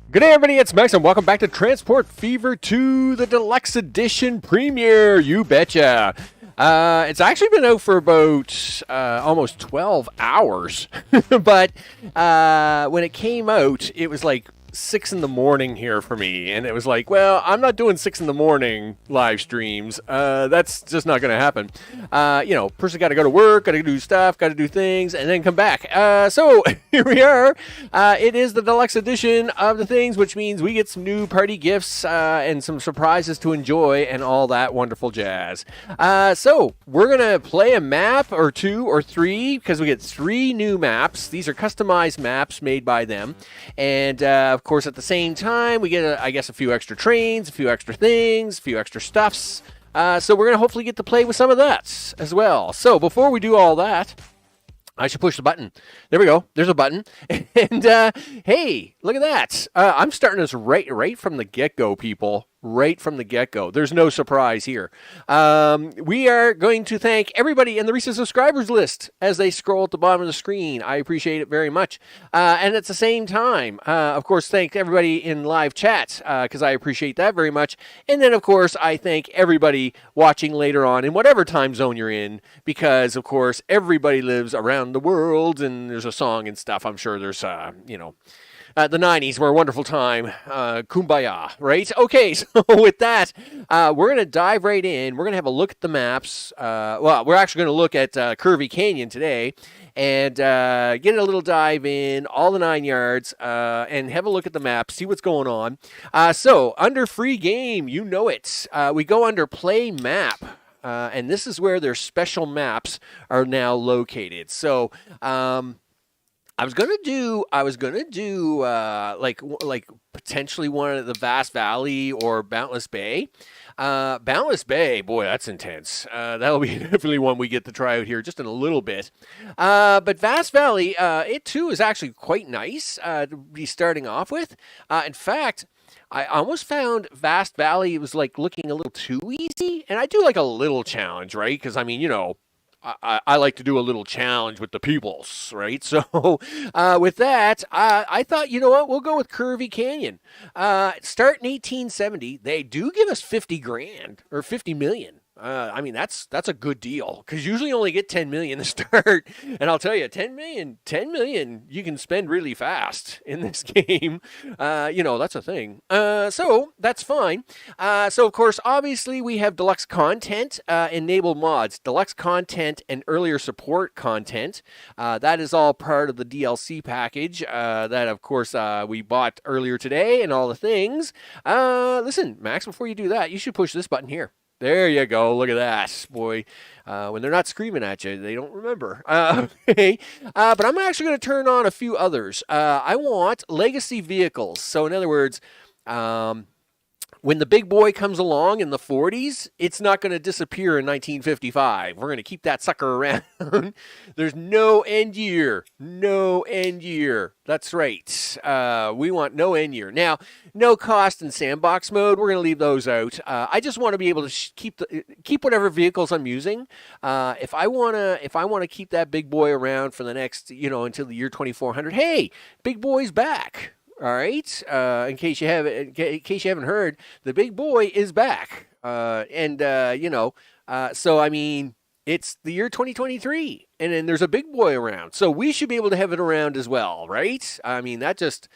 Good day, everybody. It's Max, and welcome back to Transport Fever 2, the Deluxe Edition premiere. You betcha. It's actually been out for about almost 12 hours, but when it came out, it was like 6 in the morning here for me, and it was like, well, I'm not doing 6 in the morning live streams. That's just not going to happen. Person got to go to work, got to do stuff, got to do things, and then come back. So here we are. It is the deluxe edition of the things, which means we get some new party gifts and some surprises to enjoy and all that wonderful jazz. So we're going to play a map or two or three because we get 3 new maps. These are customized maps made by them. And of course, at the same time, we get, a few extra trains, a few extra things, a few extra stuffs. So we're going to hopefully get to play with some of that as well. So before we do all that, I should push the button. There we go. There's a button. And hey, look at that. I'm starting this right from the get-go, people. Right from the get-go. There's no surprise here. We are going to thank everybody in the recent subscribers list as they scroll at the bottom of the screen. I appreciate it very much. And at the same time, of course, thank everybody in live chat because I appreciate that very much. And then, of course, I thank everybody watching later on in whatever time zone you're in because, of course, everybody lives around the world and there's a song and stuff. I'm sure there's, the 90s were a wonderful time. Kumbaya, right? Okay, so with that, we're going to dive right in. We're going to have a look at the maps. We're actually going to look at Curvy Canyon today and get a little dive in, all the 9 yards, and have a look at the map, see what's going on. So, under free game, you know it. We go under play map. And this is where their special maps are now located. So, I was gonna do like potentially one of the Vast Valley or Boundless Bay. Boundless Bay, boy, that's intense. That'll be definitely one we get to try out here just in a little bit. But Vast Valley, it too is actually quite nice to be starting off with. In fact, I almost found Vast Valley was like looking a little too easy, and I do like a little challenge, right? Because I mean, I like to do a little challenge with the peoples, right? So with that, I thought, you know what, we'll go with Curvy Canyon. Start in 1870. They do give us 50 grand or 50 million. I mean, that's a good deal because usually only get 10 million to start. And I'll tell you, 10 million you can spend really fast in this game. That's a thing. So that's fine. So of course, obviously we have deluxe content, enabled mods, deluxe content and earlier support content. That is all part of the DLC package that of course we bought earlier today and all the things. Listen, Max, before you do that, you should push this button here. There you go. Look at that, boy. When they're not screaming at you, they don't remember. Okay. But I'm actually going to turn on a few others. I want legacy vehicles. So in other words, when the big boy comes along in the 40s, it's not going to disappear in 1955. We're going to keep that sucker around. There's no end year. No end year. That's right. We want no end year. Now, no cost in sandbox mode. We're going to leave those out. I just want to be able to keep whatever vehicles I'm using. If I want to keep that big boy around for the next, until the year 2400. Hey, big boy's back. All right. In case you haven't heard, the big boy is back. So I mean, it's the year 2023, and then there's a big boy around. So we should be able to have it around as well, right? I mean, that just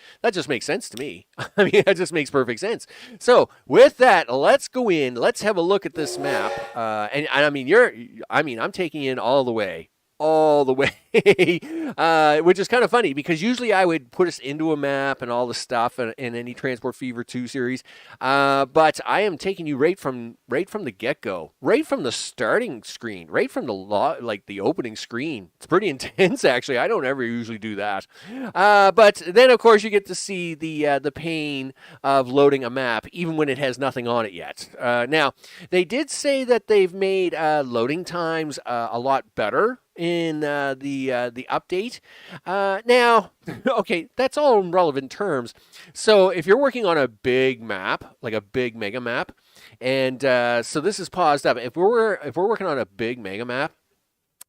makes sense to me. I mean, that just makes perfect sense. So with that, let's go in. Let's have a look at this map. I'm taking in all the way. Which is kind of funny because usually I would put us into a map and all the stuff in any Transport Fever 2 series, but I am taking you right from the get-go, right from the starting screen, right from the opening screen. It's pretty intense, actually. I don't ever usually do that, but then of course you get to see the pain of loading a map, even when it has nothing on it yet. Now they did say that they've made loading times a lot better in the update. Now, okay, that's all in relevant terms. So if you're working on a big map, like a big mega map, and so this is paused up. If we're working on a big mega map,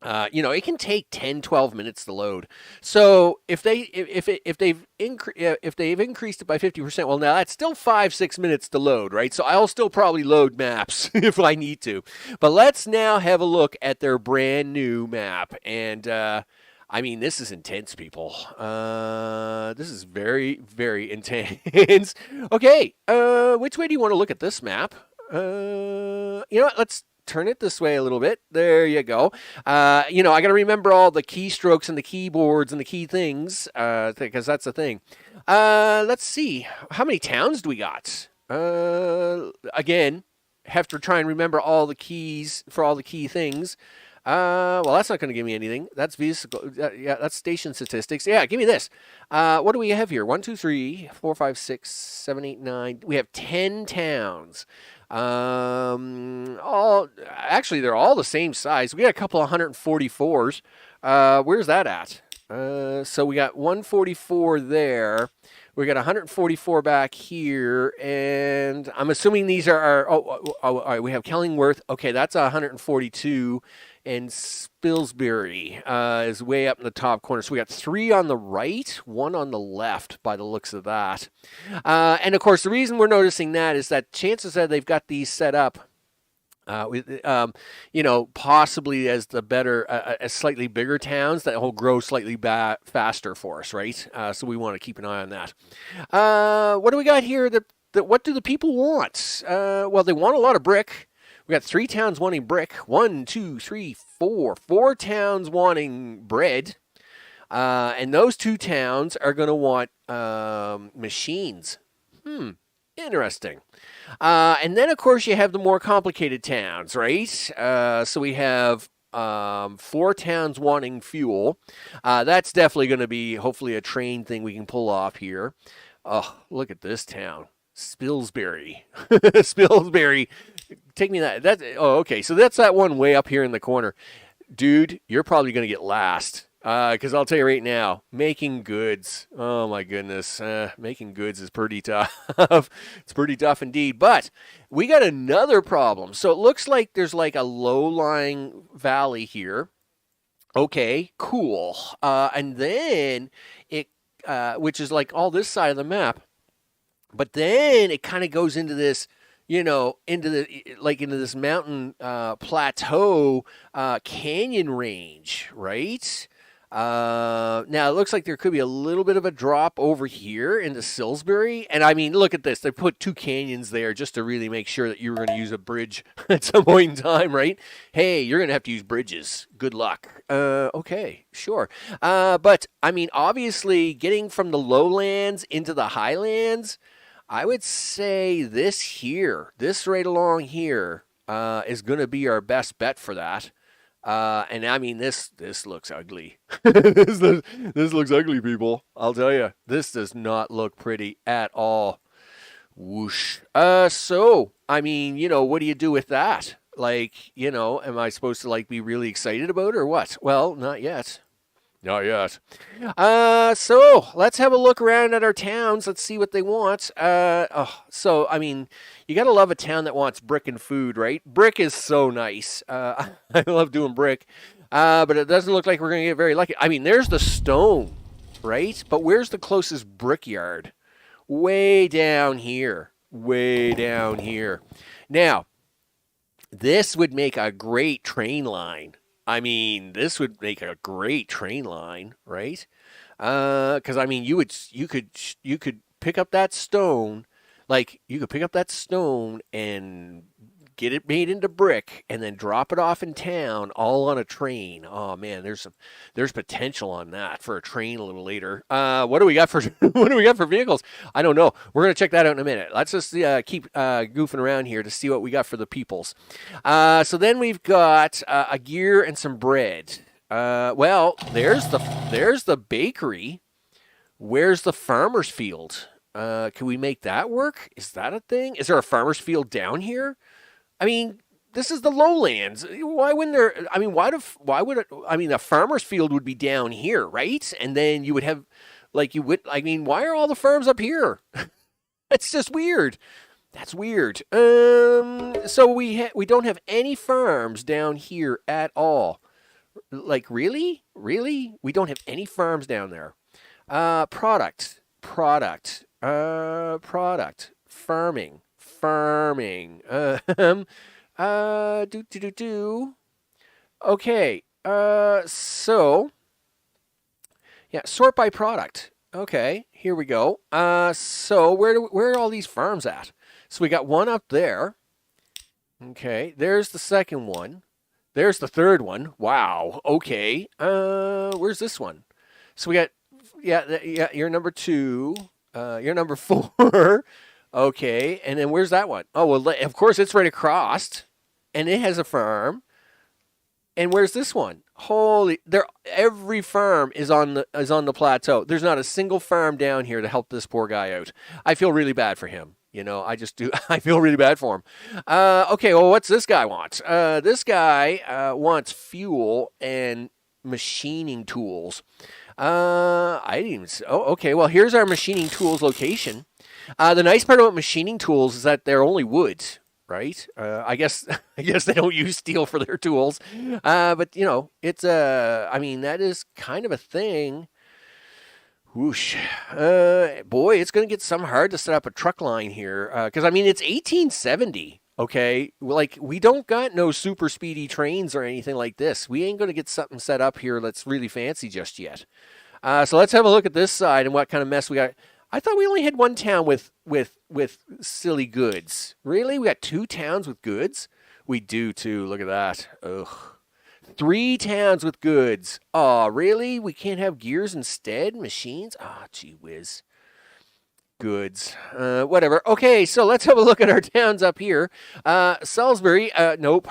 It can take 10, 12 minutes to load. So if they've increased it by 50%, well, now that's still 5, 6 minutes to load, right? So I'll still probably load maps if I need to. But let's now have a look at their brand new map. And this is intense, people. This is very, very intense. Okay, which way do you want to look at this map? You know what? Let's turn it this way a little bit. There you go. I got to remember all the keystrokes and the keyboards and the key things because that's the thing. Let's see. How many towns do we got? Again, have to try and remember all the keys for all the key things. Well, that's not going to give me anything. That's vehicle. Yeah, that's station statistics. Yeah, give me this. What do we have here? 1, 2, 3, 4, 5, 6, 7, 8, 9. We have 10 towns. Actually, they're all the same size. We got a couple of 144s. Where's that at? So we got 144 there. We got 144 back here, and I'm assuming these are all right, we have Kellingworth. Okay, that's 142, and Spilsbury is way up in the top corner. So we got 3 on the right, 1 on the left by the looks of that. And, of course, the reason we're noticing that is that chances are they've got these set up possibly as the better, as slightly bigger towns that will grow slightly faster for us, right? So we want to keep an eye on that. What do we got here? What do the people want? Well, they want a lot of brick. We got 3 towns wanting brick. 1, 2, 3, 4. 4 towns wanting bread. And those 2 towns are going to want machines. Interesting. And then, of course, you have the more complicated towns, right? So we have 4 towns wanting fuel. That's definitely going to be, hopefully, a train thing we can pull off here. Oh, look at this town. Spilsbury. Spilsbury. Take me that. Okay. So that's that one way up here in the corner. Dude, you're probably going to get last. Because I'll tell you right now, making goods, oh my goodness, making goods is pretty tough. It's pretty tough indeed. But we got another problem. So it looks like there's like a low-lying valley here. Okay, cool. And then it, which is like all this side of the map. But then it kind of goes into this, into this mountain plateau canyon range, right? Now it looks like there could be a little bit of a drop over here into Salisbury. And I mean, look at this. They put 2 canyons there just to really make sure that you were going to use a bridge at some point in time, right? Hey, you're going to have to use bridges. Good luck. Okay, sure. But I mean, obviously getting from the lowlands into the highlands, I would say this right along here, is going to be our best bet for that. And I mean, this looks ugly. this looks ugly, people. I'll tell you, this does not look pretty at all. Whoosh. So, I mean, what do you do with that? Like, am I supposed to be really excited about it or what? Well, not yet. Not yet. So let's have a look around at our towns. Let's see what they want. So, I mean, you got to love a town that wants brick and food, right? Brick is so nice. I love doing brick. But it doesn't look like we're going to get very lucky. I mean, there's the stone, right? But where's the closest brickyard? Way down here. Way down here. Now, this would make a great train line. I mean, this would make a great train line, right? Because I mean, you could pick up that stone, you could pick up that stone and get it made into brick, and then drop it off in town, all on a train. Oh man, there's potential on that for a train a little later. What do we got for vehicles? I don't know. We're gonna check that out in a minute. Let's just keep goofing around here to see what we got for the peoples. So then we've got a gear and some bread. Well, there's the bakery. Where's the farmer's field? Can we make that work? Is that a thing? Is there a farmer's field down here? I mean, this is the lowlands. Why wouldn't there? I mean, the farmer's field would be down here, right? And then you would have, why are all the farms up here? That's just weird. That's weird. So we don't have any farms down here at all. Like, really? Really? We don't have any farms down there. Product. Farming. Do. Okay. So yeah, sort by product. Okay, here we go. So where are all these farms at? So we got one up there. Okay, there's the second one. There's the third one. Wow. Okay. Where's this one? So we got yeah. You're number two. You're number four. Okay, and then where's that one? Oh well, of course it's right across, and it has a farm. And where's this one? Holy, there! Every farm is on the plateau. There's not a single farm down here to help this poor guy out. I feel really bad for him. You know, I just do. I feel really bad for him. Okay, well, what's this guy want? This guy wants fuel and machining tools. I didn't even. Oh, okay. Well, here's our machining tools location. The nice part about machining tools is that they're only wood, right? I guess I guess they don't use steel for their tools, but you know, it's I mean, that is kind of a thing. Whoosh, boy, it's gonna get some hard to set up a truck line here, because I mean, it's 1870. Okay, like we don't got no super speedy trains or anything like this. We ain't gonna get something set up here that's really fancy just yet. So let's have a look at this side and what kind of mess we got. I thought we only had one town with silly goods. Really? We got two towns with goods? We do too. Look at that. Ugh. Three towns with goods. Oh, really? We can't have gears instead? Machines? Ah, gee whiz. Goods. Whatever. Okay, so let's have a look at our towns up here. Salisbury. Nope.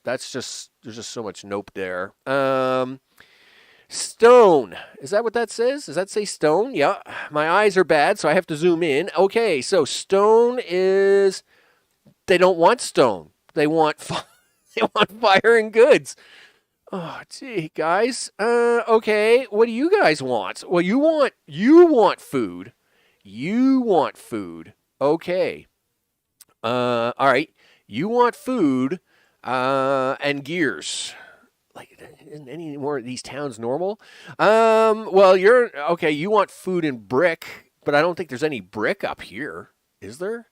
There's just so much nope there. Stone. Is that what that says? Does that say stone? Yeah. My eyes are bad, so I have to zoom in. Okay, so stone is. They don't want stone. They want they want fire and goods. Oh, gee, guys. Okay. What do you guys want? Well, you want food. You want food. Okay. All right. You want food. And gears. Like, isn't any more of these towns normal? Well, you're okay. You want food and brick, but I don't think there's any brick up here. Is there?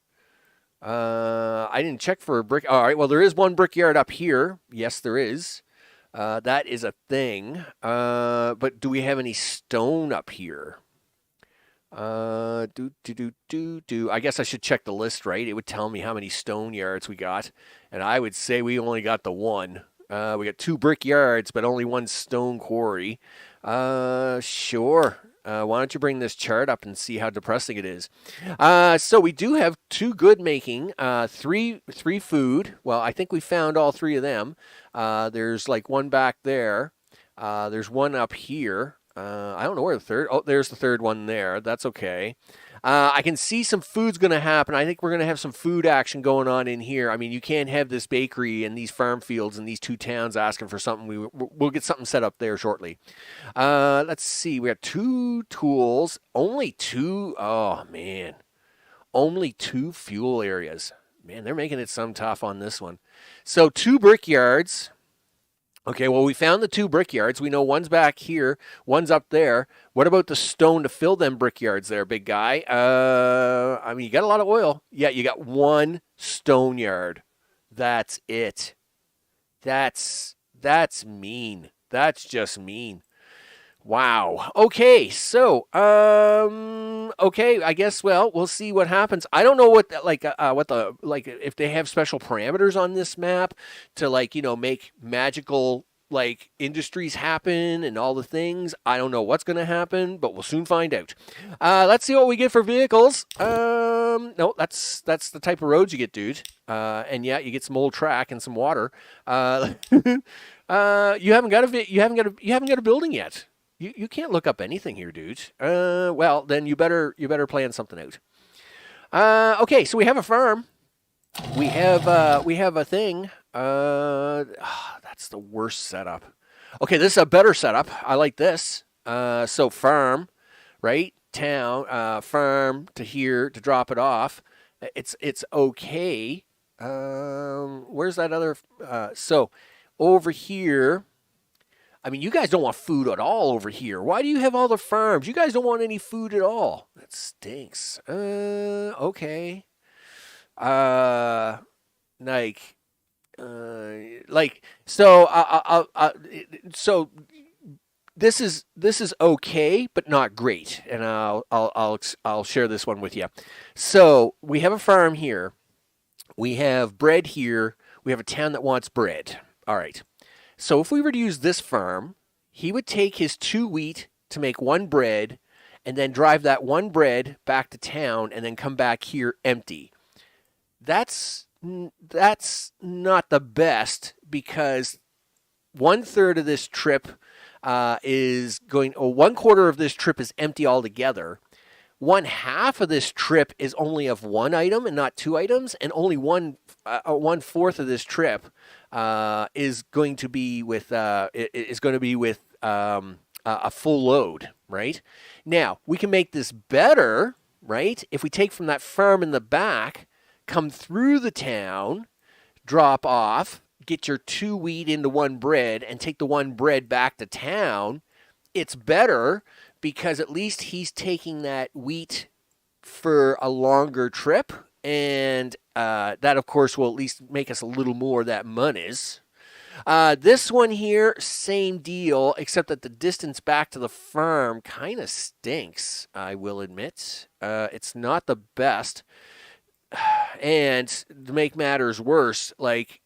I didn't check for a brick. All right. Well, there is one brickyard up here. Yes, there is. That is a thing. But do we have any stone up here? I guess I should check the list, right? It would tell me how many stone yards we got, and I would say we only got the one. We got two brickyards, but only one stone quarry. Sure. Why don't you bring this chart up and see how depressing it is? So we do have two good making, three food. Well, I think we found all three of them. There's like one back there. There's one up here. I don't know where the third. Oh, there's the third one there. That's okay. I can see some food's going to happen. I think we're going to have some food action going on in here. I mean, you can't have this bakery and these farm fields and these two towns asking for something. We'll get something set up there shortly. Let's see. We have two tools. Only two. Oh, man. Only two fuel areas. Man, they're making it some tough on this one. So two brickyards. Okay, well, we found the two brickyards. We know one's back here, one's up there. What about the stone to fill them brickyards there, big guy? I mean, you got a lot of oil. Yeah, you got one stone yard. That's it. That's mean. That's just mean. Wow. Okay, so okay, I guess we'll see what happens. I don't know what if they have special parameters on this map to make magical industries happen and all the things. I don't know what's going to happen, but we'll soon find out. Let's see what we get for vehicles. No, that's the type of roads you get, dude. And yeah, you get some old track and some water. You haven't got a building yet. You can't look up anything here, dude. Well, then you better plan something out. Okay, so we have a farm. We have a thing. That's the worst setup. Okay, this is a better setup. I like this. So farm, right? Town, farm to here to drop it off. It's okay. Where's that other? So over here. I mean, you guys don't want food at all over here. Why do you have all the farms? You guys don't want any food at all. That stinks. Okay. Uh, like, so. So this is okay, but not great, and I'll share this one with you. So we have a farm here. We have bread here. We have a town that wants bread. All right. So if we were to use this farm, he would take his 2 wheat to make 1 bread, and then drive that 1 bread back to town, and then come back here empty. That's not the best, because 1/3 of this trip is going, or 1/4 of this trip is empty altogether. 1/2 of this trip is only of 1 item and not 2 items, and only 1/4 of this trip is going to be with a full load. Right now, we can make this better. Right, if we take from that farm in the back, come through the town, drop off, get your 2 wheat into 1 bread, and take the 1 bread back to town. It's better, because at least he's taking that wheat for a longer trip, and that, of course, will at least make us a little more of that monies. This one here, same deal, except that the distance back to the farm kind of stinks, I will admit. It's not the best. And to make matters worse, like,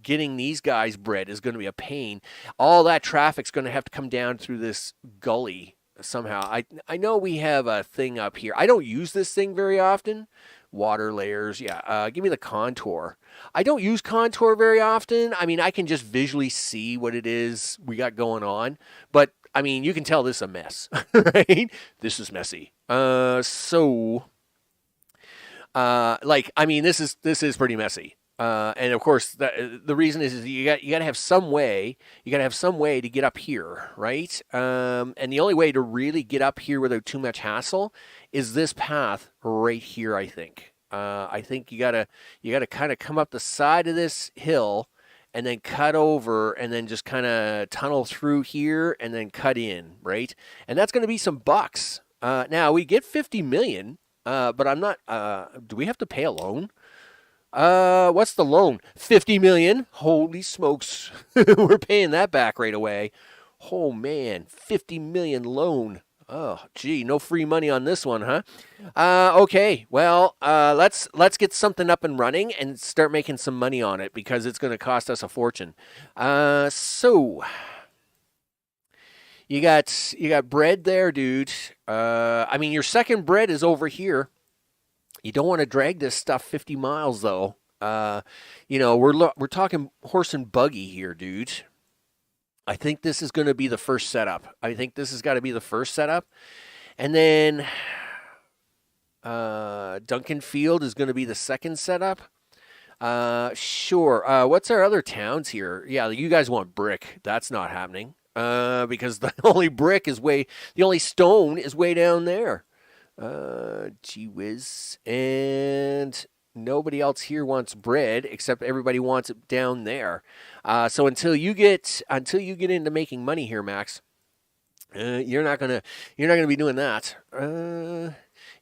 getting these guys bread is going to be a pain. All that traffic's going to have to come down through this gully somehow. I know we have a thing up here. I don't use this thing very often. Water layers, yeah. Give me the contour. I don't use contour very often. I mean, I can just visually see what it is we got going on. But, I mean, you can tell this is a mess, right? This is messy. This is pretty messy. And of course, the reason is you got to have some way. You got to have some way to get up here, right? And the only way to really get up here without too much hassle is this path right here. I think. I think you gotta kind of come up the side of this hill, and then cut over, and then just kind of tunnel through here, and then cut in, right? And that's going to be some bucks. Now we get 50 million, but I'm not. Do we have to pay a loan? What's the loan? 50 million. Holy smokes. We're paying that back right away. Oh man, 50 million loan. Oh, gee, no free money on this one, huh? Okay. Well, let's get something up and running and start making some money on it, because it's going to cost us a fortune. So you got bread there, dude. I mean, your second bread is over here. You don't want to drag this stuff 50 miles, though. We're talking horse and buggy here, dude. I think this is going to be the first setup. I think this has got to be the first setup. And then Duncan Field is going to be the second setup. Sure. What's our other towns here? Yeah, you guys want brick. That's not happening. Because the only stone is way down there. Gee whiz. And nobody else here wants bread, except everybody wants it down there. So until you get into making money here, Max, you're not gonna be doing that.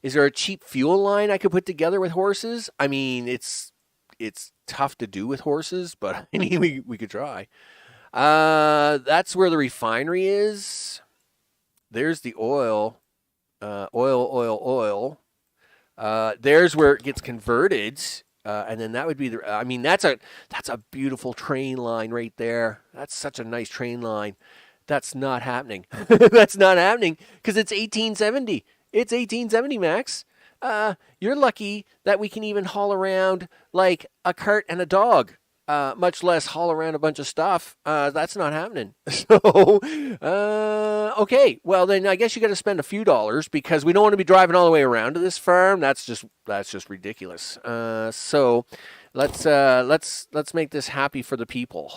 Is there a cheap fuel line I could put together with horses? I mean, it's tough to do with horses, but I mean, we could try. That's where the refinery is. There's the oil. Oil. There's where it gets converted, and then that would be that's a beautiful train line right there. That's such a nice train line. That's not happening. That's not happening because it's 1870. It's 1870, Max. You're lucky that we can even haul around like a cart and a dog. Much less haul around a bunch of stuff. That's not happening. So, okay. Well, then I guess you got to spend a few dollars, because we don't want to be driving all the way around to this farm. That's just ridiculous. So let's make this happy for the people.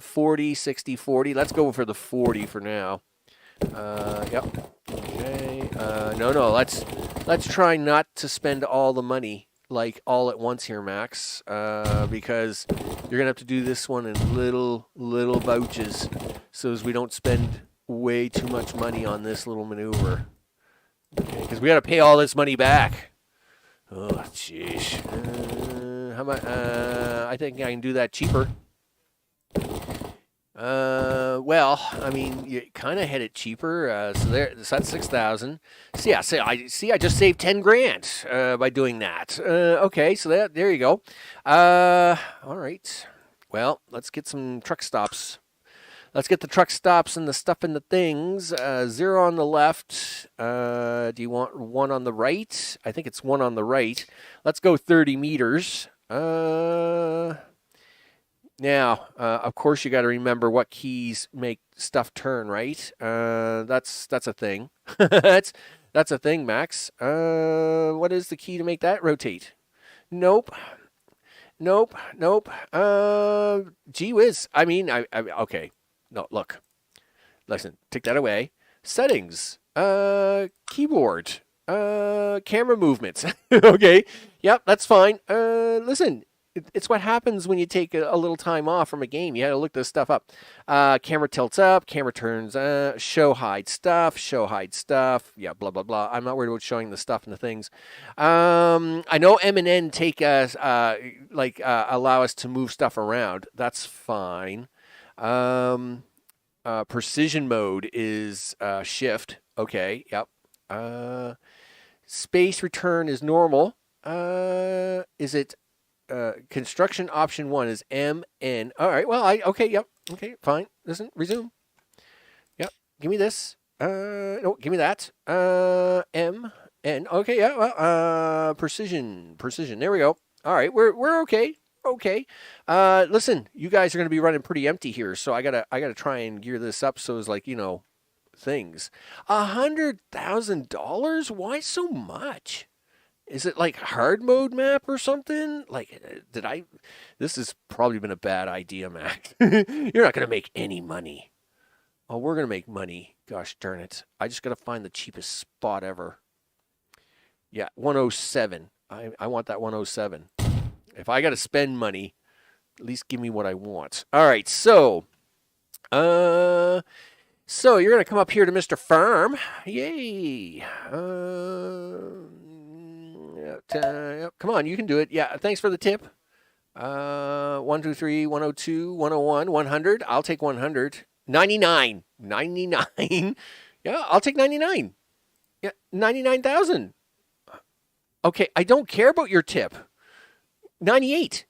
40, 60, 40. Let's go for the 40 for now. Yep. Okay. No. Let's try not to spend all the money. like all at once here, Max, because you're gonna have to do this one in little vouches, so as we don't spend way too much money on this little maneuver. Okay, because we got to pay all this money back. Oh, jeez. How about? I think I can do that cheaper. Well, I mean, you kind of had it cheaper. So that's 6,000. So yeah, I just saved 10 grand by doing that. Okay, so there you go. All right. Well, let's get some truck stops. Let's get the truck stops and the stuff and the things. 0 on the left. Do you want 1 on the right? I think it's 1 on the right. Let's go 30 meters. Now, of course, you got to remember what keys make stuff turn, right? That's a thing. that's a thing, Max. What is the key to make that rotate? Nope. Gee whiz. I mean, okay. No, look. Listen, take that away. Settings. Keyboard. Camera movements. Okay. Yep, that's fine. Listen. It's what happens when you take a little time off from a game. You had to look this stuff up. Camera tilts up, camera turns, show hide stuff. Yeah, blah, blah, blah. I'm not worried about showing the stuff and the things. I know M and N take us, allow us to move stuff around. That's fine. Precision mode is shift. Okay, yep. Space return is normal. Is it... construction option 1 is MN. All right. Well, okay. Yep. Okay. Fine. Listen. Resume. Yep. Give me this. No. Give me that. MN. Okay. Yeah. Well. Precision. There we go. All right. We're okay. Okay. Listen. You guys are going to be running pretty empty here, so I gotta try and gear this up so it's like things. $100,000. Why so much? Is it like hard mode map or something? Like, this has probably been a bad idea, Mac. You're not going to make any money. Oh, we're going to make money. Gosh darn it. I just got to find the cheapest spot ever. Yeah, 107. I want that 107. If I got to spend money, at least give me what I want. All right, so you're going to come up here to Mr. Farm. Yay. Come on, you can do it. Yeah, thanks for the tip. 1, 2, 3, 102, 101, 100. I'll take 100. 99. Yeah, I'll take 99. Yeah, 99,000. Okay, I don't care about your tip. 98.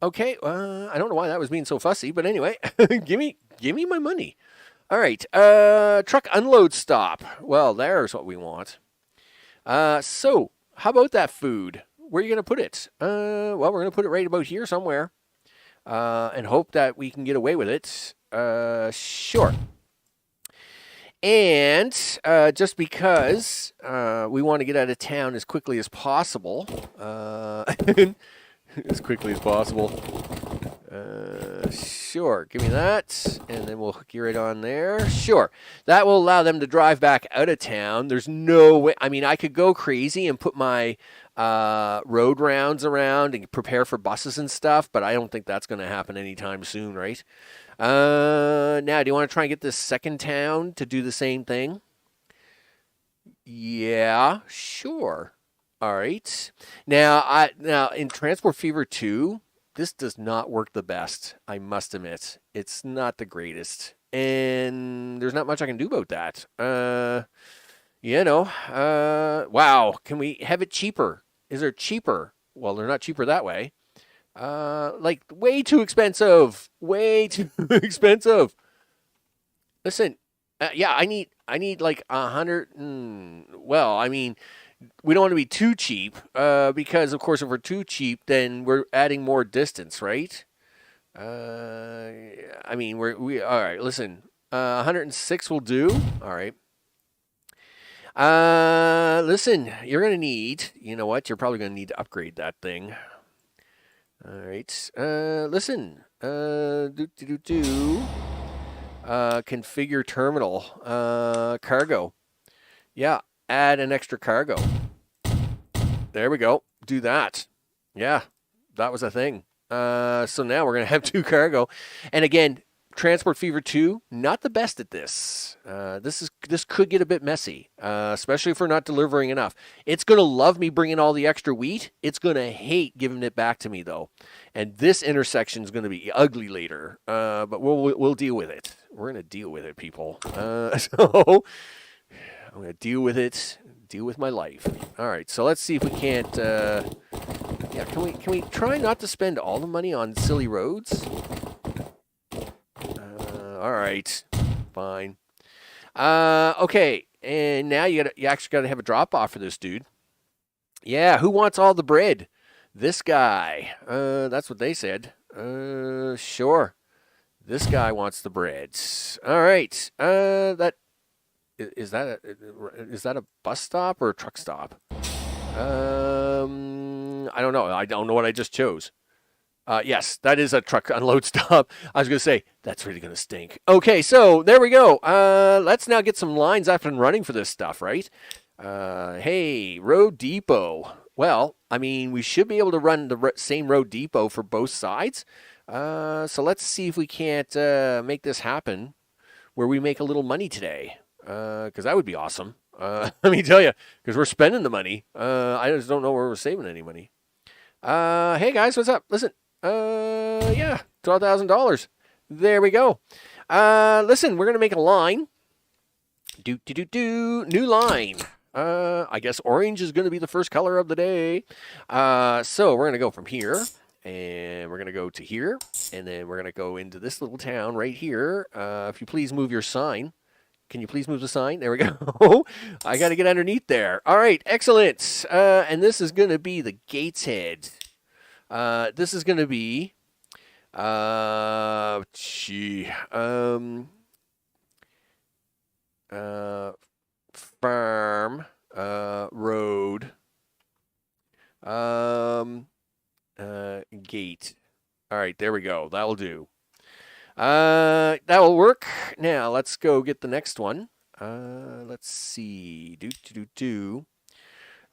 Okay, I don't know why that was being so fussy, but anyway, give me my money. All right, truck unload stop. Well, there's what we want. So, how about that food? Where are you going to put it? Well, we're going to put it right about here somewhere, and hope that we can get away with it. Sure. And just because we want to get out of town as quickly as possible, sure, give me that, and then we'll hook you right on there. Sure, that will allow them to drive back out of town. There's no way. I mean, I could go crazy and put my road rounds around and prepare for buses and stuff, but I don't think that's going to happen anytime soon, right? Now, do you want to try and get this second town to do the same thing? Yeah, sure. All right. Now in Transport Fever 2, this does not work the best, I must admit. It's not the greatest. And there's not much I can do about that. Wow. Can we have it cheaper? Is there cheaper? Well, they're not cheaper that way. Like way too expensive. Way too expensive. Listen, yeah, I need like 100. Well, I mean, we don't want to be too cheap, because of course, if we're too cheap, then we're adding more distance, right? I mean, we all right. Listen, 106 will do. All right. Listen, you're gonna need. You know what? You're probably gonna need to upgrade that thing. All right. Listen. Configure terminal. Cargo. Yeah. Add an extra cargo. There we go. Do that. Yeah, that was a thing. So now we're going to have 2 cargo. And again, Transport Fever 2, not the best at this. This could get a bit messy, especially if we're not delivering enough. It's going to love me bringing all the extra wheat. It's going to hate giving it back to me, though. And this intersection is going to be ugly later, but we'll deal with it. We're going to deal with it, people. So I'm going to deal with it, deal with my life. All right, so let's see if we can't... yeah, can we try not to spend all the money on silly roads? All right, fine. Okay, and now you actually got to have a drop off for this dude. Yeah, who wants all the bread? This guy. That's what they said. Sure. This guy wants the bread. All right. Is that a bus stop or a truck stop? I don't know. I don't know what I just chose. Yes, that is a truck unload stop. I was going to say, that's really going to stink. Okay, so there we go. Let's now get some lines up and running for this stuff, right? Hey, road depot. Well, I mean, we should be able to run the same road depot for both sides. So let's see if we can't make this happen where we make a little money today. Because that would be awesome. Let me tell you, because we're spending the money. I just don't know where we're saving any money. Hey, guys, what's up? Listen. Yeah, $12,000. There we go. Listen, we're going to make a line. New line. I guess orange is going to be the first color of the day. So we're going to go from here, and we're going to go to here, and then we're going to go into this little town right here. If you please move your sign. Can you please move the sign? There we go. I got to get underneath there. All right, excellent. And this is going to be the Gateshead. This is going to be, farm, road, gate. All right, there we go. That'll do. That will work. Now let's go get the next one. Let's see.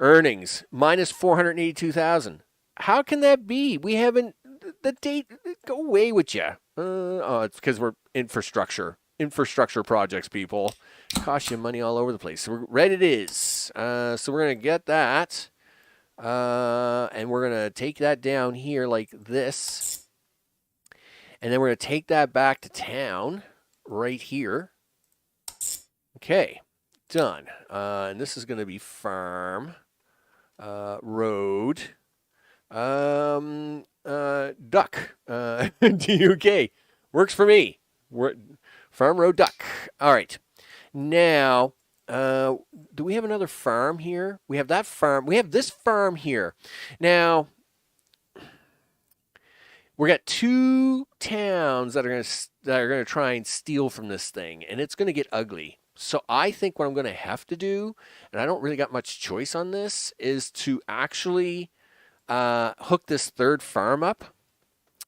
Earnings minus 482,000. How can that be? We haven't the date. Go away with you. Oh, it's because we're infrastructure projects, people. Cost you money all over the place. So red it is. So we're gonna get that, and we're gonna take that down here like this. And then we're going to take that back to town right here. Okay, done. And this is going to be farm, road, duck, DUK. Works for me. Farm, road, duck. All right. Now, do we have another farm here? We have that farm. We have this farm here. Now... we got 2 towns that are going to try and steal from this thing, and it's going to get ugly. So I think what I'm going to have to do, and I don't really got much choice on this, is to actually hook this third farm up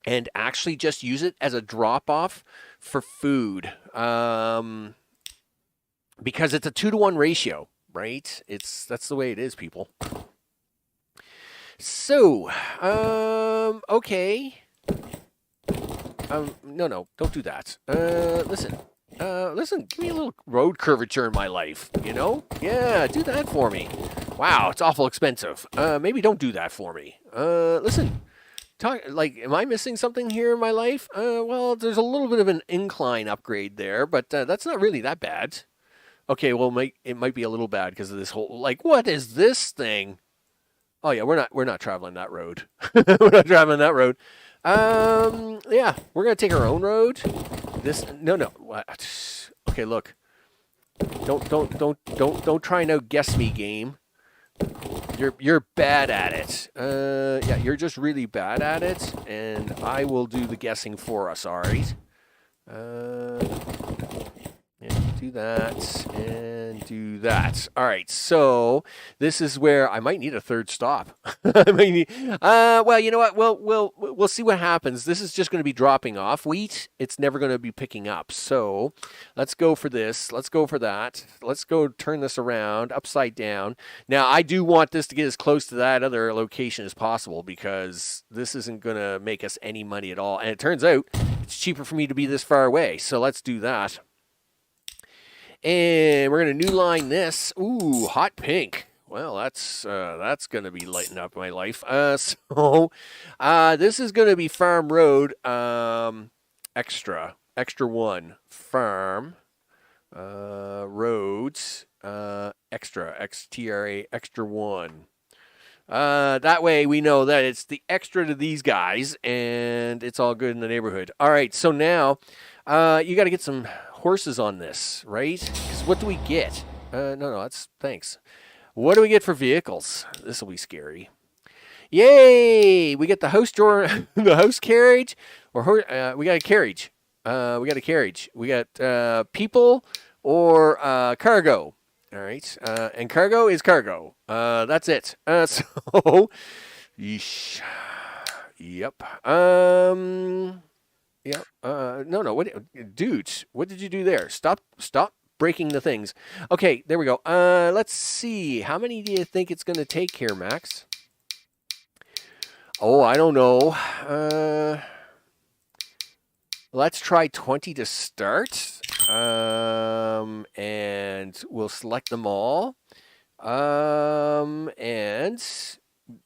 and actually just use it as a drop-off for food. Because it's a 2-to-1 ratio, right? That's the way it is, people. So, okay. No, don't do that. Listen, give me a little road curvature in my life, you know? Yeah, do that for me. Wow, it's awful expensive. Maybe don't do that for me. Listen, am I missing something here in my life? Well, there's a little bit of an incline upgrade there, but that's not really that bad. Okay, well, it might be a little bad because of this whole, what is this thing? Oh yeah, we're not traveling that road. We're not traveling that road. Yeah, we're gonna take our own road. No. What? Okay, look. Don't try no guess me game. You're bad at it. Yeah, you're just really bad at it, and I will do the guessing for us. All right. Yeah, do that, and do that. All right, so this is where I might need a third stop. I might need, well, you know what? We'll see what happens. This is just going to be dropping off wheat. It's never going to be picking up. So let's go for this. Let's go for that. Let's go turn this around upside down. Now, I do want this to get as close to that other location as possible because this isn't going to make us any money at all. And it turns out it's cheaper for me to be this far away. So let's do that. And we're going to new line this. Ooh, hot pink. Well, that's going to be lighting up my life. So this is going to be Farm Road extra 1. Farm roads extra, XTRA extra 1. That way we know that it's the extra to these guys and it's all good in the neighborhood. All right, so now you got to get some horses on this, right? Because what do we get? No, that's thanks. What do we get for vehicles? This will be scary. Yay! We get the house door, the house carriage, or we got a carriage. We got people or cargo. All right, and cargo is cargo. That's it. So, yeesh. Yep. Yep. No. What, dudes? What did you do there? Stop breaking the things. Okay, there we go. Let's see. How many do you think it's going to take here, Max? Oh, I don't know. Let's try 20 to start. And we'll select them all. And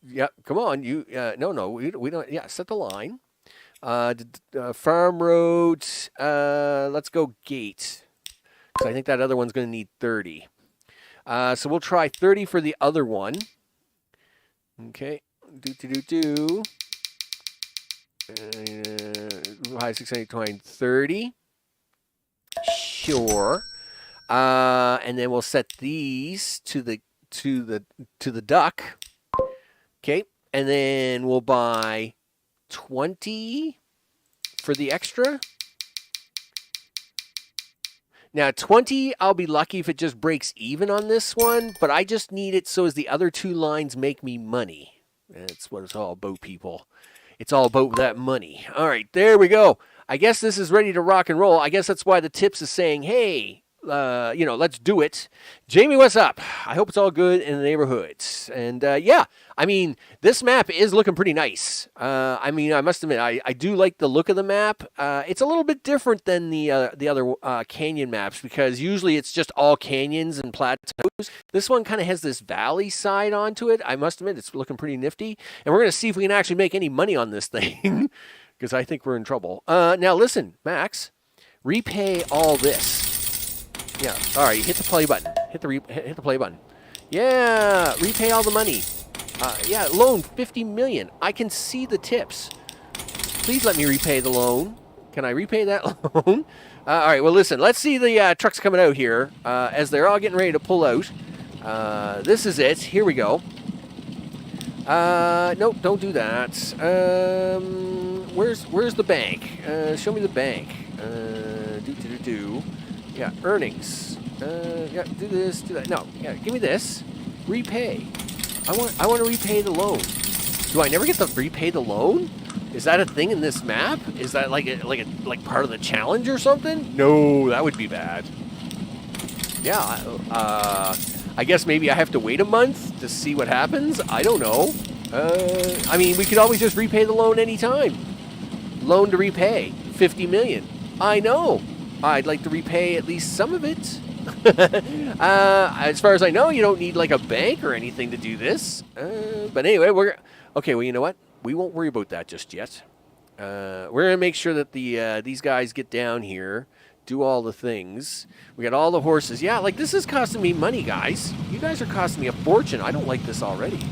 yeah, come on. You no, we don't. Yeah, set the line. Farm roads. Let's go gate. Because I think that other one's going to need 30. So we'll try 30 for the other one. Okay. High 620, 30. Sure. And then we'll set these to the duck. Okay. And then we'll buy 20 for the extra. Now, 20, I'll be lucky if it just breaks even on this one, but I just need it so as the other two lines make me money. That's what it's all about, people. It's all about that money. All right, there we go. I guess this is ready to rock and roll. I guess that's why the tips is saying, hey, let's do it. Jamie, what's up? I hope it's all good in the neighborhood. And yeah, I mean, this map is looking pretty nice. I mean, I must admit, I do like the look of the map. It's a little bit different than the other canyon maps because usually it's just all canyons and plateaus. This one kind of has this valley side onto it. I must admit, it's looking pretty nifty. And we're going to see if we can actually make any money on this thing because I think we're in trouble. Now, listen, Max, repay all this. Yeah. All right. Hit the play button. Hit the play button. Yeah. Repay all the money. Yeah. Loan 50 million. I can see the tips. Please let me repay the loan. Can I repay that loan? All right. Well, listen. Let's see the trucks coming out here as they're all getting ready to pull out. This is it. Here we go. Nope. Don't do that. Where's the bank? Show me the bank. Yeah, earnings. Yeah, do this, do that. No, yeah, give me this. Repay. I want to repay the loan. Do I never get to repay the loan? Is that a thing in this map? Is that like part of the challenge or something? No, that would be bad. Yeah, I guess maybe I have to wait a month to see what happens. I don't know. I mean, we could always just repay the loan anytime. Loan to repay, 50 million. I know. I'd like to repay at least some of it. As far as I know, you don't need like a bank or anything to do this. But anyway, okay. Well, you know what? We won't worry about that just yet. We're gonna make sure that these guys get down here, do all the things. We got all the horses. Yeah, like this is costing me money, guys. You guys are costing me a fortune. I don't like this already.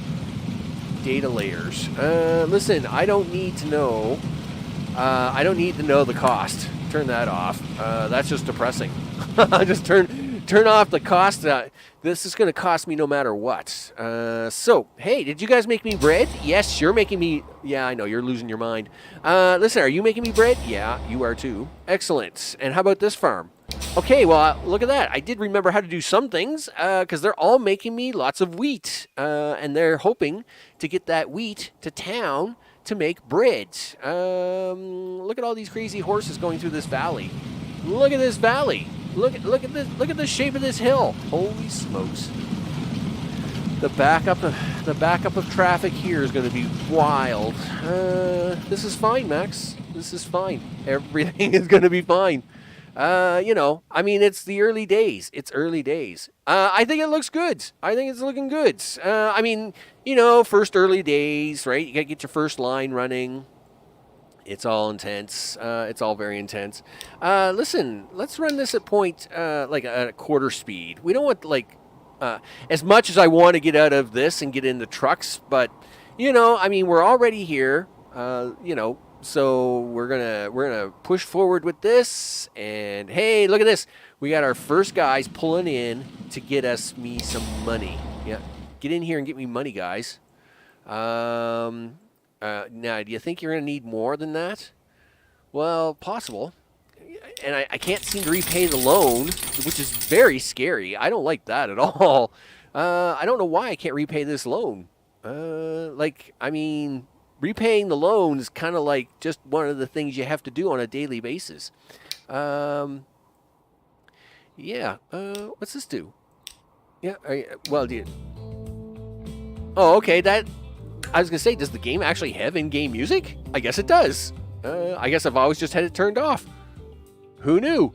Data layers. Listen, I don't need to know. I don't need to know the cost. Turn that off. That's just depressing. Just turn off the cost. This is going to cost me no matter what. So, hey, did you guys make me bread? Yes, you're making me. Yeah, I know, you're losing your mind. Listen, are you making me bread? Yeah, you are too. Excellent. And how about this farm? Okay, well, look at that. I did remember how to do some things because they're all making me lots of wheat. And they're hoping to get that wheat to town to make bread. Look at all these crazy horses going through this valley. Look at this valley. Look at this. Look at the shape of this hill. Holy smokes! The backup of traffic here is going to be wild. This is fine, Max. This is fine. Everything is going to be fine. You know, I mean, it's the early days. It's early days. I think it looks good. I think it's looking good. I mean, you know, first early days, right? You got to get your first line running. It's all intense. It's all very intense. Listen, let's run this at point, like at a quarter speed. We don't want, like, as much as I want to get out of this and get into trucks, but, you know, I mean, we're already here, you know, so we're gonna push forward with this, and hey, look at this. We got our first guys pulling in to get me some money. Yeah, get in here and get me money, guys. Now, do you think you're gonna need more than that? Well, possible. And I can't seem to repay the loan, which is very scary. I don't like that at all. I don't know why I can't repay this loan. Like, I mean, repaying the loan is kind of like just one of the things you have to do on a daily basis. Yeah. What's this do? Yeah. Well, oh, okay. I was gonna say, does the game actually have in-game music? I guess it does. I guess I've always just had it turned off. Who knew?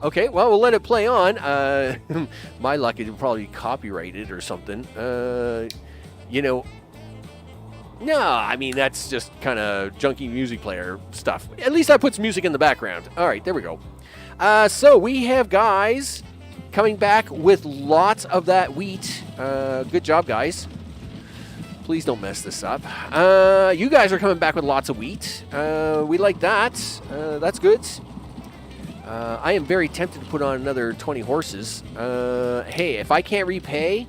Okay, well, we'll let it play on. My luck, it'll probably be copyrighted or something. You know, no, I mean, that's just kind of junky music player stuff. At least I put some music in the background. All right, there we go. So we have guys coming back with lots of that wheat. Good job, guys. Please don't mess this up. You guys are coming back with lots of wheat. We like that. That's good. I am very tempted to put on another 20 horses. Hey, if I can't repay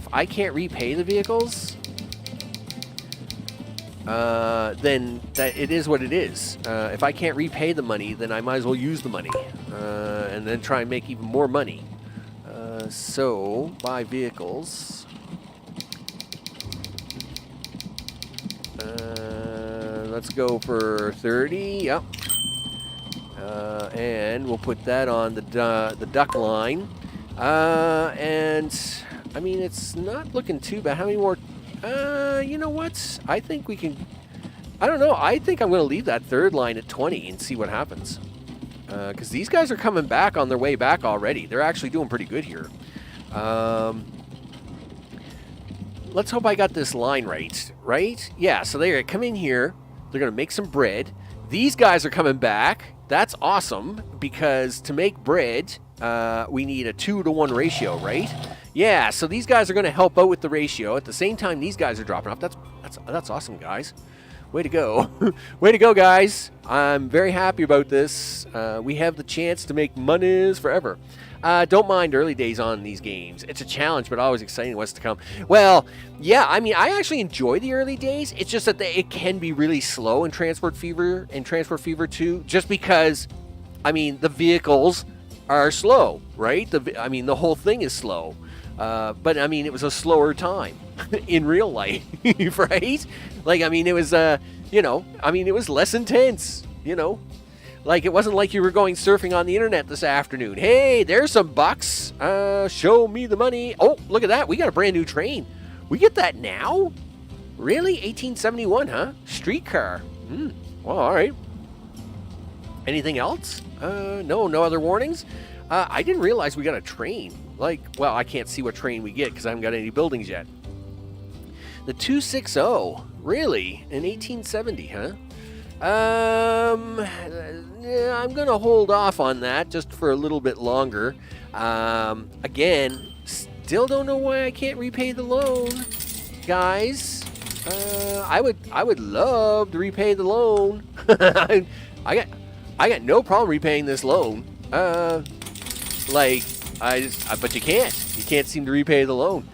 the vehicles, then it is what it is. If I can't repay the money, then I might as well use the money, and then try and make even more money. So buy vehicles. Let's go for 30. Yep. And we'll put that on the duck line. And I mean, it's not looking too bad. How many more? You know what? I think we can. I don't know. I think I'm going to leave that third line at 20 and see what happens. Because these guys are coming back on their way back already. They're actually doing pretty good here. Let's hope I got this line right. Right? Yeah. So they're going to come in here. They're going to make some bread. These guys are coming back. That's awesome, because to make bread, we need a 2-to-1 ratio, right? Yeah, so these guys are going to help out with the ratio. At the same time, these guys are dropping off. That's awesome, guys. Way to go. Way to go, guys. I'm very happy about this. We have the chance to make monies forever. Don't mind early days on these games. It's a challenge, but always exciting what's to come. Well, yeah, I mean, I actually enjoy the early days. It's just that it can be really slow in Transport Fever and Transport Fever 2, just because, I mean, the vehicles are slow, right? I mean, the whole thing is slow. But, I mean, it was a slower time in real life, right? Like, I mean, it was, you know, I mean, it was less intense, you know? Like, it wasn't like you were going surfing on the internet this afternoon. Hey, there's some bucks. Show me the money. Oh, look at that. We got a brand new train. We get that now? Really? 1871, huh? Streetcar. Well, all right. Anything else? No other warnings? I didn't realize we got a train. Like, well, I can't see what train we get because I haven't got any buildings yet. The 260. Really? In 1870, huh? Yeah, I'm going to hold off on that just for a little bit longer. Again, still don't know why I can't repay the loan, guys. I would love to repay the loan. I got no problem repaying this loan. Like, but you can't. You can't seem to repay the loan.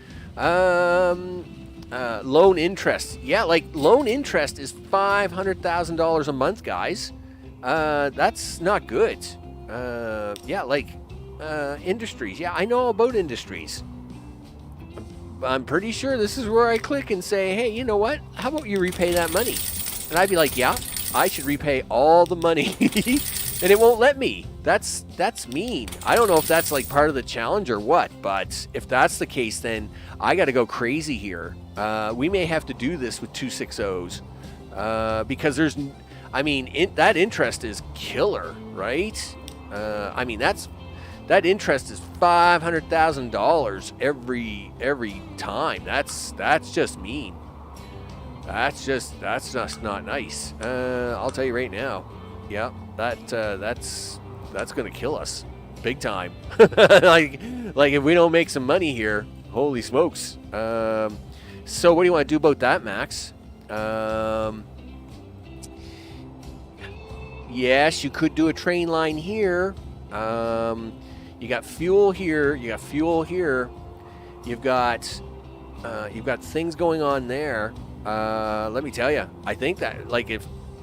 Loan interest. Yeah, like, loan interest is $500,000 a month, guys. That's not good. Yeah, like industries. Yeah, I know all about industries. I'm pretty sure this is where I click and say, hey, you know what? How about you repay that money? And I'd be like, yeah, I should repay all the money. And it won't let me. That's mean. I don't know if that's like part of the challenge or what, but if that's the case, then I got to go crazy here. We may have to do this with 260s because there's, I mean, that interest is killer, right? I mean, that interest is $500,000 every time. That's just mean. That's just not nice. I'll tell you right now. Yeah, that's gonna kill us big time. like if we don't make some money here, holy smokes. So what do you want to do about that, Max? Yes, you could do a train line here. You got fuel here. You got fuel here. You've got things going on there. Let me tell you, I think that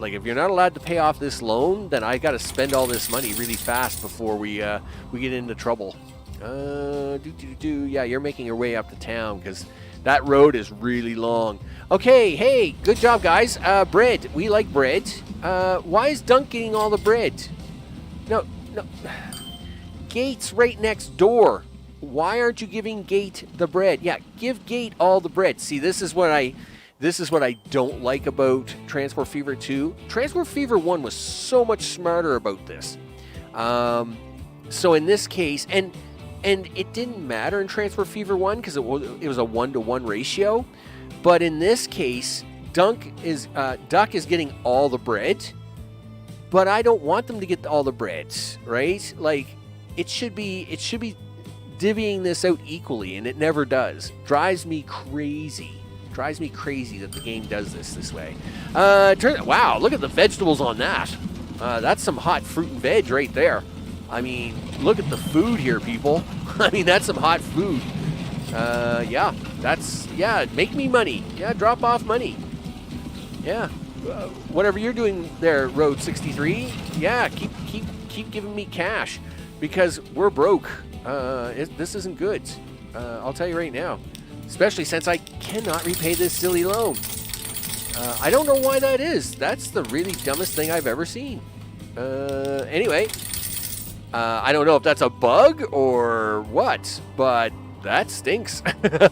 if you're not allowed to pay off this loan, then I got to spend all this money really fast before we get into trouble. Yeah, you're making your way up to town because that road is really long. Okay, hey, good job, guys. Bread, we like bread. Why is Dunk getting all the bread? No. Gate's right next door. Why aren't you giving Gate the bread? Yeah, give Gate all the bread. See, this is what I don't like about Transport Fever 2. Transport Fever 1 was so much smarter about this. So in this case, and it didn't matter in Transport Fever 1 because it was a 1-to-1 ratio. But in this case, Duck is getting all the bread. But I don't want them to get all the bread, right? Like, it should be divvying this out equally, and it never does. Drives me crazy that the game does this way. Wow, look at the vegetables on that. That's some hot fruit and veg right there. I mean, look at the food here, people. I mean, that's some hot food. Yeah, make me money. Yeah, drop off money. Yeah, whatever you're doing there, Road 63. Yeah, keep giving me cash because we're broke. This isn't good. I'll tell you right now. Especially since I cannot repay this silly loan. I don't know why that is. That's the really dumbest thing I've ever seen. Anyway, I don't know if that's a bug or what, but that stinks.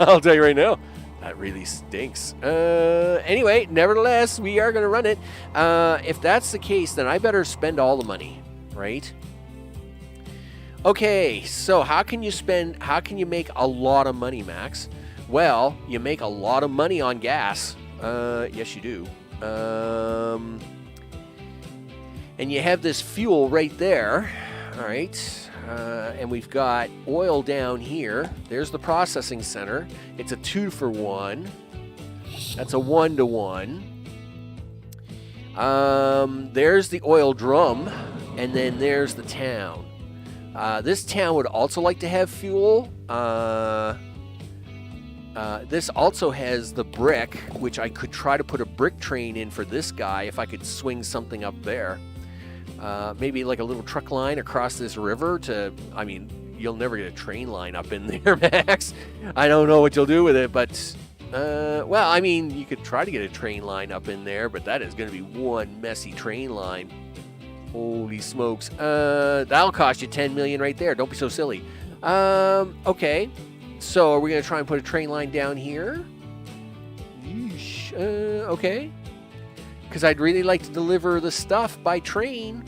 I'll tell you right now. That really stinks. Anyway, nevertheless, we are going to run it. If that's the case, then I better spend all the money, right? Okay, so how can you make a lot of money, Max? Well, you make a lot of money on gas. Yes, you do. And you have this fuel right there. All right. And we've got oil down here. There's the processing center. It's a 2-for-1. That's a 1-to-1. There's the oil drum. And then there's the town. This town would also like to have fuel. This also has the brick, which I could try to put a brick train in for this guy if I could swing something up there. Maybe like a little truck line across this river I mean, you'll never get a train line up in there, Max. I don't know what you'll do with it, but, well, I mean, you could try to get a train line up in there, but that is going to be one messy train line. Holy smokes. That'll cost you $10 million right there. Don't be so silly. Okay. So are we going to try and put a train line down here? Yeesh. Okay. Because I'd really like to deliver the stuff by train.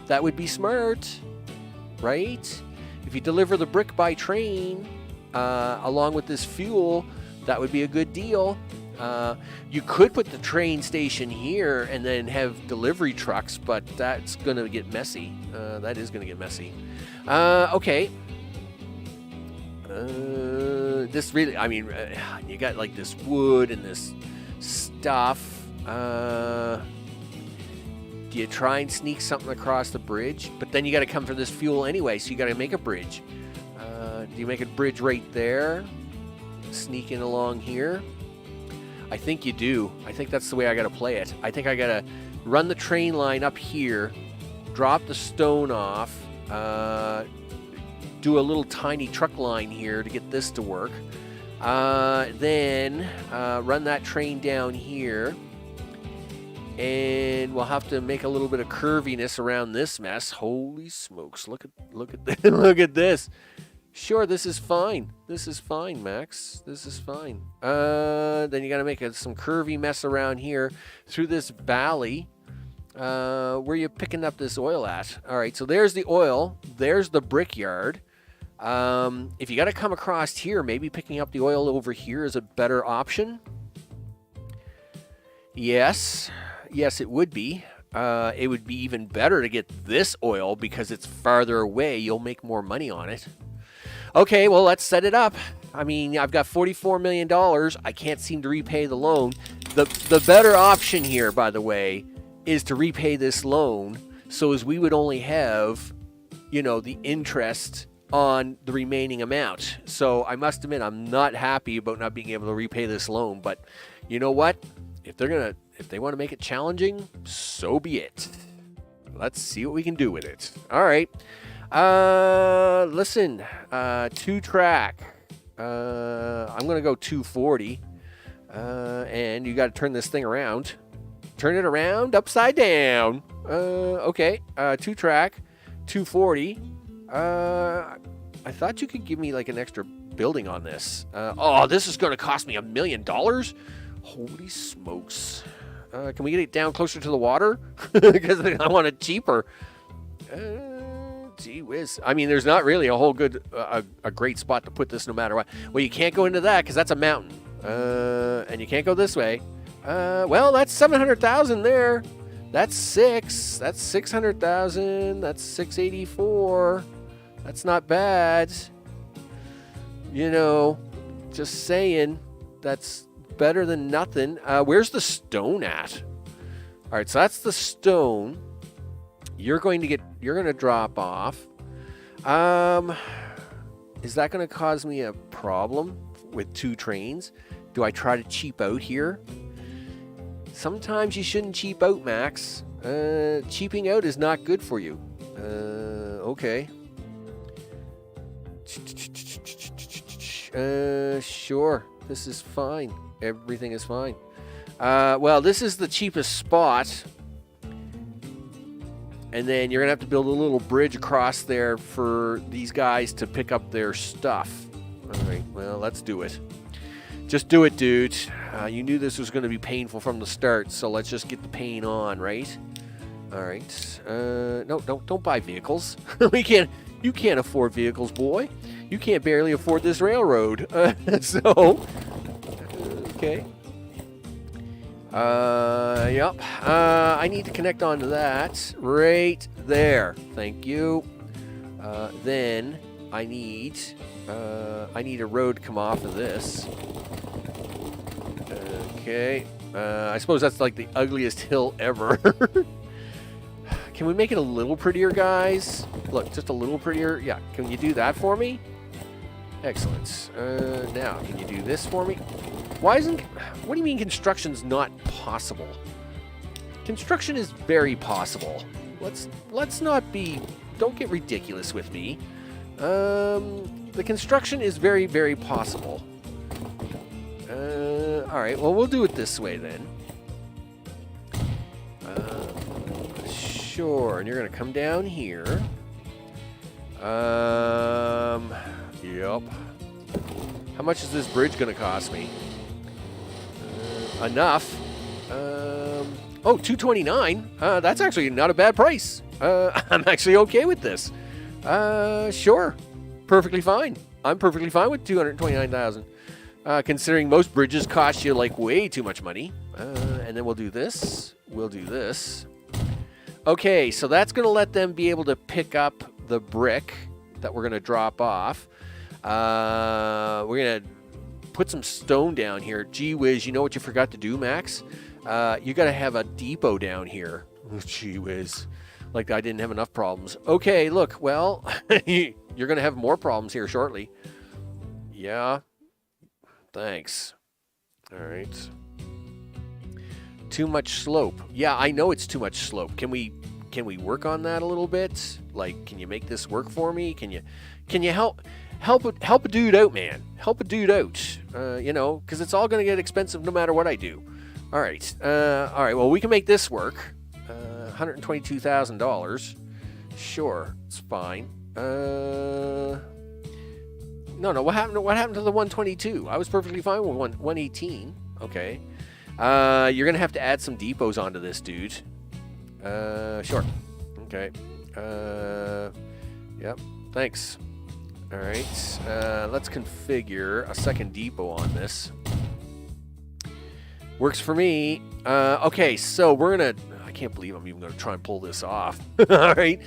That would be smart. Right? If you deliver the brick by train, along with this fuel, that would be a good deal. You could put the train station here and then have delivery trucks, but that's going to get messy. That is going to get messy. Okay. This really, I mean, you got like this wood and this stuff. Do you try and sneak something across the bridge? But then you got to come for this fuel anyway, so you got to make a bridge. Do you make a bridge right there? Sneak in along here? I think you do. I think that's the way I got to play it. I think I got to run the train line up here, drop the stone off, do a little tiny truck line here to get this to work. Then run that train down here. And we'll have to make a little bit of curviness around this mess. Holy smokes, look at this. Look at this. Sure, this is fine. This is fine, Max. This is fine. Then you got to make some curvy mess around here through this valley. Where are you picking up this oil at? All right, so there's the oil. There's the brickyard. If you got to come across here, maybe picking up the oil over here is a better option. Yes, it would be. It would be even better to get this oil because it's farther away. You'll make more money on it. Okay, well, let's set it up. I mean, I've got $44 million. I can't seem to repay the loan. The better option here, by the way, is to repay this loan so as we would only have, the interest on the remaining amount. So I must admit, I'm not happy about not being able to repay this loan. But you know what? If they want to make it challenging, so be it. Let's see what we can do with it. All right. Listen, 2-track. I'm going to go 240. And you got to turn this thing around. Turn it around upside down. Okay. 2-track, 240. I thought you could give me like an extra building on this. This is going to cost me $1 million? Holy smokes. Can we get it down closer to the water? Because I want it cheaper. Gee whiz. I mean, there's not really a whole good, a great spot to put this no matter what. Well, you can't go into that because that's a mountain. And you can't go this way. Well, that's 700,000 there. That's 6. That's 600,000. That's 684. That's not bad. Just saying. That's better than nothing. Where's the stone at? All right, so that's the stone. You're going to drop off. Is that going to cause me a problem with 2 trains? Do I try to cheap out here? Sometimes you shouldn't cheap out, Max. Cheaping out is not good for you. Okay. Sure. This is fine. Everything is fine. Well, this is the cheapest spot. And then you're going to have to build a little bridge across there for these guys to pick up their stuff. All right, well, let's do it. Just do it, dude. You knew this was going to be painful from the start, so let's just get the pain on, right? All right. No, don't buy vehicles. You can't afford vehicles, boy. You can't barely afford this railroad. Okay. Yep. I need to connect onto that right there. Thank you. Then I need a road to come off of this. Okay. I suppose that's like the ugliest hill ever. Can we make it a little prettier, guys? Look, just a little prettier. Yeah. Can you do that for me? Excellent. Now, can you do this for me? What do you mean construction's not possible? Construction is very possible. Let's not be, don't get ridiculous with me. The construction is very, very possible. All right, well, we'll do it this way then. Sure, and you're gonna come down here. Yep. How much is this bridge gonna cost me? Enough. $229. That's actually not a bad price. I'm actually okay with this. Sure. Perfectly fine. I'm perfectly fine with $229,000. Considering most bridges cost you like way too much money. And then we'll do this. We'll do this. Okay, so that's going to let them be able to pick up the brick that we're going to drop off. We're going to put some stone down here. Gee whiz, you know what you forgot to do, Max? You got to have a depot down here. Gee whiz. Like I didn't have enough problems. Okay, look, well, you're going to have more problems here shortly. Yeah. Thanks. All right. Too much slope. Yeah, I know it's too much slope. Can we can we work on that a little bit? Like, can you make this work for me? Can you help a dude out, man? Help a dude out. You know, because it's all going to get expensive no matter what I do. All right. Well, we can make this work. $122,000. Sure, it's fine. No. What happened to the 122? I was perfectly fine with 118. Okay. You're gonna have to add some depots onto this, dude. Sure. Okay. Yep. Thanks. All right. Let's configure a second depot on this. Works for me. Okay. So we're gonna. I can't believe I'm even gonna try and pull this off. All right.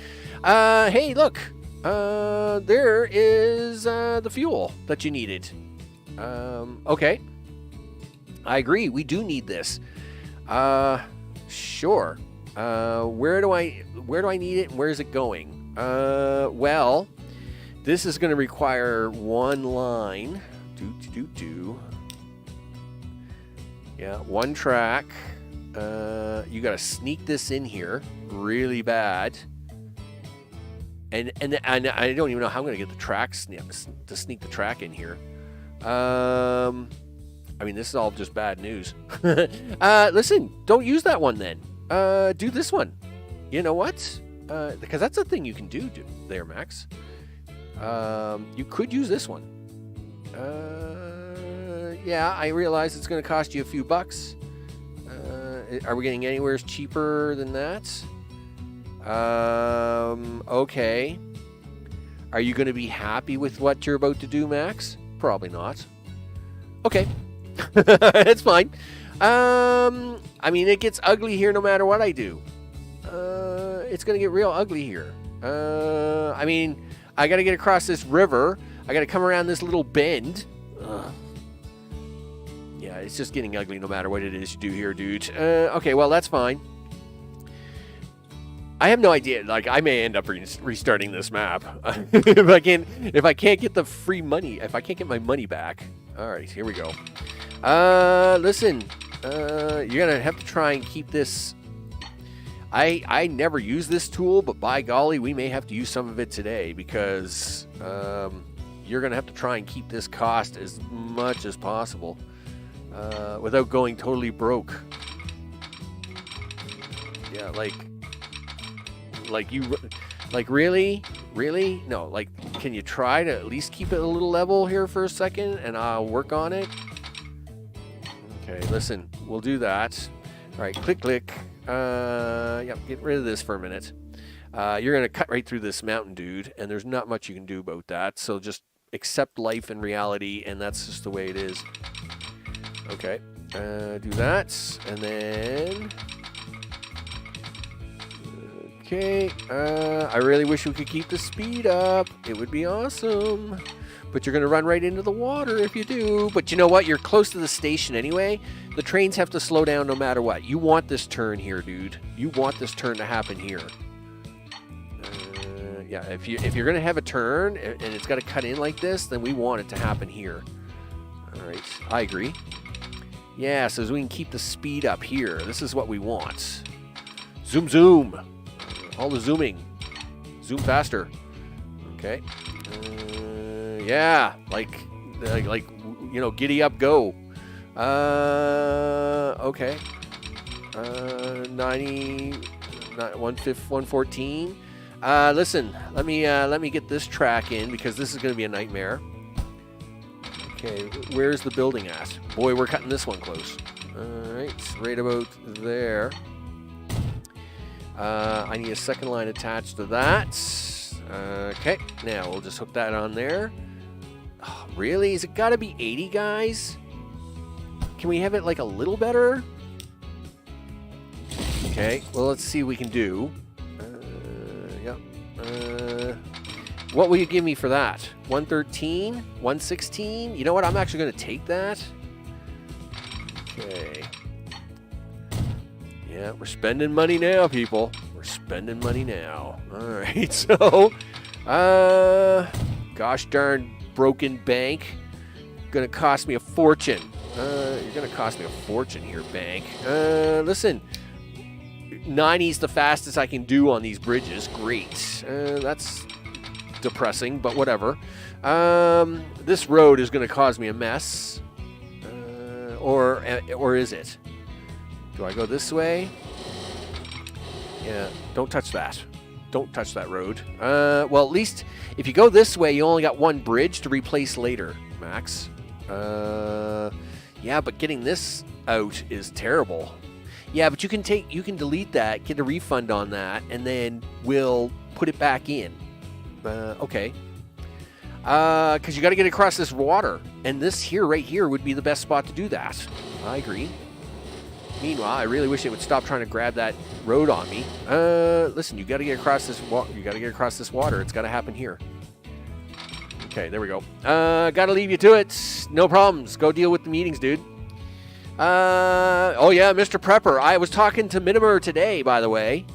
Hey, look. There is the fuel that you needed. Okay. I agree. We do need this. Sure. Where do I need it and where is it going? Well, this is going to require one line. Yeah, one track. You got to sneak this in here really bad. And I don't even know how I'm going to get the tracks to sneak the track in here. I mean, this is all just bad news. Listen, don't use that one then. Do this one. You know what? Because that's a thing you can do there, Max. You could use this one. Yeah, I realize it's going to cost you a few bucks. Are we getting anywhere cheaper than that? Okay. Are you going to be happy with what you're about to do, Max? Probably not. Okay. It's fine. I mean, it gets ugly here no matter what I do. It's going to get real ugly here. I mean, I got to get across this river. I got to come around this little bend. Yeah, it's just getting ugly no matter what it is you do here, dude. Okay, well, that's fine. I have no idea. Like, I may end up restarting this map if I can't get the free money. If I can't get my money back. All right, here we go. Listen. You're gonna have to try and keep this. I never use this tool, but by golly, we may have to use some of it today because you're gonna have to try and keep this cost as much as possible without going totally broke. Yeah, really? No, like, can you try to at least keep it a little level here for a second and I'll work on it? Okay, listen, we'll do that. All right, click. Yep, get rid of this for a minute. You're going to cut right through this mountain, dude, and there's not much you can do about that. So just accept life and reality, and that's just the way it is. Okay, do that, and then... Okay, I really wish we could keep the speed up. It would be awesome. But you're going to run right into the water if you do. But you know what? You're close to the station anyway. The trains have to slow down no matter what. You want this turn here, dude. You want this turn to happen here. Yeah, if you're going to have a turn and it's got to cut in like this, then we want it to happen here. All right, I agree. Yeah, so we can keep the speed up here. This is what we want. Zoom, zoom. All the zooming. Zoom faster. Okay. Yeah, like you know, giddy up, go. Okay. 90, 114. Listen, let me get this track in because this is going to be a nightmare. Okay, where's the building at? Boy, we're cutting this one close. All right, right about there. I need a second line attached to that. Okay, now we'll just hook that on there. Oh, really? Is it got to be 80, guys? Can we have it like a little better? Okay, well, let's see what we can do. Yep. What will you give me for that? 113? 116? You know what? I'm actually going to take that. Okay. Yeah, we're spending money now, people. We're spending money now. All right, so, gosh darn broken bank. Gonna cost me a fortune. You're gonna cost me a fortune here, bank. Listen, 90's the fastest I can do on these bridges. Great. That's depressing, but whatever. This road is going to cause me a mess. Or is it? Do I go this way? Yeah, don't touch that. Don't touch that road. Well, at least if you go this way, you only got one bridge to replace later, Max. Yeah, but getting this out is terrible. Yeah, but you can delete that, get a refund on that, and then we'll put it back in. Okay. Because you got to get across this water, and this here, right here, would be the best spot to do that. I agree. Meanwhile, I really wish it would stop trying to grab that road on me. Listen, you got to get across this water. You got to get across this water. It's got to happen here. Okay, there we go. Got to leave you to it. No problems. Go deal with the meetings, dude. Oh yeah, Mr. Prepper. I was talking to Minimer today, by the way.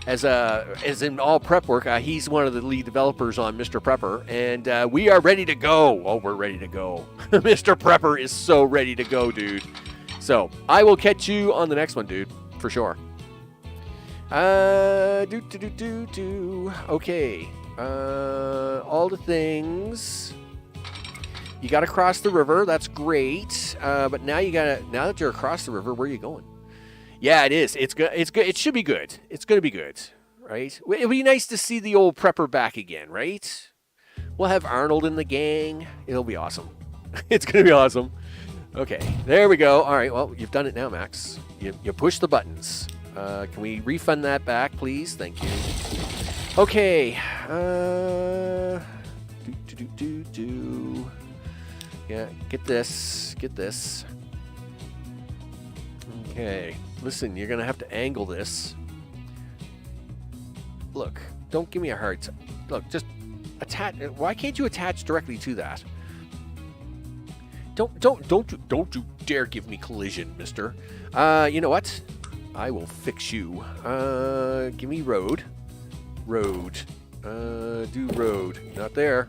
As in all prep work, he's one of the lead developers on Mr. Prepper, and we are ready to go. Oh, we're ready to go. Mr. Prepper is so ready to go, dude. So I will catch you on the next one, dude, for sure. Okay. All the things. You got to cross the river. That's great. But now now that you're across the river, where are you going? Yeah, it is. It's good. It's good. It should be good. It's going to be good, right? It'll be nice to see the old prepper back again, right? We'll have Arnold in the gang. It'll be awesome. It's going to be awesome. Okay, there we go. All right, well, you've done it now, Max. You push the buttons. Can we refund that back, please? Thank you. Okay. Yeah, get this. Get this. Okay. Listen, you're going to have to angle this. Look, don't give me a hard time. Look, just attach. Why can't you attach directly to that? Don't you dare give me collision, mister. You know what? I will fix you. Give me road. Road. Do road. Not there.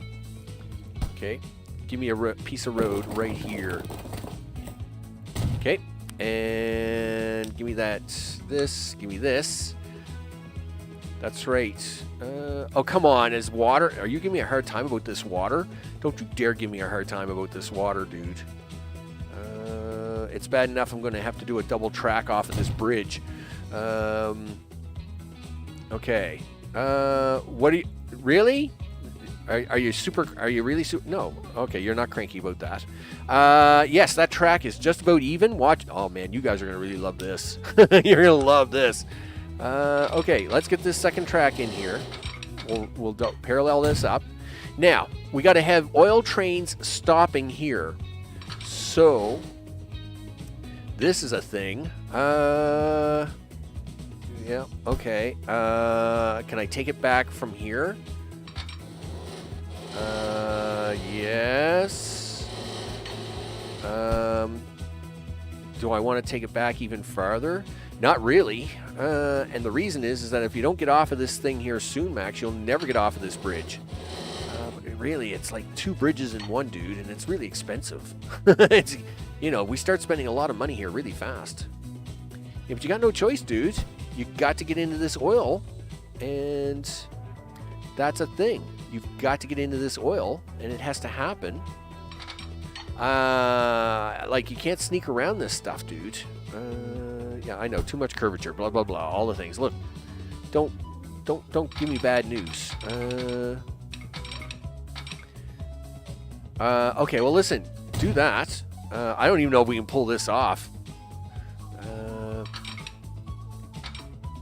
Okay. Give me a piece of road right here. Okay. And give me that. This. Give me this. That's right. Oh, come on. Is water... Are you giving me a hard time about this water? Don't you dare give me a hard time about this water, dude. It's bad enough I'm going to have to do a double track off of this bridge. Okay. What are you... Really? Are you super... Are you really super... No. Okay, you're not cranky about that. Yes, that track is just about even. Watch... Oh, man, you guys are going to really love this. You're going to love this. Okay, let's get this second track in here. We'll parallel this up. Now, we got to have oil trains stopping here. So, this is a thing. Yeah, okay. Can I take it back from here? Yes. Do I want to take it back even farther? Not really. And the reason is that if you don't get off of this thing here soon, Max, you'll never get off of this bridge. But really, it's like 2 bridges in one, dude, and it's really expensive. It's, you know, we start spending a lot of money here really fast. Yeah, but you got no choice, dude. You got to get into this oil, and that's a thing. You've got to get into this oil, and it has to happen. Like, you can't sneak around this stuff, dude. Yeah, I know, too much curvature, blah, blah, blah, all the things. Look, don't give me bad news. Okay, well, listen, do that. I don't even know if we can pull this off.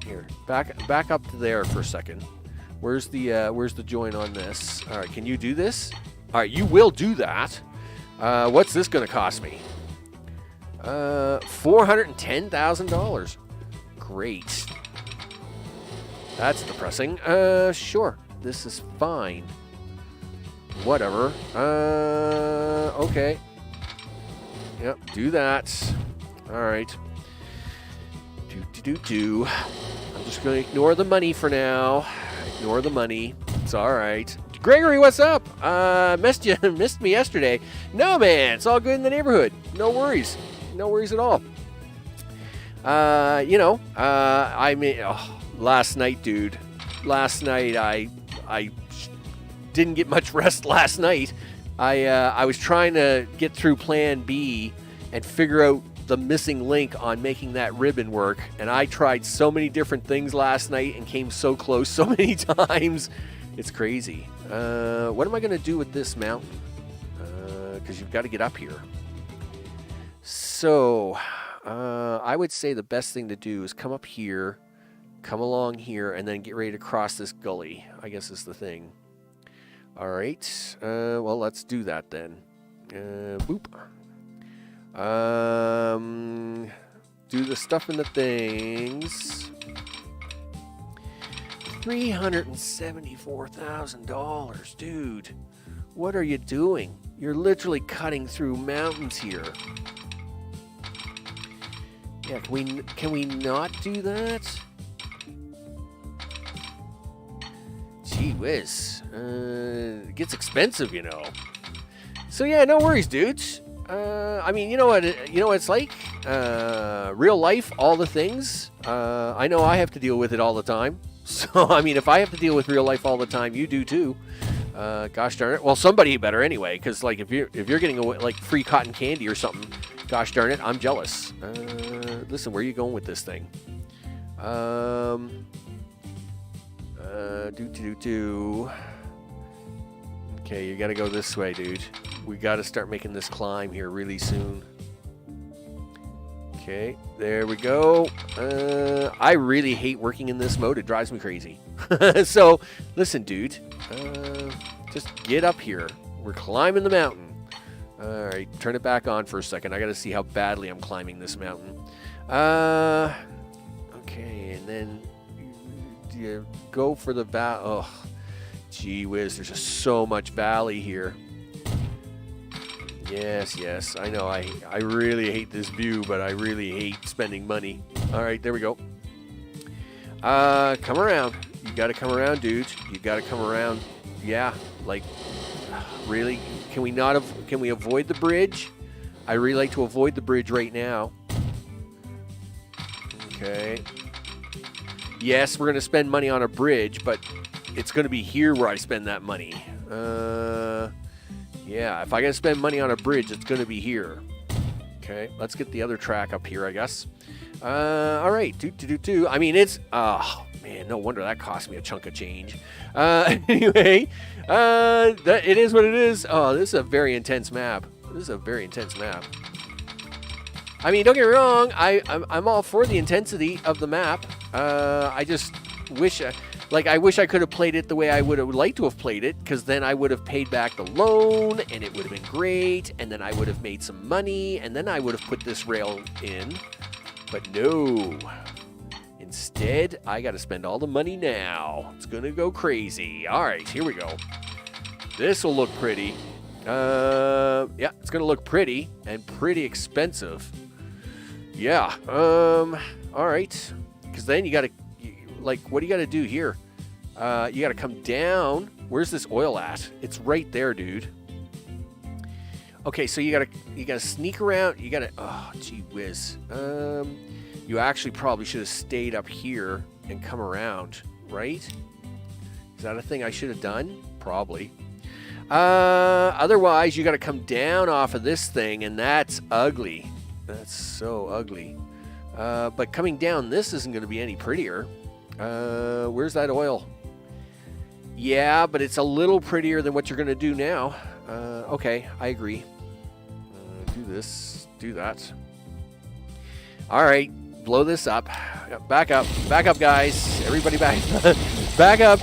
Here, back up to there for a second. Where's the join on this? All right, can you do this? All right, you will do that. What's this going to cost me? $410,000. Great. That's depressing. Sure. This is fine. Whatever. Okay. Yep, do that. Alright. Do. I'm just going to ignore the money for now. Ignore the money. It's alright. Gregory, what's up? Missed me yesterday. No, man. It's all good in the neighborhood. No worries. No worries at all. I mean, last night, dude. Last night, I didn't get much rest last night. I was trying to get through Plan B and figure out the missing link on making that ribbon work. And I tried so many different things last night and came so close so many times. It's crazy. What am I going to do with this mountain? Because you've got to get up here. So, I would say the best thing to do is come up here, come along here, and then get ready to cross this gully, I guess is the thing. All right. Well, let's do that then. Boop. Do the stuff in the things. $374,000, dude. What are you doing? You're literally cutting through mountains here. Yeah, can we not do that? Gee whiz. It gets expensive, you know. So yeah, no worries, dudes. I mean, you know what it's like? Real life, all the things. I know I have to deal with it all the time. So, I mean, if I have to deal with real life all the time, you do too. Gosh darn it. Well, somebody better anyway, because like if you're getting away, like free cotton candy or something, gosh darn it, I'm jealous. Listen, where are you going with this thing? Okay, you got to go this way, dude. We got to start making this climb here really soon. Okay, there we go. I really hate working in this mode. It drives me crazy. So, listen, dude. Just get up here. We're climbing the mountain. All right, turn it back on for a second. I got to see how badly I'm climbing this mountain. Okay, and then you go for the valley. Oh, gee whiz, there's just so much valley here. Yes, I know. I really hate this view, but I really hate spending money. All right, there we go. Come around. You got to come around, dude. You got to come around. Yeah, like, really? Can we avoid the bridge? I really like to avoid the bridge right now. Okay. Yes, we're going to spend money on a bridge, but it's going to be here where I spend that money. Yeah, if I got to spend money on a bridge, it's going to be here. Okay, let's get the other track up here, I guess. All right, I mean, it's... Oh, man, no wonder that cost me a chunk of change. Anyway, it is what it is. Oh, this is a very intense map. I mean, don't get me wrong. I'm all for the intensity of the map. I just wish... I wish I could have played it the way I would have liked to have played it, because then I would have paid back the loan, and it would have been great, and then I would have made some money, and then I would have put this rail in. But no. Instead, I got to spend all the money now. It's going to go crazy. All right, here we go. This will look pretty. Yeah, it's going to look pretty and pretty expensive. Yeah. All right. Because then you got to... what do you got to do here? You got to come down. Where's this oil at? It's right there, dude. Okay, so you gotta sneak around. You gotta. Oh, gee whiz. You actually probably should have stayed up here and come around, right? Is that a thing I should have done? Probably. Otherwise, you got to come down off of this thing, and that's ugly. That's so ugly. But coming down, this isn't going to be any prettier. Where's that oil? Yeah, but it's a little prettier than what you're going to do now. Okay, I agree. Do this, do that. All right, blow this up. Back up, guys. Everybody back. Back up.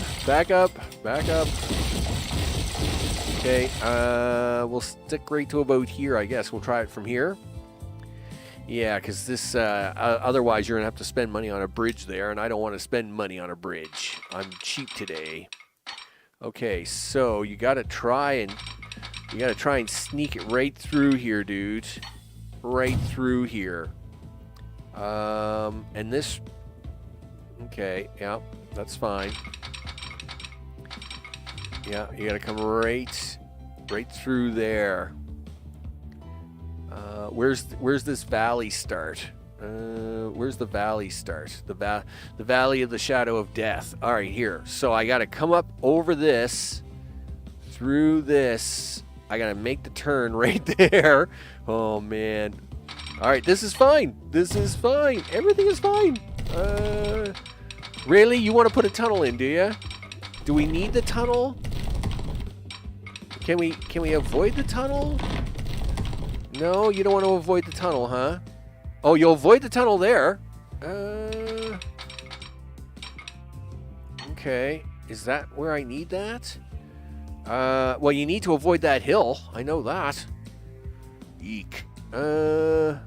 Okay, we'll stick right to about here, I guess. We'll try it from here. Yeah, because this, otherwise you're going to have to spend money on a bridge there, and I don't want to spend money on a bridge. I'm cheap today. Okay, so you got to try and sneak it right through here, dude. Right through here. And this, okay, yeah, that's fine. Yeah, you got to come right through there. Where's this valley start? Where's the valley start? The valley of the shadow of death. All right, here. So I got to come up over this, through this. I got to make the turn right there. Oh, man. All right, this is fine. This is fine. Everything is fine. Really? You want to put a tunnel in, do you? Do we need the tunnel? Can we avoid the tunnel? No, you don't want to avoid the tunnel, huh? Oh, you'll avoid the tunnel there. Okay. Is that where I need that? Well, you need to avoid that hill. I know that. Eek. Can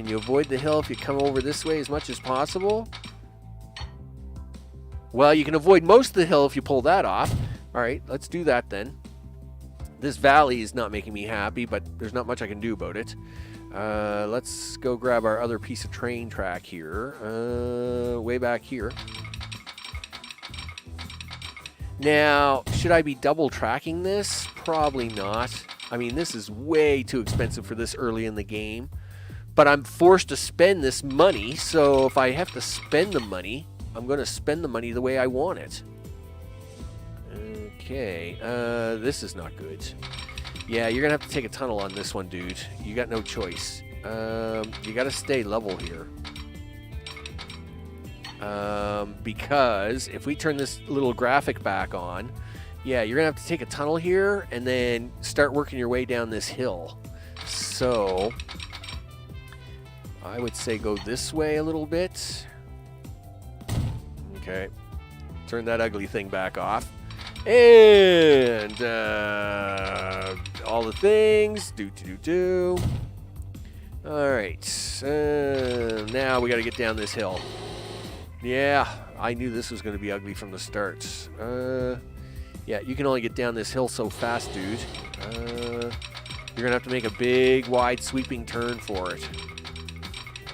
you avoid the hill if you come over this way as much as possible? Well, you can avoid most of the hill if you pull that off. All right, let's do that then. This valley is not making me happy, but there's not much I can do about it. Let's go grab our other piece of train track here. Way back here. Now, should I be double tracking this? Probably not. I mean, this is way too expensive for this early in the game. But I'm forced to spend this money, so if I have to spend the money, I'm going to spend the money the way I want it. Okay, this is not good. Yeah, you're going to have to take a tunnel on this one, dude. You got no choice. You got to stay level here. Because if we turn this little graphic back on, yeah, you're going to have to take a tunnel here and then start working your way down this hill. So I would say go this way a little bit. Okay. Turn that ugly thing back off. And all the things. Do. All right. Now we got to get down this hill. Yeah, I knew this was going to be ugly from the start. Yeah, you can only get down this hill so fast, dude. You're going to have to make a big, wide, sweeping turn for it.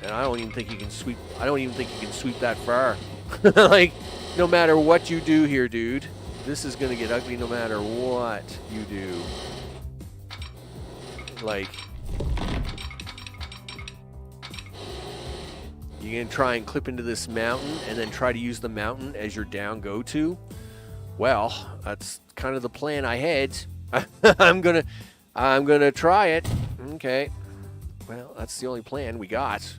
And I don't even think you can sweep. I don't even think you can sweep that far. Like, no matter what you do here, dude, this is going to get ugly no matter what you do. Like, you're going to try and clip into this mountain and then try to use the mountain as your down go-to. Well, that's kind of the plan I had. I'm gonna try it. Okay. Well, that's the only plan we got.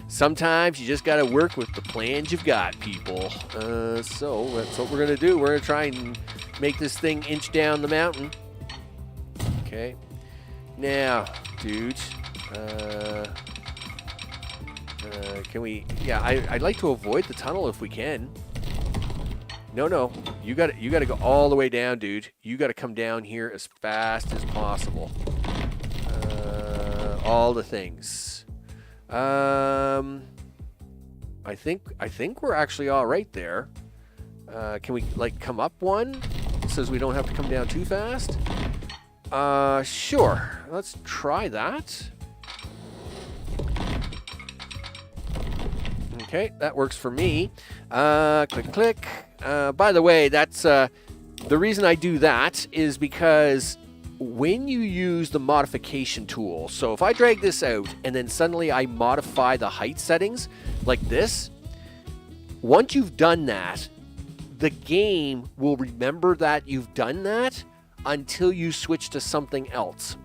Sometimes you just got to work with the plans you've got, people. So that's what we're going to do. We're going to try and make this thing inch down the mountain. Okay. Now, dude, can we... Yeah, I'd like to avoid the tunnel if we can. No. You got to go all the way down, dude. You got to come down here as fast as possible. All the things. I think we're actually all right there. Can we like come up one so we don't have to come down too fast? Sure. Let's try that. Okay, that works for me. Click. By the way, that's the reason I do that is because when you use the modification tool, so if I drag this out and then suddenly I modify the height settings like this, once you've done that, the game will remember that you've done that until you switch to something else.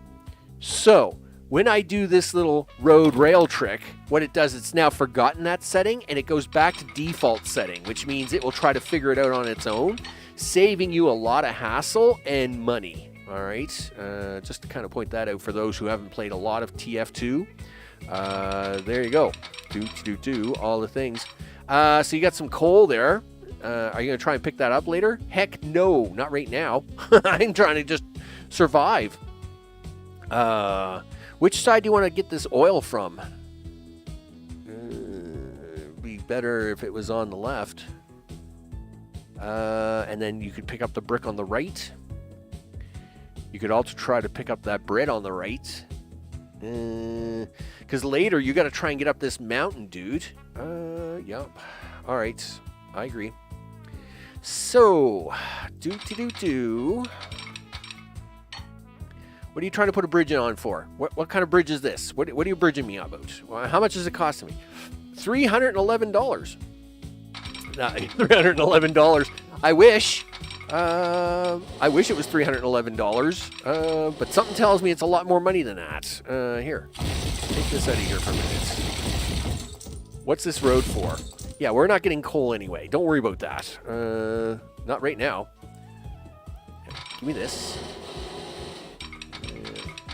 So when I do this little road rail trick, what it does, it's now forgotten that setting and it goes back to default setting, which means it will try to figure it out on its own, saving you a lot of hassle and money. All right, just to kind of point that out for those who haven't played a lot of TF2. There you go. Do all the things. So you got some coal there. Are you going to try and pick that up later? Heck no, not right now. I'm trying to just survive. Which side do you want to get this oil from? It'd be better if it was on the left. And then you could pick up the brick on the right. You could also try to pick up that bread on the right. Because later you got to try and get up this mountain, dude. Yep. All right. I agree. So, What are you trying to put a bridge on for? What kind of bridge is this? What are you bridging me about? Well, how much is it costing me? $311. $311. I wish. I wish it was $311. But something tells me it's a lot more money than that. Here, take this out of here for a minute. What's this road for? Yeah, we're not getting coal anyway. Don't worry about that. Not right now. Give me this.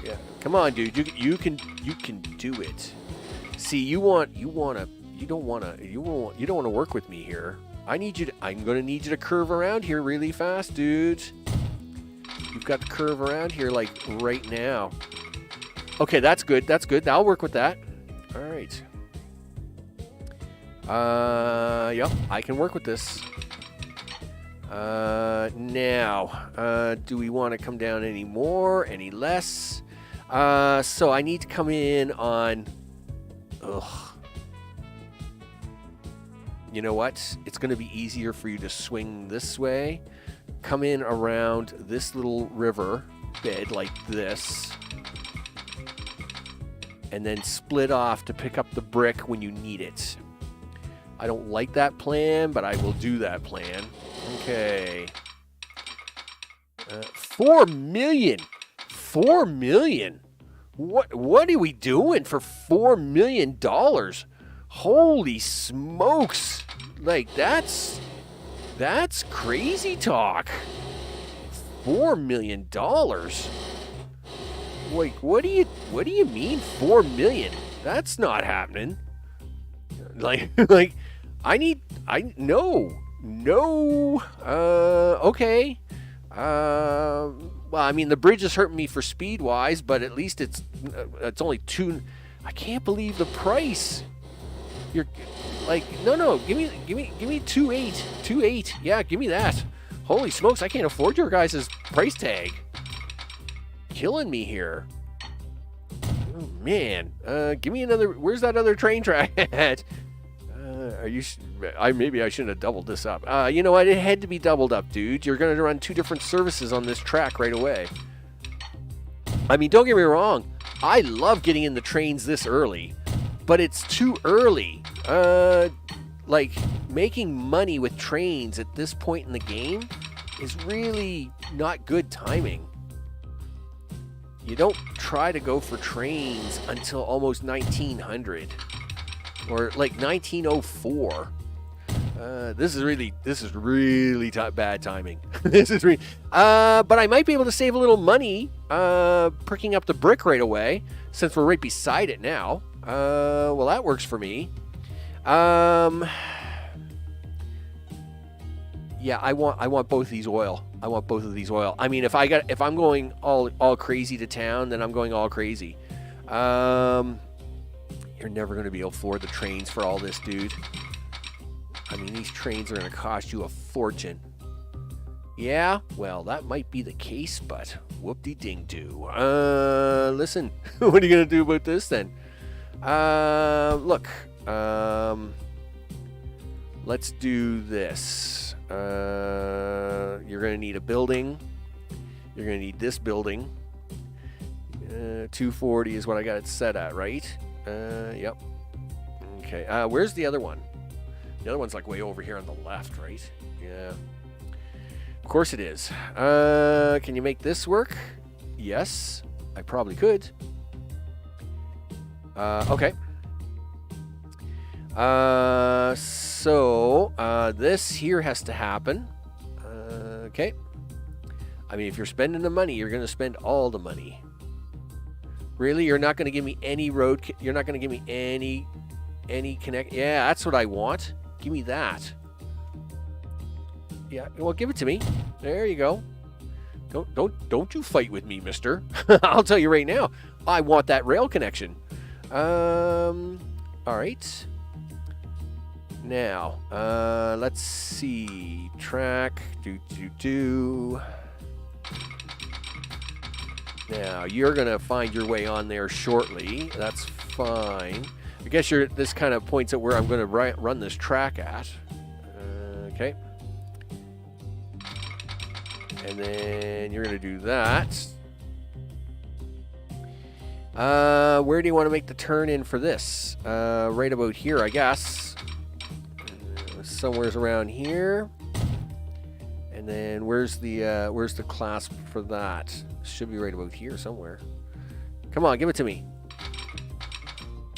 Yeah, come on, dude. You can do it. See, you don't want to work with me here. I'm going to need you to curve around here really fast, dude. You've got to curve around here like right now. Okay, that's good. That's good. I'll work with that. All right. Yep, I can work with this. Now, do we want to come down any more, any less? So I need to come in on, you know what? It's going to be easier for you to swing this way. Come in around this little river bed like this. And then split off to pick up the brick when you need it. I don't like that plan, but I will do that plan. Okay. 4 million. 4 million. What are we doing for $4 million? Holy smokes. Like that's crazy talk. $4 million. Wait, what do you mean 4 million? That's not happening. No. Okay. Well, I mean, the bridge is hurting me for speed wise, but at least it's only 2. I can't believe the price. You're like, no, give me 2.8. 2.8. Yeah, give me that. Holy smokes, I can't afford your guys' price tag. Killing me here. Oh, man. Give me another. Where's that other train track at? Maybe I shouldn't have doubled this up. You know what? It had to be doubled up, dude. You're going to run 2 different services on this track right away. I mean, don't get me wrong. I love getting in the trains this early, but it's too early. Like, making money with trains at this point in the game is really not good timing. You don't try to go for trains until almost 1900. Or like 1904. This is really bad timing. This is really. But I might be able to save a little money pricking up the brick right away, since we're right beside it now. Well, that works for me. Yeah, I want both of these oil. I want both of these oil. I mean, if I'm going all crazy to town, then I'm going all crazy. You're never going to be able to afford the trains for all this, dude. I mean, these trains are going to cost you a fortune. Yeah, well, that might be the case, but whoop-de-ding-doo. Listen, what are you going to do about this then? Look, let's do this. You're going to need a building. You're going to need this building. 240 is what I got it set at, right? Yep. Okay. Where's the other one? The other one's like way over here on the left, right? Yeah. Of course it is. Can you make this work? Yes, I probably could. Okay. So this here has to happen. Okay. I mean, if you're spending the money, you're going to spend all the money. Really? You're not going to give me any road? You're not going to give me any connect? Yeah, that's what I want. Give me that. Yeah, well, give it to me. There you go. Don't you fight with me, mister. I'll tell you right now. I want that rail connection. All right. Now, let's see. Track. Now, you're going to find your way on there shortly. That's fine. I guess this kind of points at where I'm going to run this track at. Okay. And then you're going to do that. Where do you want to make the turn in for this? Right about here, I guess. Somewhere's around here. And then where's the clasp for that? Should be right about here somewhere. Come on, give it to me.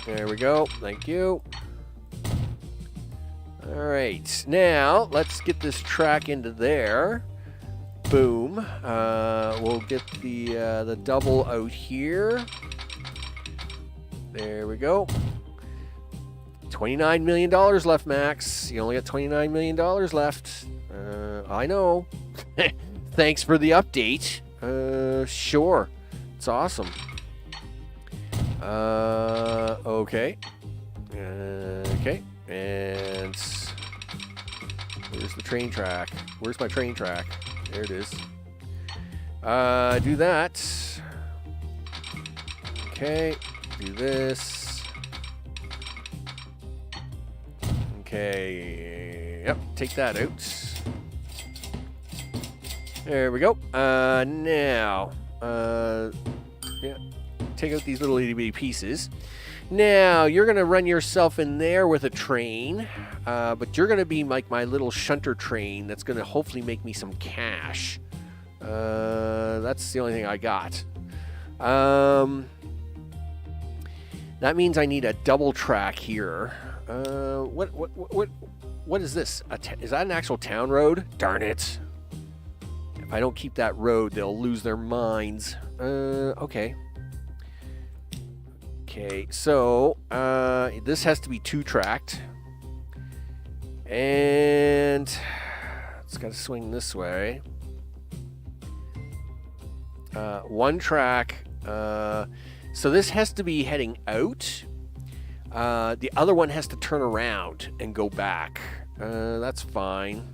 There we go. Thank you. All right. Now, let's get this track into there. Boom. We'll get the double out here. There we go. $29 million left, Max. You only got $29 million left. I know. Thanks for the update. Sure. It's awesome. Okay. Okay. And where's the train track? Where's my train track? There it is. Do that. Okay. Do this. Okay. Yep. Take that out. There we go. Now, yeah, take out these little itty bitty pieces. Now, you're going to run yourself in there with a train, but you're going to be like my little shunter train that's going to hopefully make me some cash. That's the only thing I got. That means I need a double track here. What is this? Is that an actual town road? Darn it. If I don't keep that road, they'll lose their minds. Okay. Okay, so this has to be 2-tracked. And it's got to swing this way. 1 track. So this has to be heading out. The other one has to turn around and go back. That's fine.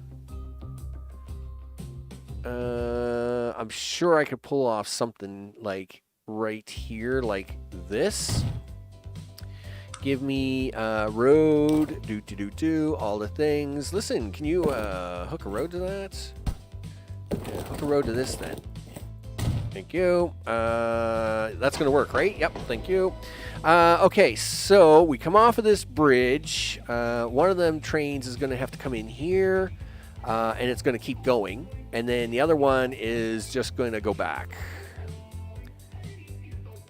I'm sure I could pull off something like right here, like this. Give me road, all the things. Listen, can you hook a road to that? Yeah, hook a road to this then. Thank you. That's going to work, right? Yep, thank you. Okay, so we come off of this bridge. One of them trains is going to have to come in here, and it's going to keep going. And then the other one is just going to go back.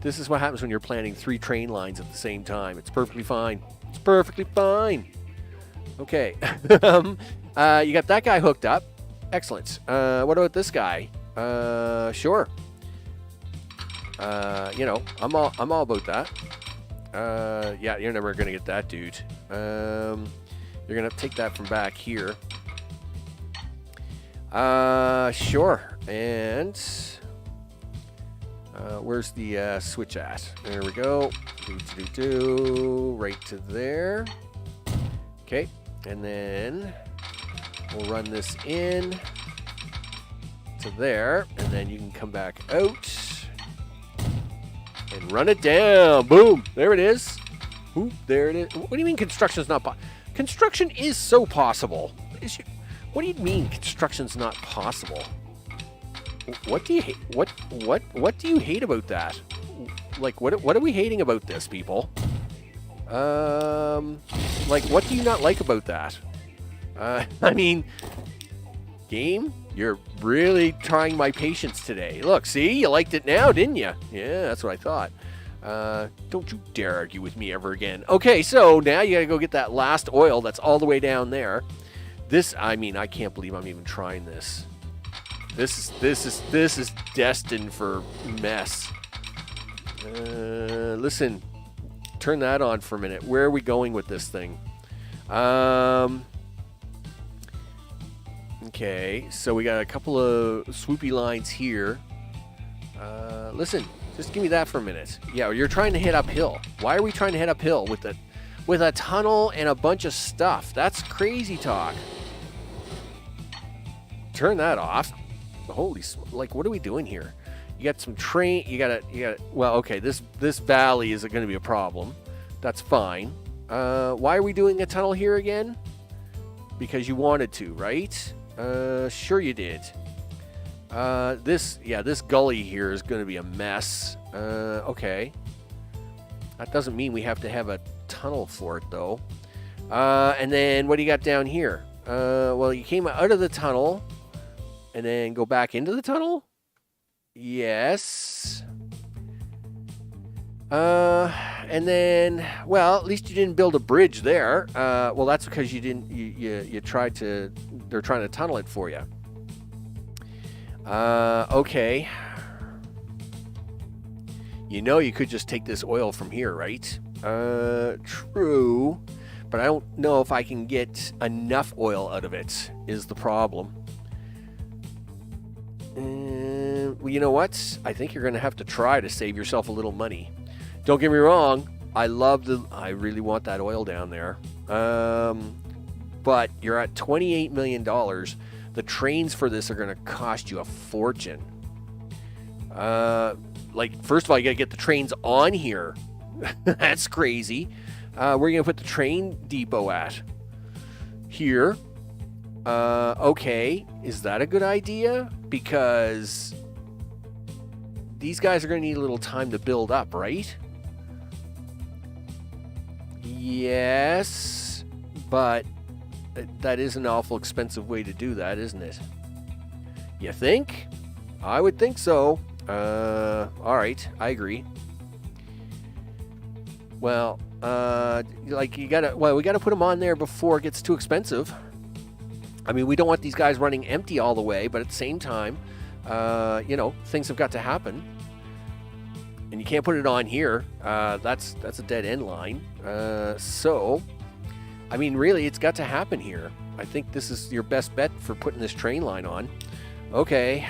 This is what happens when you're planning 3 train lines at the same time. It's perfectly fine. It's perfectly fine. Okay. You got that guy hooked up. Excellent. What about this guy? Sure. You know, I'm all about that. Yeah, you're never gonna get that, dude. You're gonna take that from back here. Sure. And where's the switch at? There we go. Right to there. Okay, and then we'll run this in to there, and then you can come back out and run it down. Boom! There it is. Oop, there it is. What do you mean construction's not possible? Construction is so possible. What do you mean construction's not possible? What do you hate? What do you hate about that? Like, what are we hating about this, people? Like, what do you not like about that? I mean, game, you're really trying my patience today. Look, see, you liked it now, didn't you? Yeah, that's what I thought. Don't you dare argue with me ever again. Okay, so now you gotta go get that last oil that's all the way down there. This, I mean, I can't believe I'm even trying this. This is destined for mess. Listen, turn that on for a minute. Where are we going with this thing? Okay, so we got a couple of swoopy lines here. Listen, just give me that for a minute. Yeah, you're trying to head uphill. Why are we trying to head uphill with a tunnel and a bunch of stuff? That's crazy talk. Turn that off. Holy, like, what are we doing here? You got some train. You got. Well, okay. This valley is going to be a problem. That's fine. Why are we doing a tunnel here again? Because you wanted to, right? Sure you did. This gully here is going to be a mess. Okay. That doesn't mean we have to have a tunnel for it, though. And then what do you got down here? Well, you came out of the tunnel and then go back into the tunnel? Yes. And then, well, at least you didn't build a bridge there. Well, that's because you didn't. You tried to. They're trying to tunnel it for you. Okay. You know, you could just take this oil from here, right? True. But I don't know if I can get enough oil out of it, is the problem. Well, you know what? I think you're going to have to try to save yourself a little money. Don't get me wrong. I really want that oil down there. But you're at $28 million. The trains for this are going to cost you a fortune. First of all, you got to get the trains on here. That's crazy. Where are you going to put the train depot at? Here. Okay. Is that a good idea? Because these guys are going to need a little time to build up, right? Yes. But that is an awful expensive way to do that, isn't it? You think? I would think so. All right. I agree. Well, we gotta put them on there before it gets too expensive. I mean, we don't want these guys running empty all the way, but at the same time, things have got to happen. And you can't put it on here. That's a dead end line. So, I mean, really, it's got to happen here. I think this is your best bet for putting this train line on. Okay.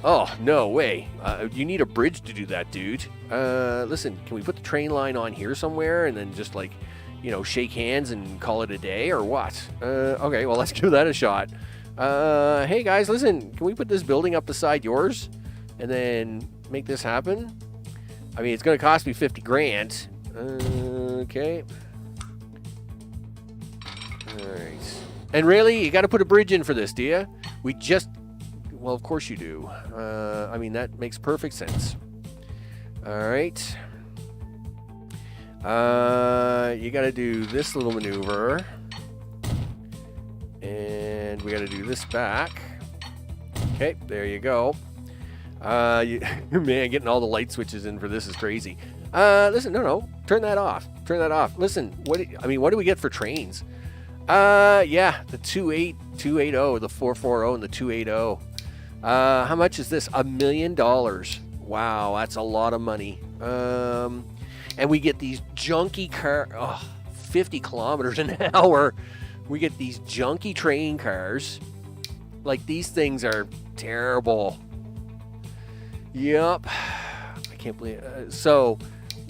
Oh, no way. You need a bridge to do that, dude. Listen, can we put the train line on here somewhere and then just, shake hands and call it a day or what? Okay, well, let's give that a shot. Hey, guys, listen, can we put this building up beside yours and then make this happen? I mean, it's going to cost me 50 grand. Okay. All right. And really, you got to put a bridge in for this, do you? Well, of course you do. I mean, that makes perfect sense. All right. You got to do this little maneuver. And we got to do this back. Okay, there you go. Man, getting all the light switches in for this is crazy. Listen, no. Turn that off. Turn that off. Listen, what do we get for trains? Yeah, the 280, the 440, and the 280. How much is this? $1 million. Wow, that's a lot of money. And we get these junky 50 kilometers an hour. We get these junky train cars. Like, these things are terrible. Yep. I can't believe it. So,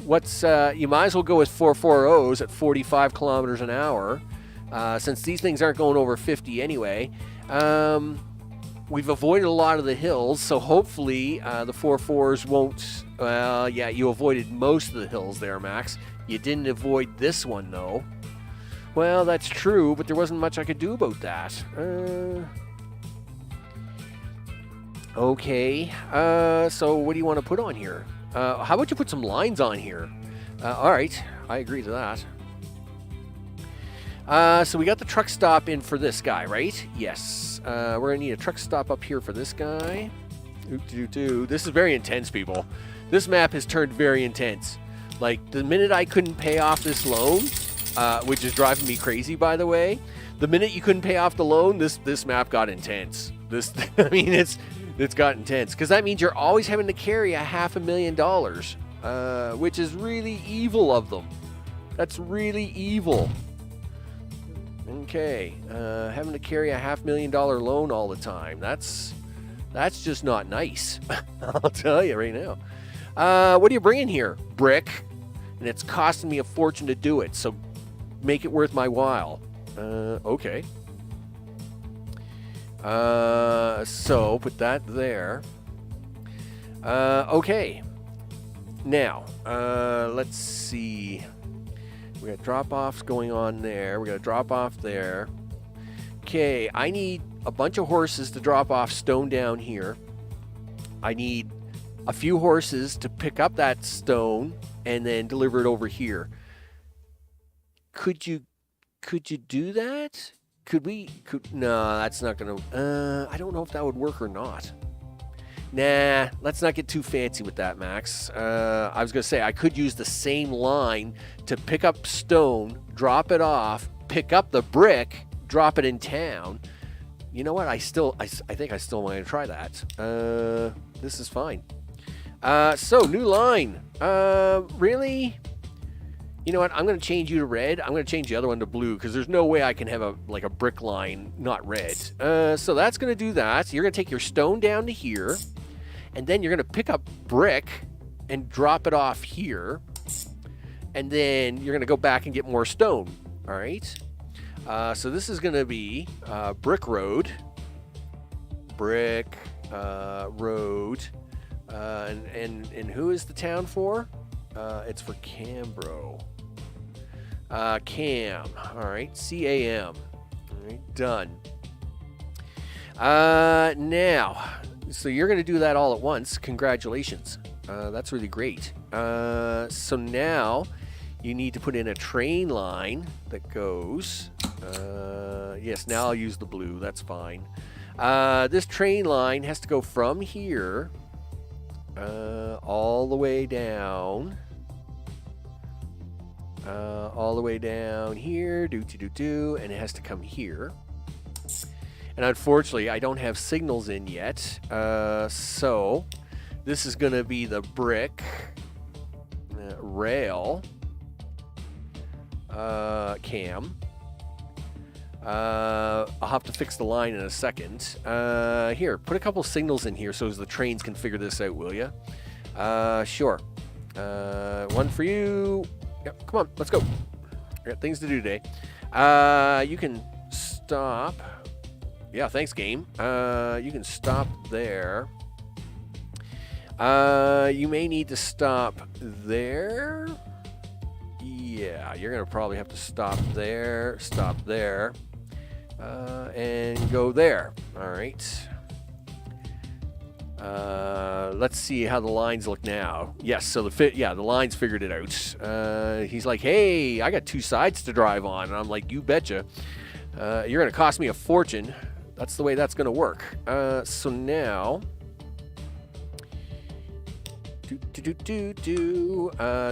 you might as well go with 440s at 45 kilometers an hour. Since these things aren't going over 50 anyway. We've avoided a lot of the hills, so hopefully the 4.4s won't... Well, yeah, you avoided most of the hills there, Max. You didn't avoid this one, though. Well, that's true, but there wasn't much I could do about that. Okay, so what do you want to put on here? How about you put some lines on here? All right, I agree to that. So we got the truck stop in for this guy, right? Yes. We're going to need a truck stop up here for this guy. This is very intense, people. This map has turned very intense. Like, the minute I couldn't pay off this loan, which is driving me crazy, by the way, the minute you couldn't pay off the loan, this map got intense. It's got intense. Because that means you're always having to carry $500,000, which is really evil of them. That's really evil. Okay, having to carry a $500,000 loan all the time. That's just not nice. I'll tell you right now. What are you bringing here? Brick. And it's costing me a fortune to do it, so make it worth my while. Okay. So put that there. Okay. Now, let's see. We got drop-offs going on there. We got a drop-off there. Okay, I need a bunch of horses to drop off stone down here. I need a few horses to pick up that stone and then deliver it over here. Could you do that? No, that's not going to, I don't know if that would work or not. Nah, let's not get too fancy with that, Max. I was going to say, I could use the same line to pick up stone, drop it off, pick up the brick, drop it in town. You know what? I think I still want to try that. This is fine. So, new line. Really? You know what? I'm going to change you to red. I'm going to change the other one to blue because there's no way I can have a brick line not red. So that's going to do that. You're going to take your stone down to here. And then you're going to pick up brick and drop it off here. And then you're going to go back and get more stone. All right. So this is going to be brick road. Brick road. And who is the town for? It's for Cambro. Cam. All right. CAM. All right. Done. Now. So you're going to do that all at once. Congratulations. That's really great. So now you need to put in a train line that goes. Yes, now I'll use the blue. That's fine. This train line has to go from here all the way down. All the way down here. And it has to come here. And unfortunately, I don't have signals in yet. So this is going to be the brick rail cam. I'll have to fix the line in a second. Here, put a couple signals in here so as the trains can figure this out, will you? Sure. One for you. Yep, come on, let's go. I got things to do today. You can stop. Yeah, thanks, game. You can stop there. You may need to stop there. Yeah, you're going to probably have to stop there, and go there. All right. Let's see how the lines look now. Yes, so the lines figured it out. He's like, hey, I got two sides to drive on. And I'm like, you betcha. You're going to cost me a fortune. That's the way that's going to work. So now,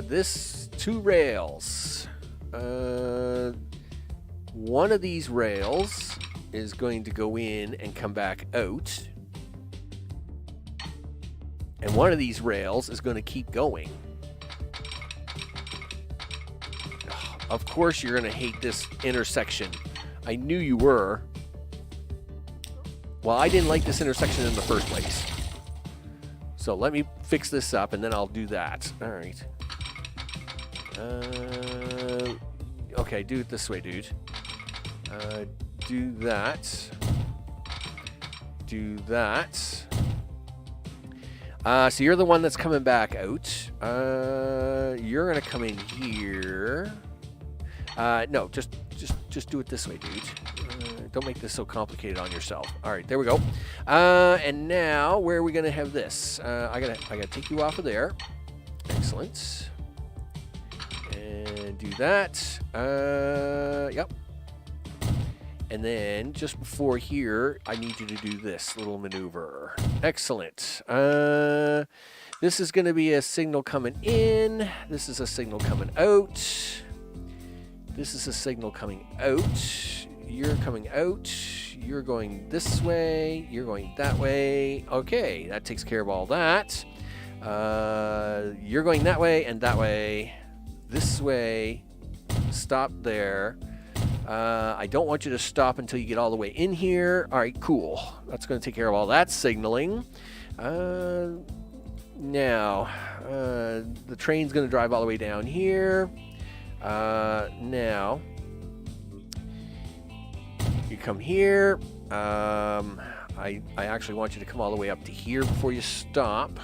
this two rails. One of these rails is going to go in and come back out. And one of these rails is going to keep going. Of course you're going to hate this intersection. I knew you were. Well, I didn't like this intersection in the first place. So let me fix this up and then I'll do that. All right. Okay, do it this way, dude. Do that. Do that. So you're the one that's coming back out. You're gonna come in here. No, just do it this way, dude. Don't make this so complicated on yourself. All right, there we go. And now, where are we gonna have this? I gotta take you off of there. Excellent. And do that. Yep. And then just before here, I need you to do this little maneuver. Excellent. This is going to be a signal coming in. This is a signal coming out. This is a signal coming out. You're coming out. You're going this way. You're going that way. Okay, that takes care of all that. You're going that way and that way. This way. Stop there. I don't want you to stop until you get all the way in here. All right, cool. That's going to take care of all that signaling. Now, the train's going to drive all the way down here. Now, you come here. I actually want you to come all the way up to here before you stop.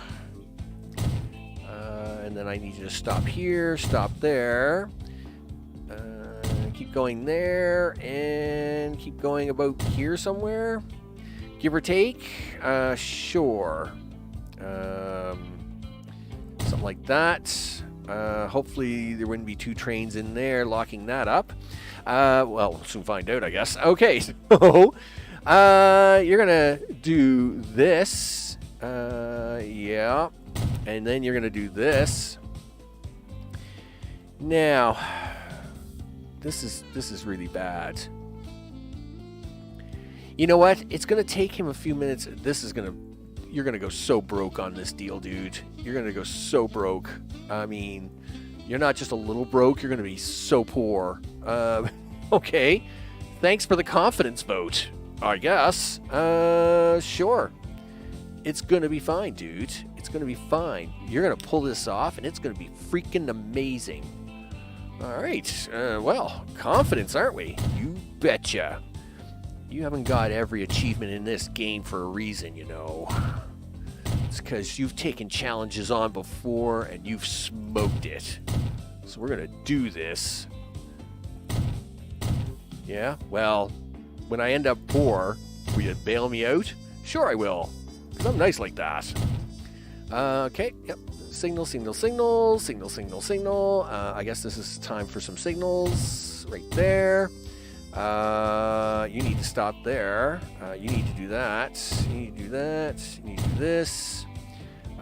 And then I need you to stop here, stop there. Keep going there and keep going about here somewhere, give or take. Sure. like that. Hopefully there wouldn't be 2 trains in there locking that up. Well, we'll soon find out, I guess. Okay, so you're gonna do this. Yeah, and then you're gonna do this. Now, this is really bad. You know what? It's gonna take him a few minutes. You're gonna go so broke on this deal, dude. You're gonna go so broke. I mean, you're not just a little broke. You're gonna be so poor. Okay. Thanks for the confidence vote, I guess. Sure. It's gonna be fine, dude. It's gonna be fine. You're gonna pull this off, and it's gonna be freaking amazing. All right. Well, confidence, aren't we? You betcha. You haven't got every achievement in this game for a reason, you know. It's because you've taken challenges on before and you've smoked it. So we're going to do this. Yeah, well, when I end up poor, will you bail me out? Sure I will, because I'm nice like that. Okay, yep. Signal, signal, signal, signal, signal, signal. I guess this is time for some signals right there. You need to stop there. You need to do that. You need to do that. You need to do this.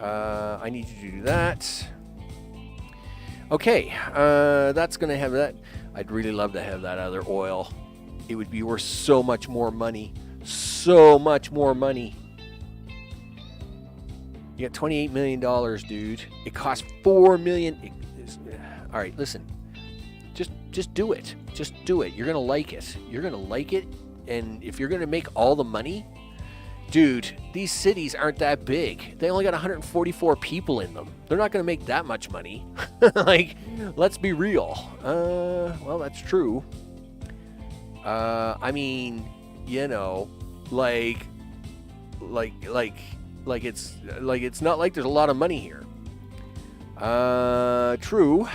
I need you to do that. Okay, that's going to have that. I'd really love to have that other oil. It would be worth so much more money. So much more money. You got $28 million, dude. It costs $4 million. All right, listen. Just do it. Just do it. You're going to like it. You're going to like it. And if you're going to make all the money, dude, these cities aren't that big. They only got 144 people in them. They're not going to make that much money. Like, let's be real. Well, that's true. I mean, you know, like it's not like there's a lot of money here. True.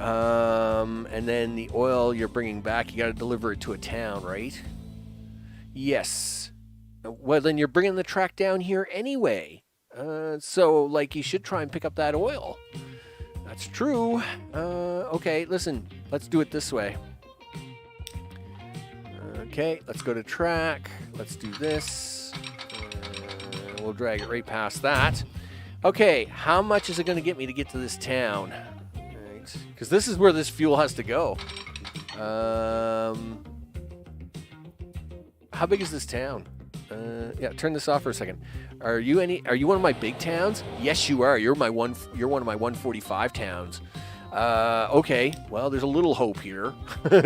And then the oil you're bringing back, you got to deliver it to a town, right? Yes. Well, then you're bringing the track down here anyway. So, like, you should try and pick up that oil. That's true. Okay, listen, let's do it this way. Okay, let's go to track. Let's do this. We'll drag it right past that. Okay, how much is it going to get me to get to this town? Because this is where this fuel has to go. How big is this town? Yeah, turn this off for a second. Are you one of my big towns? Yes, you are. You're one of my 145 towns. Okay. Well, there's a little hope here.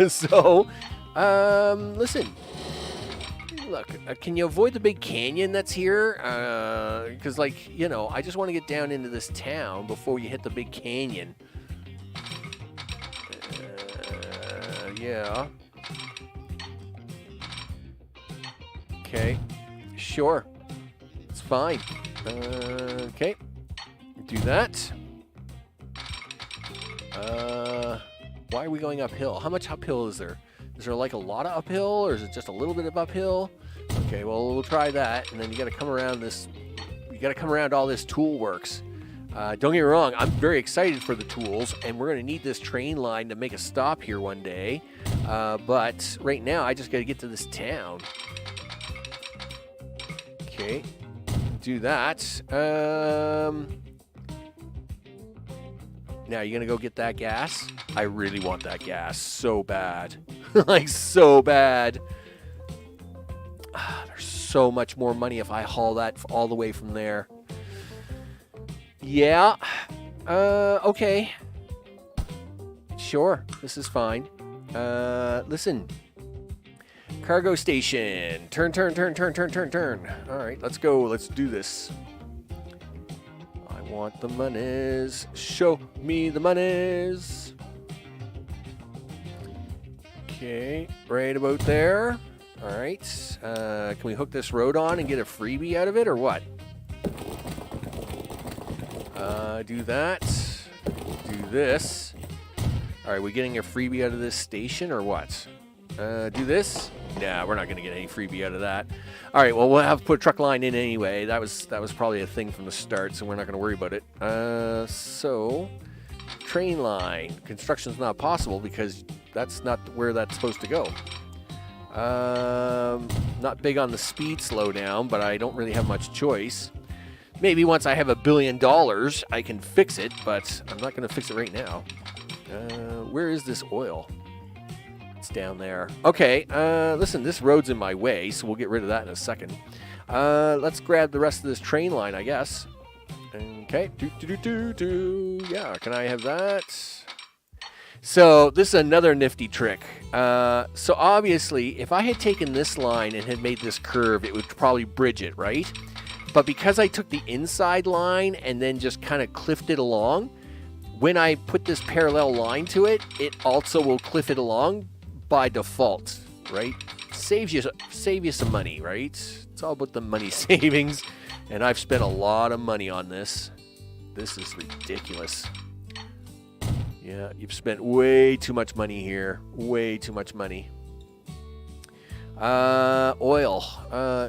So, listen. Look, can you avoid the big canyon that's here? Because, like, you know, I just want to get down into this town before you hit the big canyon. Yeah. Okay. Sure. It's fine. Okay. Do that. Why are we going uphill? How much uphill is there? Is there like a lot of uphill, or is it just a little bit of uphill? Okay, well, we'll try that, and then you got to come around this. You got to come around all this tool works. Don't get me wrong, I'm very excited for the tools, and we're going to need this train line to make a stop here one day. But right now, I just got to get to this town. Okay, do that. Now, you going to go get that gas? I really want that gas so bad. Like, so bad. There's so much more money if I haul that all the way from there. Yeah. Okay. Sure. This is fine. Listen. Cargo station. Turn. All right, let's go. Let's do this. I want the monies. Show me the monies. Okay, right about there. All right. Can we hook this road on and get a freebie out of it, or what? Do that. Do this. All right, we getting a freebie out of this station or what? Do this. Nah, we're not going to get any freebie out of that. All right, well, we'll have to put a truck line in anyway. That was probably a thing from the start, so we're not going to worry about it. So, train line. Construction's not possible because that's not where that's supposed to go. Not big on the speed slowdown, but I don't really have much choice. Maybe once I have $1 billion, I can fix it, but I'm not going to fix it right now. Where is this oil? It's down there. Okay, listen, this road's in my way, so we'll get rid of that in a second. Let's grab the rest of this train line, I guess. Okay, yeah, can I have that? So this is another nifty trick. So obviously, if I had taken this line and had made this curve, it would probably bridge it, right? But because I took the inside line and then just kind of cliffed it along, when I put this parallel line to it, it also will cliff it along by default, right? Save you some money, right? It's all about the money savings, and I've spent a lot of money on this. This is ridiculous. Yeah, you've spent way too much money here. Way too much money. Oil.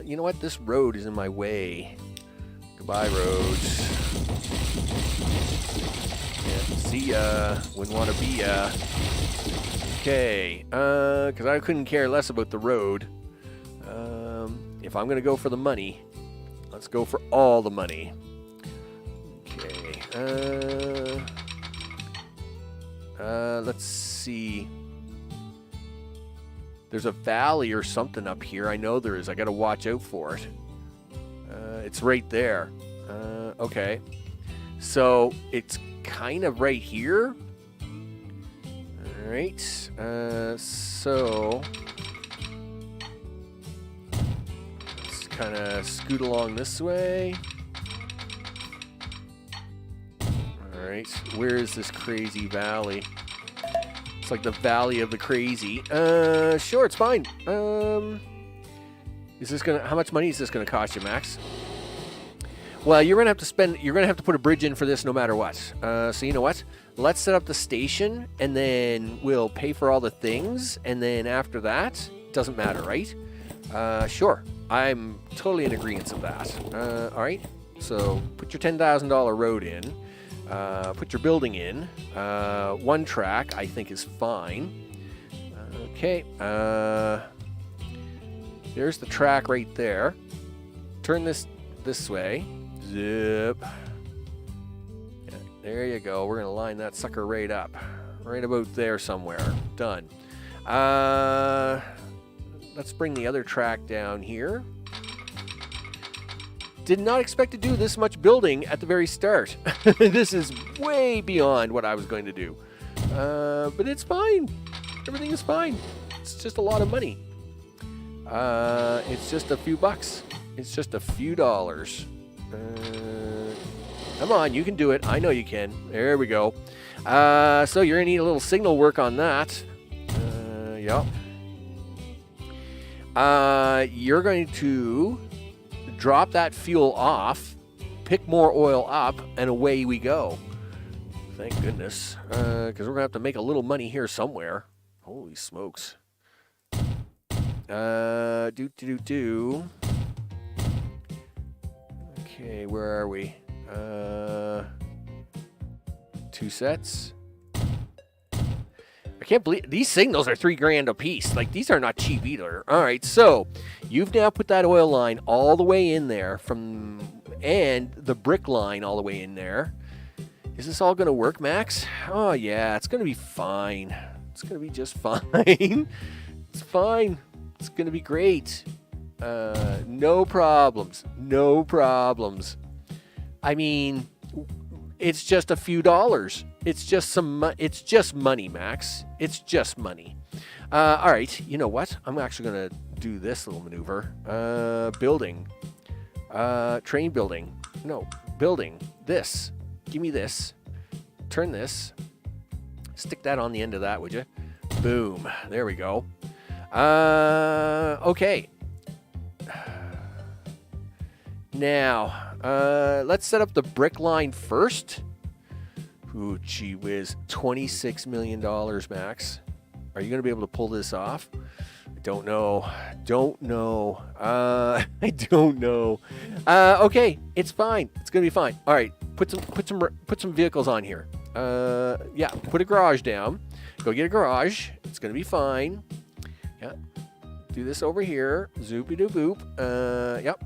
You know what? This road is in my way. Goodbye, road. Yeah, see ya. Wouldn't want to be ya. Okay. Because I couldn't care less about the road. If I'm going to go for the money, let's go for all the money. Okay. Let's see. There's a valley or something up here. I know there is. I got to watch out for it. It's right there. Okay. So it's kind of right here. All right. So let's kind of scoot along this way. All right. Where is this crazy valley? It's like the valley of the crazy. Sure, it's fine. Is this gonna? How much money is this gonna cost you, Max? Well, you're gonna have to spend. You're gonna have to put a bridge in for this, no matter what. So you know what? Let's set up the station, and then we'll pay for all the things, and then after that, doesn't matter, right? Sure. I'm totally in agreement of that. All right. So put your $10,000 road in. Put your building in. One track, I think, is fine. Okay. There's the track right there. Turn this way. Zip. Yeah, there you go. We're going to line that sucker right up. Right about there somewhere. Done. Let's bring the other track down here. Did not expect to do this much building at the very start. This is way beyond what I was going to do. But it's fine. Everything is fine. It's just a lot of money. It's just a few bucks. It's just a few dollars. Come on, you can do it. I know you can. There we go. So you're going to need a little signal work on that. Yep. You're going to drop that fuel off, pick more oil up, and away we go. Thank goodness. Because we're going to have to make a little money here somewhere. Holy smokes. Okay, where are we? 2 sets. I can't believe these signals are $3,000 a piece. Like, these are not cheap either. All right, so you've now put that oil line all the way in there and the brick line all the way in there. Is this all going to work, Max? Oh, yeah, it's going to be fine. It's going to be just fine. It's fine. It's going to be great. No problems. No problems. I mean, it's just a few dollars. It's just it's just money, Max. It's just money. All right, you know what? I'm actually going to do this little maneuver. Building. Train building. No, building. This. Give me this. Turn this. Stick that on the end of that, would you? Boom. There we go. Okay. Now, let's set up the brick line first. Ooh, gee whiz. $26 million, Max. Are you going to be able to pull this off? Don't know. Don't know. I don't know. Okay, it's fine. It's gonna be fine. All right, put some vehicles on here. Yeah, put a garage down. Go get a garage. It's gonna be fine. Yeah. Do this over here. Zoopy doo boop. Yep.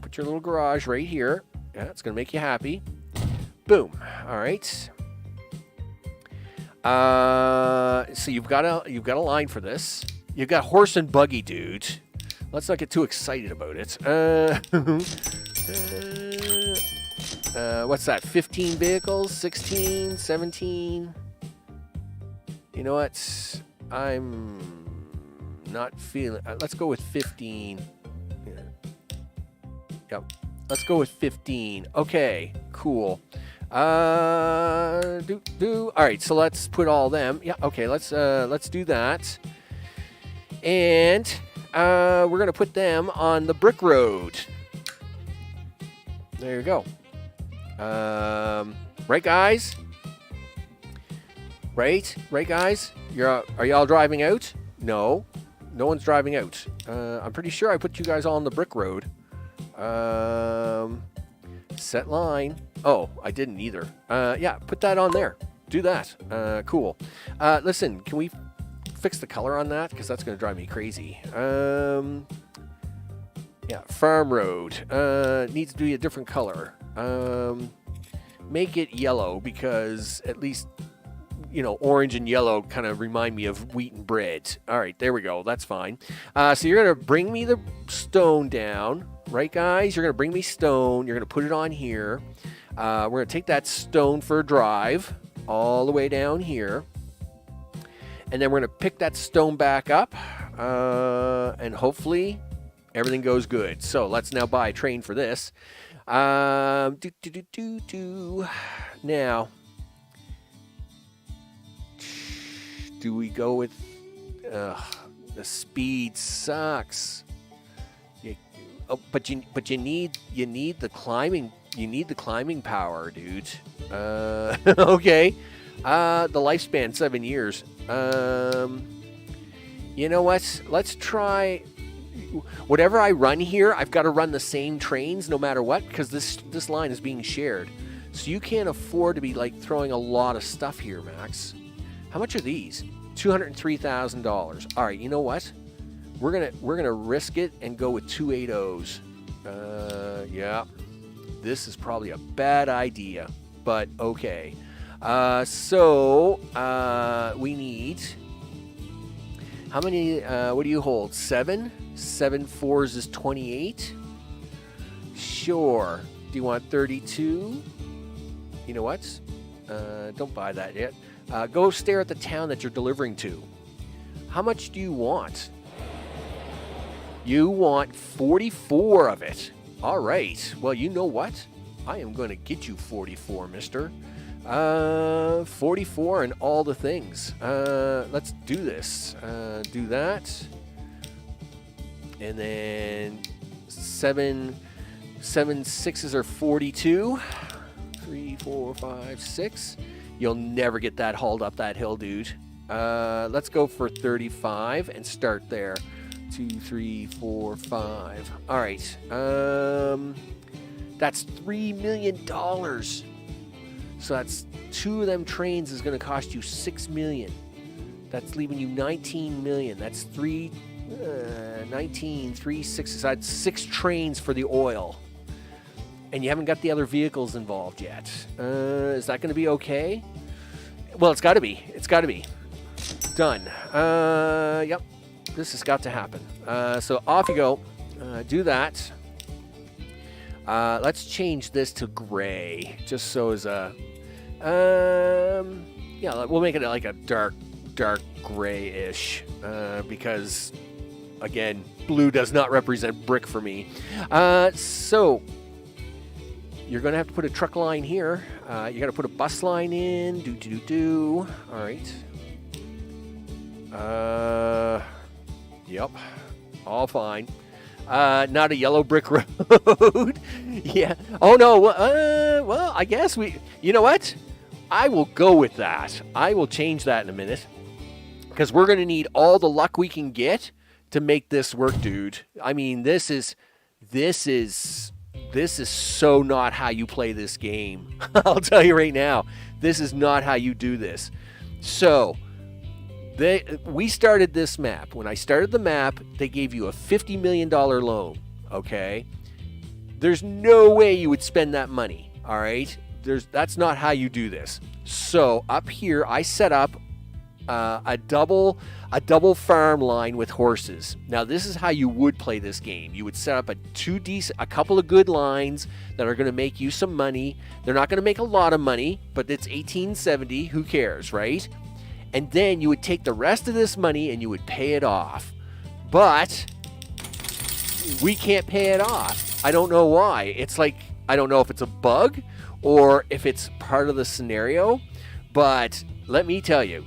Put your little garage right here. Yeah, it's gonna make you happy. Boom. All right. So you've got a line for this. You've got horse and buggy, dude. Let's not get too excited about it. What's that? 15 vehicles? 16? 17? You know what? I'm not feeling... let's go with 15. Yeah. Yep. Let's go with 15. Okay, cool. All right, so let's put all them. Yeah, okay, let's do that. And we're going to put them on the brick road. There you go. Right, guys? Right, guys? Are y'all driving out? No. No one's driving out. I'm pretty sure I put you guys all on the brick road. Set line. Oh, I didn't either. Yeah, put that on there. Do that. Cool. Listen, can we fix the color on that? Because that's going to drive me crazy. Yeah, farm road. Needs to be a different color. Make it yellow because at least, you know, orange and yellow kind of remind me of wheat and bread. All right, there we go. That's fine. So you're going to bring me the stone down. Right, guys? You're going to bring me stone. You're going to put it on here. We're going to take that stone for a drive all the way down here. And then we're going to pick that stone back up. And hopefully everything goes good. So let's now buy a train for this. Now, do we go with... the speed sucks. Oh, but you need the climbing power, dude. Okay. The lifespan 7 years. You know what? Let's try. Whatever I run here, I've got to run the same trains no matter what because this line is being shared. So you can't afford to be like throwing a lot of stuff here, Max. How much are these? $203,000. All right. You know what? We're gonna risk it and go with 280s. Yeah, this is probably a bad idea, but okay. So we need how many? What do you hold? 7? 7 4s is 28. Sure. Do you want 32? You know what? Don't buy that yet. Go stare at the town that you're delivering to. How much do you want? You want 44 of it. All right. Well, you know what? I am going to get you 44, mister. 44 and all the things. Let's do this. Do that. And then 7 6s are 42. 3, 4, 5, 6. You'll never get that hauled up that hill, dude. Let's go for 35 and start there. 2, 3, 4, 5. All right. That's $3 million. So that's 2 of them trains is going to cost you $6 million. That's leaving you $19 million. That's 3 6s. That's 6 trains for the oil. And you haven't got the other vehicles involved yet. Is that going to be okay? Well, it's got to be. It's got to be. Done. Yep. This has got to happen. So off you go. Do that. Let's change this to gray, just so as a... yeah, we'll make it like a dark gray-ish, because, again, blue does not represent brick for me. So you're going to have to put a truck line here. You got to put a bus line in. All right. Yep. All fine. Not a yellow brick road. Yeah. Oh, no. Well, I guess you know what? I will go with that. I will change that in a minute. Because we're going to need all the luck we can get to make this work, dude. I mean, this is so not how you play this game. I'll tell you right now, this is not how you do this. So, we started this map. When I started the map, they gave you a $50 million loan, okay? There's no way you would spend that money, all right? That's not how you do this. So, up here, I set up a double farm line with horses. Now, this is how you would play this game. You would set up a couple of good lines that are going to make you some money. They're not going to make a lot of money, but it's 1870. Who cares, right? And then you would take the rest of this money and you would pay it off. But we can't pay it off. I don't know why. It's like, I don't know if it's a bug or if it's part of the scenario, but let me tell you,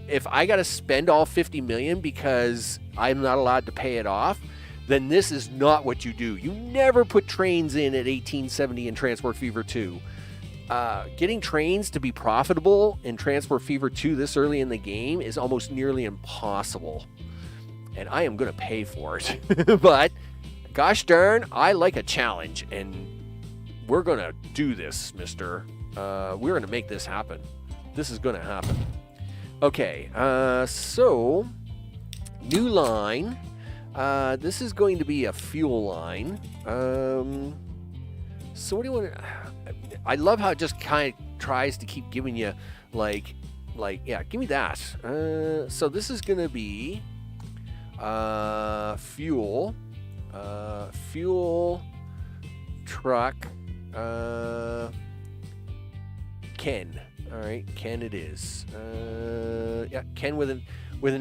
if I got to spend all 50 million because I'm not allowed to pay it off, then this is not what you do. You never put trains in at 1870 in Transport Fever 2. Getting trains to be profitable in Transport Fever 2 this early in the game is almost nearly impossible. And I am going to pay for it. But, gosh darn, I like a challenge. And we're going to do this, mister. We're going to make this happen. This is going to happen. Okay, so, new line. This is going to be a fuel line. So what do you want to... I love how it just kind of tries to keep giving you, like, yeah, give me that. So this is going to be fuel, truck, Ken. All right, Ken it is. Yeah, Ken with an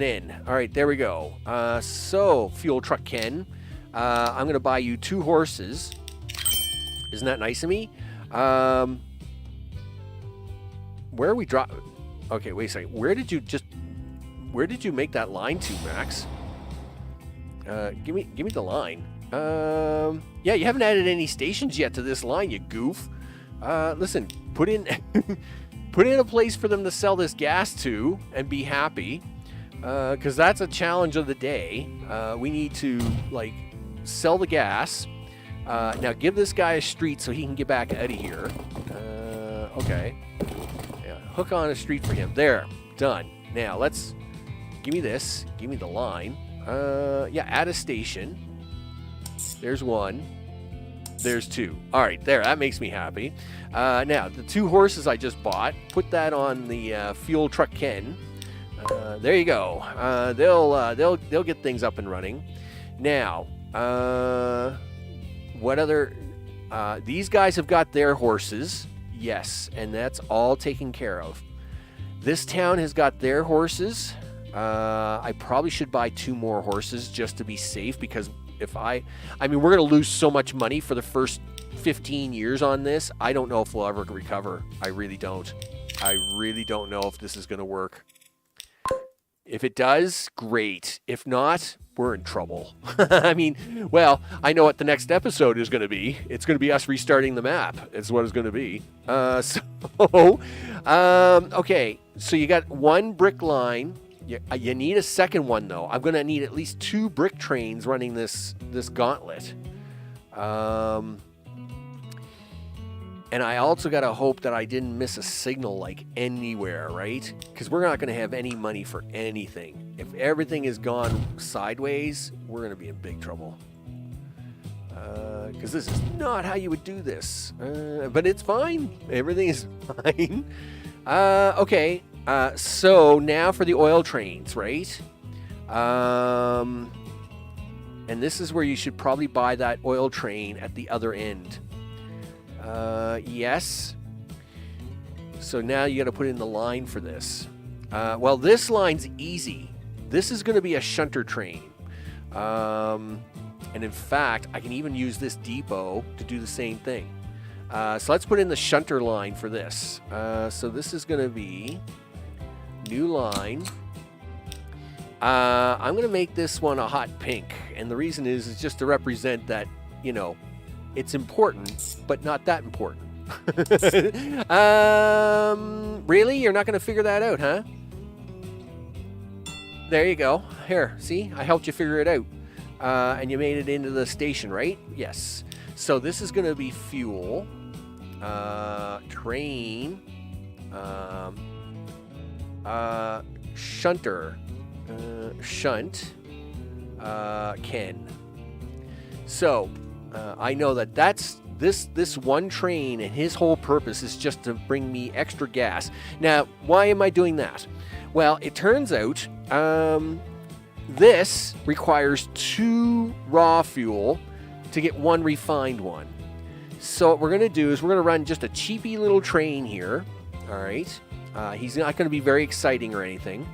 N. All right, there we go. So fuel truck Ken. I'm going to buy you 2 horses. Isn't that nice of me? Where are we drop? Okay, wait a second. Where did you make that line to, Max? Give me the line. Yeah, you haven't added any stations yet to this line, you goof. Listen, put in a place for them to sell this gas to and be happy. Because that's a challenge of the day. We need to, like, sell the gas. Now give this guy a street so he can get back out of here. Okay. Yeah, hook on a street for him. There. Done. Now let's... Give me this. Give me the line. Yeah, add a station. There's 1. There's 2. Alright, there. That makes me happy. Now, the 2 horses I just bought. Put that on the fuel truck Ken. There you go. They'll get things up and running. Now, what other... these guys have got their horses. Yes, and that's all taken care of. This town has got their horses. I probably should buy 2 more horses just to be safe, because if I mean, we're going to lose so much money for the first 15 years on this. I don't know if we'll ever recover. I really don't. I really don't know if this is going to work. If it does, great. If not, we're in trouble. I mean, well, I know what the next episode is going to be. It's going to be us restarting the map. It's what it's going to be. Okay. So you got 1 brick line. You need a second one, though. I'm going to need at least 2 brick trains running this gauntlet. And I also got to hope that I didn't miss a signal, like, anywhere, right? Because we're not going to have any money for anything. If everything has gone sideways, we're going to be in big trouble. Because this is not how you would do this. But it's fine. Everything is fine. Okay. So now for the oil trains, right? And this is where you should probably buy that oil train at the other end. Yes. So now you got to put in the line for this. Well, this line's easy. This is going to be a shunter train. And in fact, I can even use this depot to do the same thing. So let's put in the shunter line for this. So this is going to be new line. I'm going to make this one a hot pink. And the reason is just to represent that, you know, it's important, but not that important. Really? You're not going to figure that out, huh? There you go. Here, see? I helped you figure it out. And you made it into the station, right? Yes. So this is going to be fuel, train, shunter, shunt, Ken. So I know that that's this one train, and his whole purpose is just to bring me extra gas. Now, why am I doing that? Well, it turns out this requires 2 raw fuel to get 1 refined one. So what we're going to do is we're going to run just a cheapy little train here. All right. He's not going to be very exciting or anything.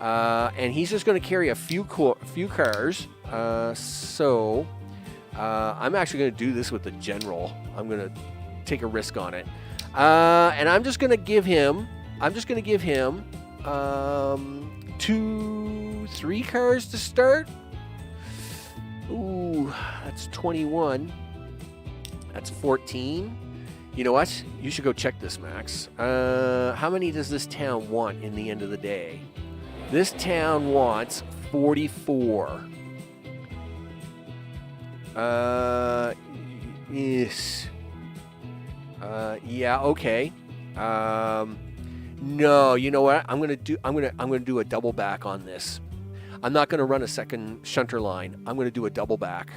And he's just going to carry a few cars. I'm actually going to do this with the general. I'm going to take a risk on it. And I'm just going to give him 3 cars to start. Ooh, that's 21. That's 14. You know what? You should go check this, Max. How many does this town want in the end of the day? This town wants 44. Yes. Yeah, okay. No, you know what? I'm gonna do a double back on this. I'm not gonna run a second shunter line. I'm gonna do a double back.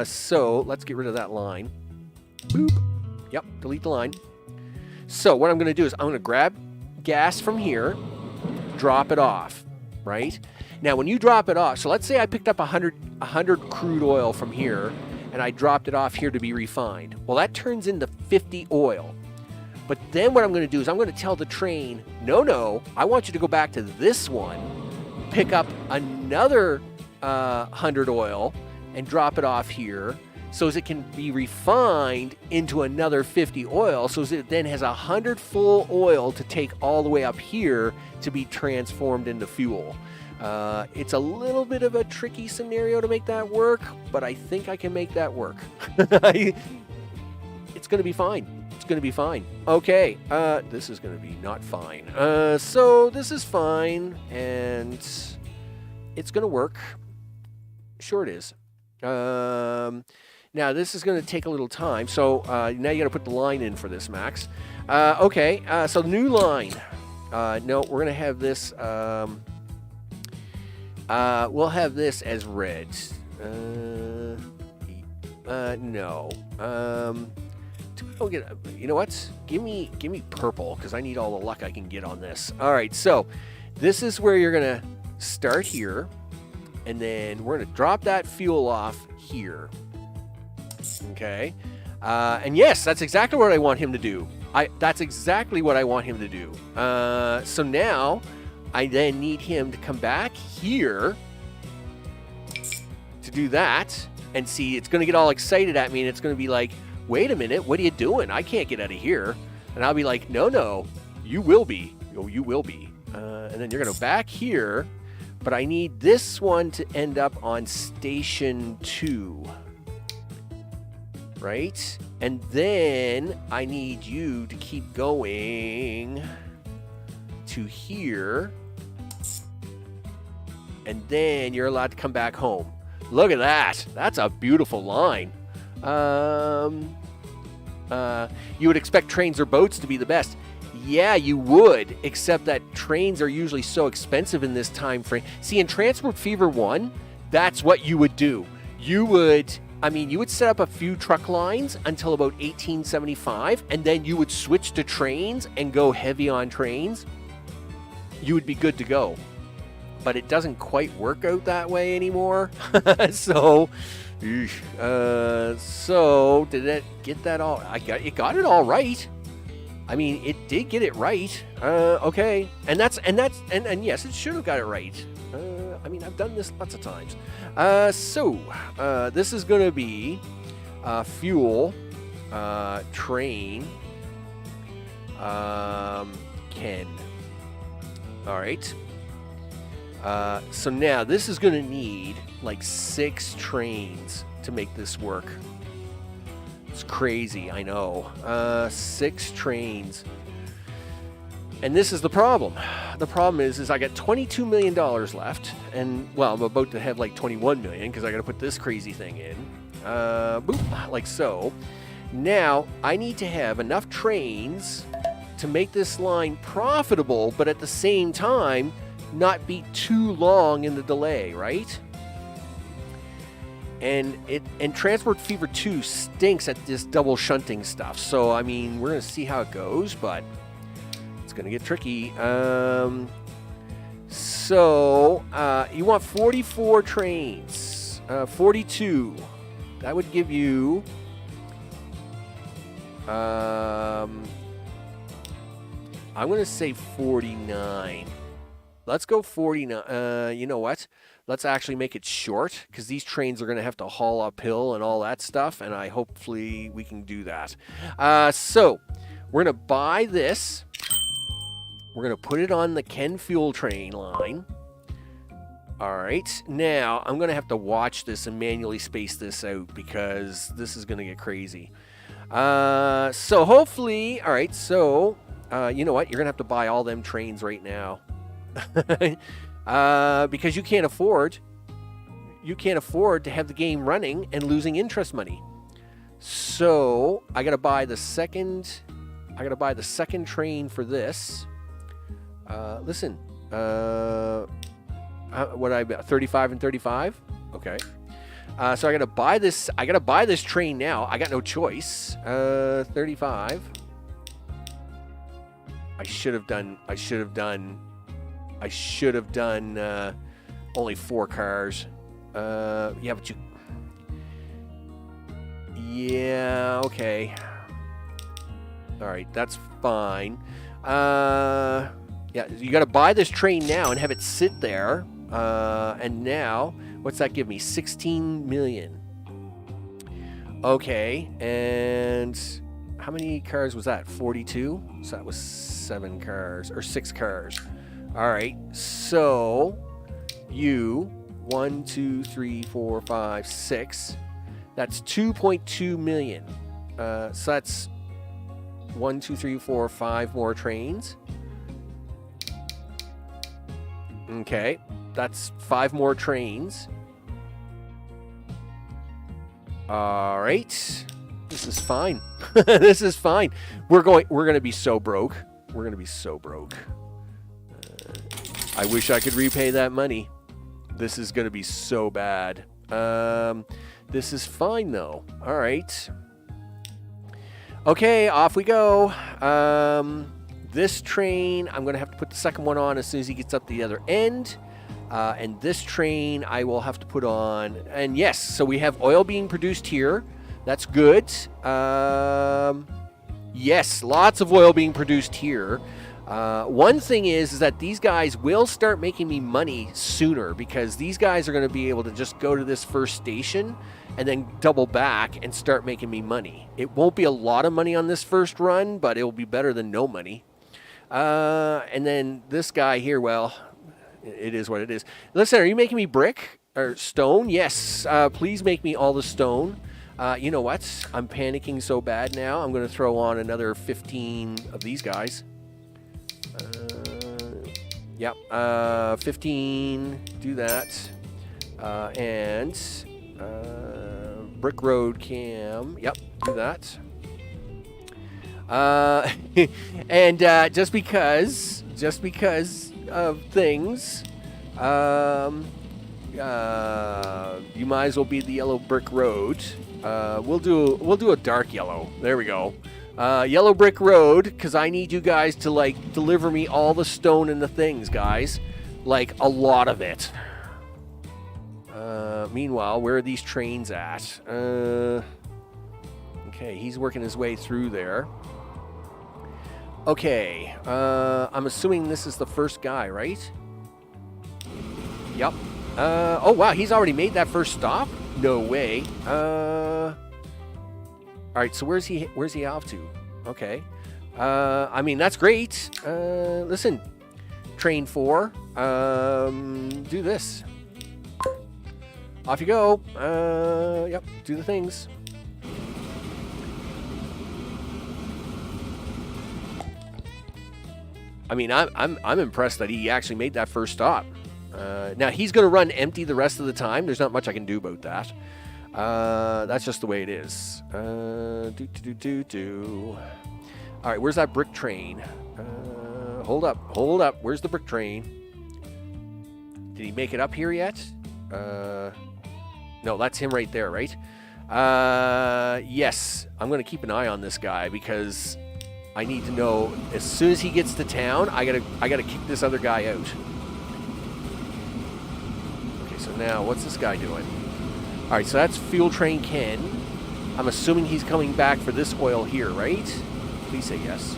So let's get rid of that line. Boop. Yep, delete the line. So what I'm gonna do is I'm gonna grab gas from here, drop it off, right? Now when you drop it off, so let's say I picked up 100 crude oil from here and I dropped it off here to be refined. Well, that turns into 50 oil. But then what I'm going to do is I'm going to tell the train, no, I want you to go back to this one, pick up another 100 oil and drop it off here so as it can be refined into another 50 oil, so as it then has 100 full oil to take all the way up here to be transformed into fuel. It's a little bit of a tricky scenario to make that work, but I think I can make that work. It's going to be fine. It's going to be fine. Okay, this is going to be not fine. So this is fine, and it's going to work. Sure it is. Now this is going to take a little time, so now you got to put the line in for this, Max. Okay, so new line. No, we're going to have this... we'll have this as red. No. You know what? Give me purple, because I need all the luck I can get on this. All right, so this is where you're gonna start here, and then we're gonna drop that fuel off here. Okay. And yes, that's exactly what I want him to do. That's exactly what I want him to do. So now I then need him to come back here to do that. And see, it's going to get all excited at me, and it's going to be like, wait a minute, what are you doing? I can't get out of here. And I'll be like, no, you will be. Oh, you will be. And then you're going to go back here, but I need this one to end up on station 2. Right? And then I need you to keep going to here, and then you're allowed to come back home. Look at that. That's a beautiful line. You would expect trains or boats to be the best. Yeah, you would, except that trains are usually so expensive in this time frame. See, in Transport Fever 1, that's what you would do. You would set up a few truck lines until about 1875, and then you would switch to trains and go heavy on trains. You would be good to go. But it doesn't quite work out that way anymore. So did it get that all? It got it all right. I mean, it did get it right. Okay, and yes, it should have got it right. I mean, I've done this lots of times. This is going to be fuel, train, Ken. All right. So now this is going to need like 6 trains to make this work. It's crazy, I know. 6 trains. And this is the problem. The problem is I got $22 million left, and well, I'm about to have like 21 million because I got to put this crazy thing in. Boop, like so. Now I need to have enough trains to make this line profitable, but at the same time not be too long in the delay, right? And Transport Fever 2 stinks at this double shunting stuff. So I mean, we're gonna see how it goes, but it's gonna get tricky. So you want 44 trains, 42. That would give you. I'm gonna say 49. Let's go 49. You know what? Let's actually make it short because these trains are going to have to haul uphill and all that stuff, and hopefully we can do that. So we're going to buy this. We're going to put it on the Ken Fuel train line. All right. Now I'm going to have to watch this and manually space this out because this is going to get crazy. So hopefully, all right. So you know what? You're going to have to buy all them trains right now. Because you can't afford to have the game running and losing interest money. So I gotta buy the second train for this. Listen, what I 35 and 35. Okay. So I gotta buy this. I gotta buy this train now. I got no choice. 35. I should have done only 4 cars. Yeah, but yeah, okay. All right, that's fine. Yeah, you got to buy this train now and have it sit there. And now, what's that give me? 16 million. Okay, and how many cars was that? 42? So that was 7 cars, or 6 cars. All right, so you 1, 2, 3, 4, 5, 6. That's 2.2 million. So that's 1, 2, 3, 4, 5 more trains. Okay, that's 5 more trains. All right, this is fine. This is fine. We're gonna be so broke. We're gonna be so broke. I wish I could repay that money. This is going to be so bad. This is fine, though. All right. Okay, off we go. This train, I'm going to have to put the second one on as soon as he gets up the other end. And this train, I will have to put on. And yes, so we have oil being produced here. That's good. Yes, lots of oil being produced here. One thing is that these guys will start making me money sooner because these guys are going to be able to just go to this first station and then double back and start making me money. It won't be a lot of money on this first run, but it will be better than no money. And then this guy here, well, it is what it is. Listen, are you making me brick or stone? Yes, please make me all the stone. You know what? I'm panicking so bad now. I'm going to throw on another 15 of these guys. Yep, 15, do that, and Brick Road Cam, yep, do that, and just because of things, you might as well be the yellow brick road. We'll do a dark yellow. There we go. Yellow brick road, because I need you guys to, like, deliver me all the stone and the things, guys. Like, a lot of it. Meanwhile, where are these trains at? Okay, he's working his way through there. Okay, I'm assuming this is the first guy, right? Yep. Oh, wow, he's already made that first stop? No way. All right, so where's he off to? Okay. I mean, that's great. Listen, train 4, do this. Off you go. Yep, do the things. I mean, I'm impressed that he actually made that first stop. Now he's going to run empty the rest of the time. There's not much I can do about that. That's just the way it is. All right, where's that brick train? Hold up. Where's the brick train? Did he make it up here yet? No, that's him right there, right? Yes, I'm going to keep an eye on this guy because I need to know as soon as he gets to town, I gotta kick this other guy out. Okay, so now what's this guy doing? All right, so that's Fuel Train Ken. I'm assuming he's coming back for this oil here, right? Please say yes.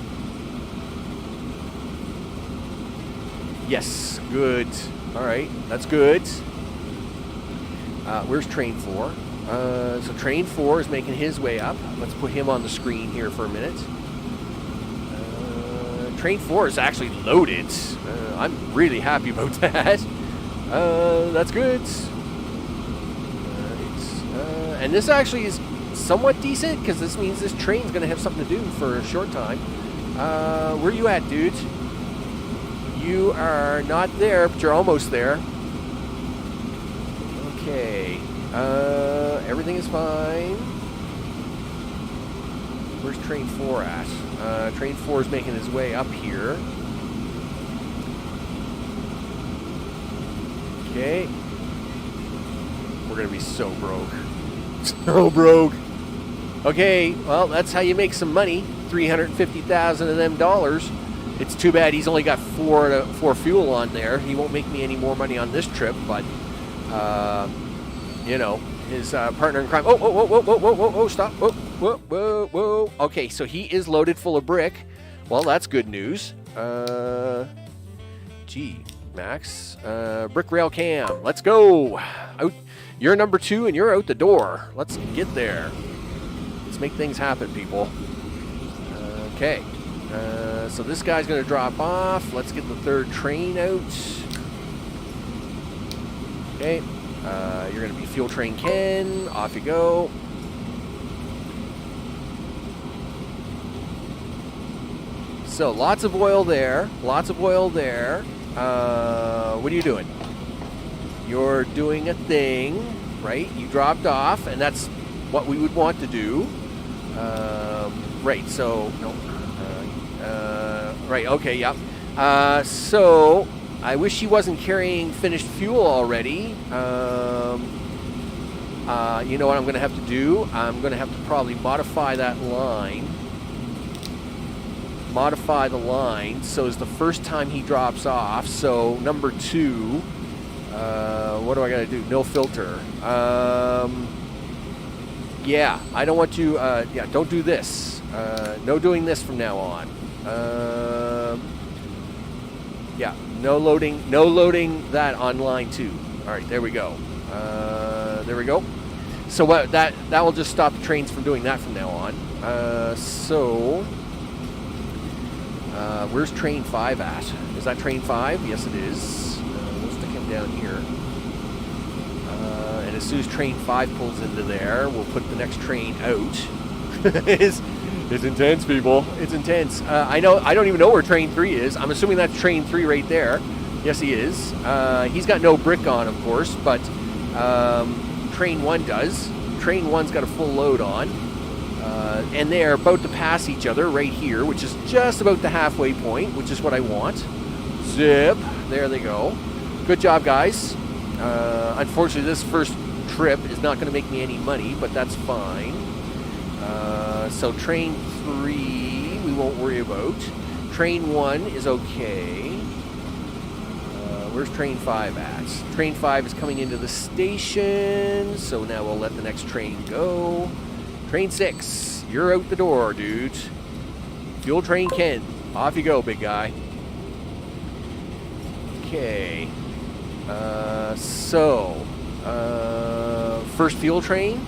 Yes, good. All right, that's good. Where's Train 4? So Train 4 is making his way up. Let's put him on the screen here for a minute. Train 4 is actually loaded. I'm really happy about that. That's good. And this actually is somewhat decent because this means this train's going to have something to do for a short time. Where you at, dude? You are not there, but you're almost there. Okay. Everything is fine. Where's Train 4 at? Train 4 is making his way up here. Okay. We're going to be so broke. So broke. Okay, well, that's how you make some money. 350,000 of them dollars. It's too bad he's only got four fuel on there. He won't make me any more money on this trip, but, you know, his partner in crime. Whoa, stop. Whoa. Okay, so he is loaded full of brick. Well, that's good news. Gee, Max. Brick rail cam. Let's go. Out. You're number 2 and you're out the door. Let's get there. Let's make things happen, people. Okay. So this guy's going to drop off. Let's get the third train out. Okay. You're going to be Fuel Train Ken. Off you go. So lots of oil there. Lots of oil there. What are you doing? You're doing a thing, right? You dropped off, and that's what we would want to do. Right, so, no. Right, okay, yep. So, I wish he wasn't carrying finished fuel already. You know what I'm going to have to do? I'm going to have to probably modify that line. Modify the line so it's the first time he drops off. So, number 2... what do I gotta do? No filter. Yeah, I don't want you, yeah, don't do this. No doing this from now on. Yeah, no loading that on line 2. All right, there we go. There we go. So what, that will just stop the trains from doing that from now on. Where's Train 5 at? Is that Train 5? Yes, it is. We'll stick him down here. And as soon as Train 5 pulls into there, we'll put the next train out. It's intense, people. It's intense. I don't even know where Train 3 is. I'm assuming that's Train 3 right there. Yes, he is. He's got no brick on, of course, but Train 1 does. Train 1's got a full load on. And they're about to pass each other right here, which is just about the halfway point, which is what I want. Zip. There they go. Good job, guys. Unfortunately, this first trip is not going to make me any money, but that's fine. So Train 3, we won't worry about. Train 1 is okay. Where's Train 5 at? Train 5 is coming into the station, so now we'll let the next train go. Train 6, you're out the door, dude. Fuel Train Ken. Off you go, big guy. Okay. First fuel train?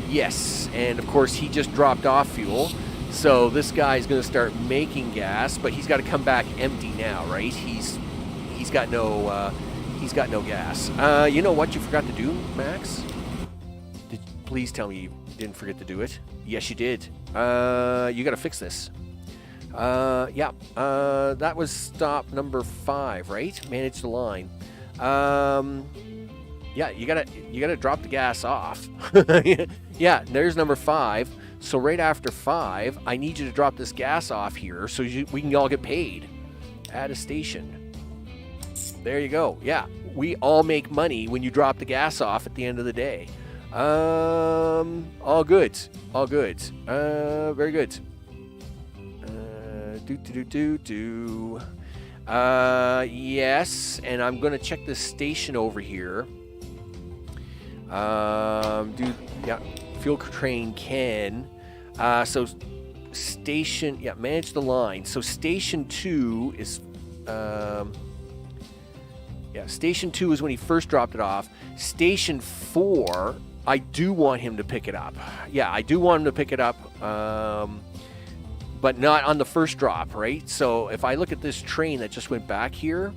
Yes, and of course he just dropped off fuel. So this guy's going to start making gas, but he's got to come back empty now, right? He's got no gas. You know what you forgot to do, Max? Please tell me you didn't forget to do it. Yes, you did. You got to fix this. That was stop number 5, right? Manage the line. Yeah, you gotta drop the gas off. Yeah, there's number 5. So right after 5, I need you to drop this gas off here so we can all get paid. Add a station. There you go. Yeah, we all make money when you drop the gas off at the end of the day. All good. All good. Very good. Yes, and I'm gonna check this station over here. Fuel train can. So station, manage the line. So station 2 is, station 2 is when he first dropped it off. Station 4, I do want him to pick it up. Yeah, I do want him to pick it up, but not on the first drop, right? So if I look at this train that just went back here,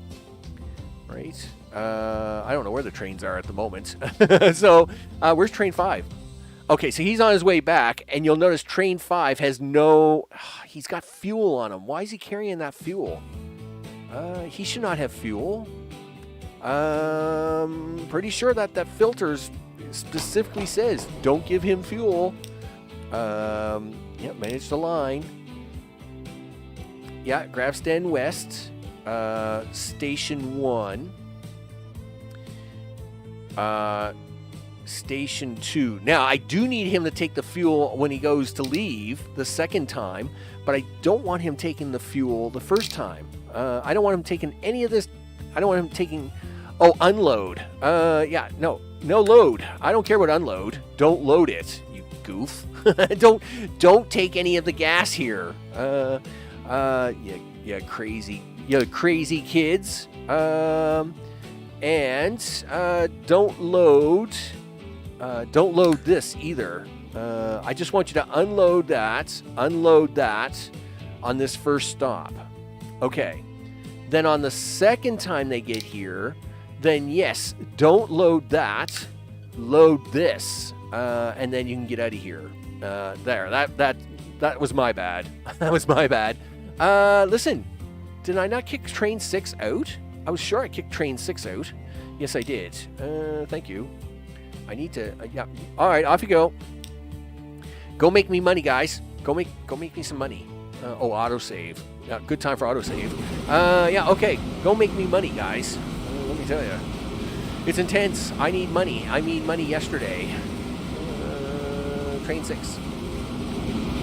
right? I don't know where the trains are at the moment. So where's train 5? Okay, so he's on his way back, and you'll notice train 5 has he's got fuel on him. Why is he carrying that fuel? He should not have fuel. Pretty sure that filters specifically says don't give him fuel. Manage the line. Yeah, Gravesend West, Station 1. Station 2. Now, I do need him to take the fuel when he goes to leave the second time, but I don't want him taking the fuel the first time. I don't want him taking any of this. I don't want him taking... Oh, unload. No load. I don't care what unload. Don't load it, you goof. Don't take any of the gas here. Crazy kids. Don't load this either. I just want you to unload that on this first stop. Okay. Then on the second time they get here, then yes, don't load that, load this, and then you can get out of here. That was my bad. That was my bad. Listen, did I not kick train 6 out? I was sure I kicked train 6 out. Yes, I did. Thank you. I need to, All right, off you go. Go make me money, guys. Go make me some money. Autosave. Yeah, good time for autosave. Okay. Go make me money, guys. Let me tell you. It's intense. I need money. I need money yesterday. Train 6.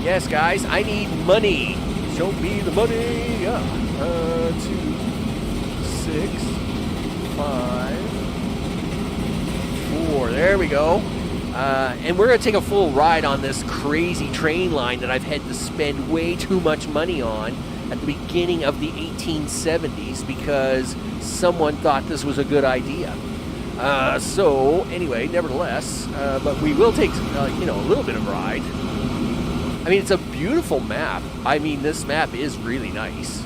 Yes, guys, I need money. Show me the money. 2, 6, 5, 4. There we go. And we're going to take a full ride on this crazy train line that I've had to spend way too much money on at the beginning of the 1870s because someone thought this was a good idea. So, anyway, nevertheless, but we will take, a little bit of a ride. I mean, it's a beautiful map. I mean, this map is really nice.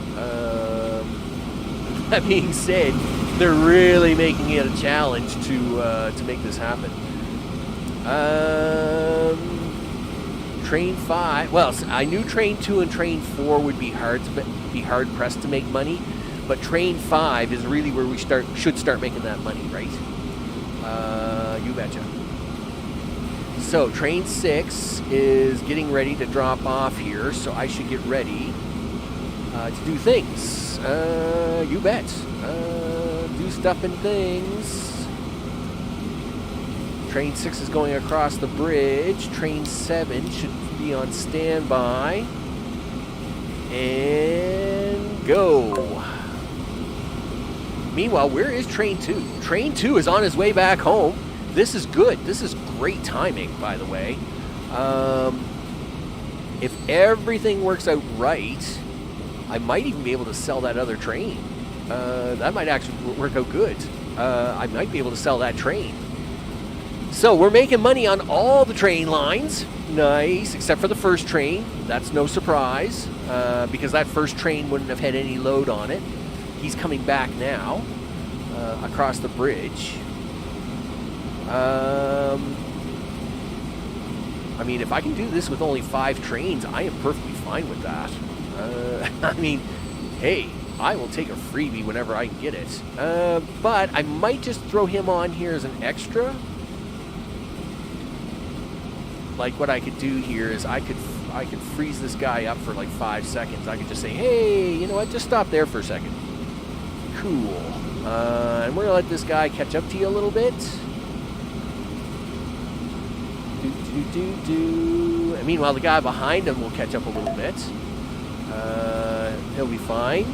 That being said, they're really making it a challenge to make this happen. Train 5. Well, I knew Train 2 and Train 4 would be hard pressed to make money, but Train 5 is really where we should start making that money, right? You betcha. So Train 6 is getting ready to drop off here, so I should get ready to do things. You bet. Do stuff and things. Train 6 is going across the bridge. Train 7 should be on standby. And go. Meanwhile, where is Train 2? Train 2 is on his way back home. This is good. This is great timing, by the way. If everything works out right, I might even be able to sell that other train. That might actually work out good. I might be able to sell that train. So we're making money on all the train lines. Nice, except for the first train. That's no surprise, because that first train wouldn't have had any load on it. He's coming back now, across the bridge. I mean, if I can do this with only 5 trains, I am perfectly fine with that. I mean, hey, I will take a freebie whenever I can get it. But I might just throw him on here as an extra. Like what I could do here is I could freeze this guy up for like 5 seconds. I could just say, hey, you know what? Just stop there for a second. Cool. And we're gonna let this guy catch up to you a little bit. And meanwhile, the guy behind him will catch up a little bit. He'll be fine.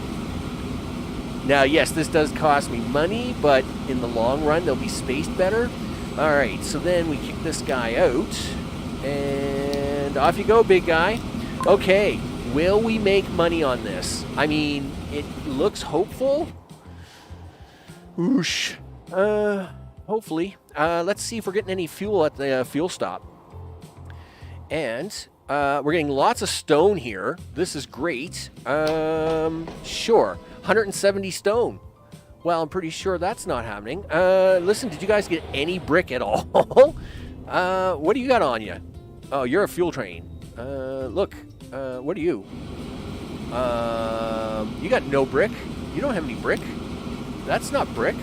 Now, yes, this does cost me money, but in the long run, they'll be spaced better. All right, so then we kick this guy out. And off you go, big guy. Okay, will we make money on this? I mean, it looks hopeful. Whoosh. Hopefully. Let's see if we're getting any fuel at the fuel stop. And we're getting lots of stone here. This is great. Sure. 170 stone. Well, I'm pretty sure that's not happening. Listen, did you guys get any brick at all? What do you got on you? Oh, you're a fuel train. Look. What are you? You got no brick? You don't have any brick? That's not brick.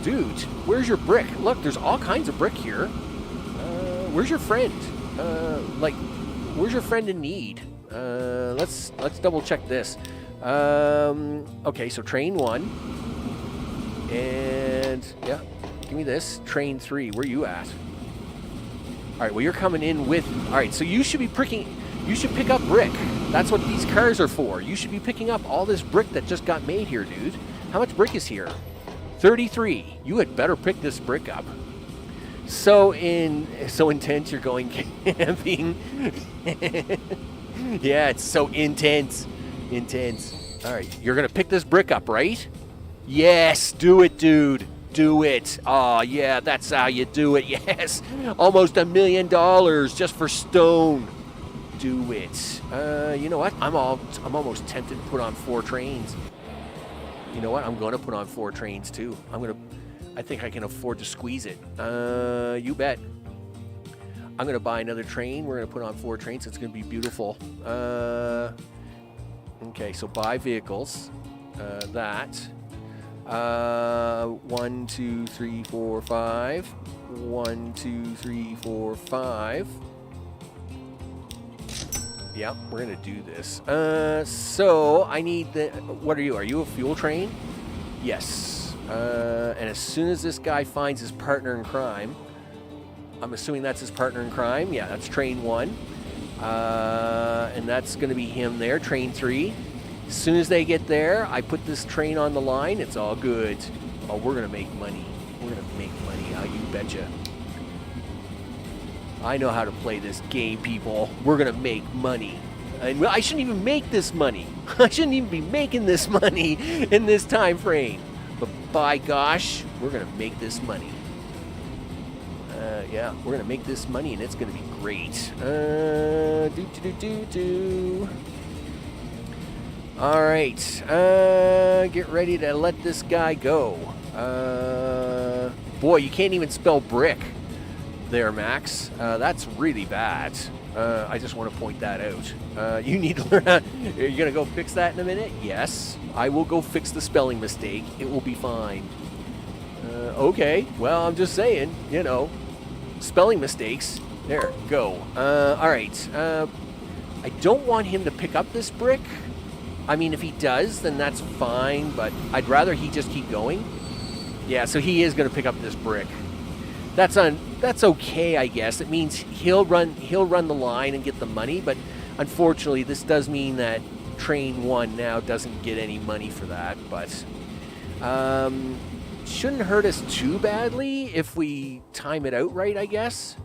Dude, where's your brick? Look, there's all kinds of brick here. Where's your friend? Where's your friend in need? Let's double check this. Okay, so train 1. And, yeah, give me this. Train 3, where are you at? All right, well, you're coming in with... All right, so you should be you should pick up brick. That's what these cars are for. You should be picking up all this brick that just got made here, dude. How much brick is here? 33. You had better pick this brick up. So intense you're going camping. Yeah, it's so intense. Intense. All right, you're going to pick this brick up, right? Yes, do it, dude. Do it. Oh, yeah, that's how you do it. Yes. Almost $1 million just for stone. Do it. You know what? I'm almost tempted to put on 4 trains. You know what? I'm going to put on 4 trains too. I think I can afford to squeeze it. You bet. I'm going to buy another train. We're going to put on 4 trains. It's going to be beautiful. Okay, so buy vehicles. That. 1, 2, 3, 4, 5. 1, 2, 3, 4, 5. Yep, we're going to do this. So I need the... What are you? Are you a fuel train? Yes. And as soon as this guy finds his partner in crime... I'm assuming that's his partner in crime. Yeah, that's train 1. And that's going to be him there, train 3. As soon as they get there, I put this train on the line. It's all good. Oh, we're going to make money. We're going to make money. You betcha. I know how to play this game, people. We're going to make money. And I shouldn't even make this money. I shouldn't even be making this money in this time frame. But by gosh, we're going to make this money. Yeah, we're going to make this money, and it's going to be great. All right. Get ready to let this guy go. Boy, you can't even spell brick there, Max. That's really bad. I just want to point that out. You need to learn how... Are you going to go fix that in a minute? Yes. I will go fix the spelling mistake. It will be fine. Okay. Well, I'm just saying, you know, spelling mistakes. There, go. All right. I don't want him to pick up this brick. I mean, if he does, then that's fine, but I'd rather he just keep going. Yeah, so he is going to pick up this brick. That's okay, I guess. It means he'll run the line and get the money, but unfortunately, this does mean that train 1 now doesn't get any money for that, but shouldn't hurt us too badly if we time it out right, I guess.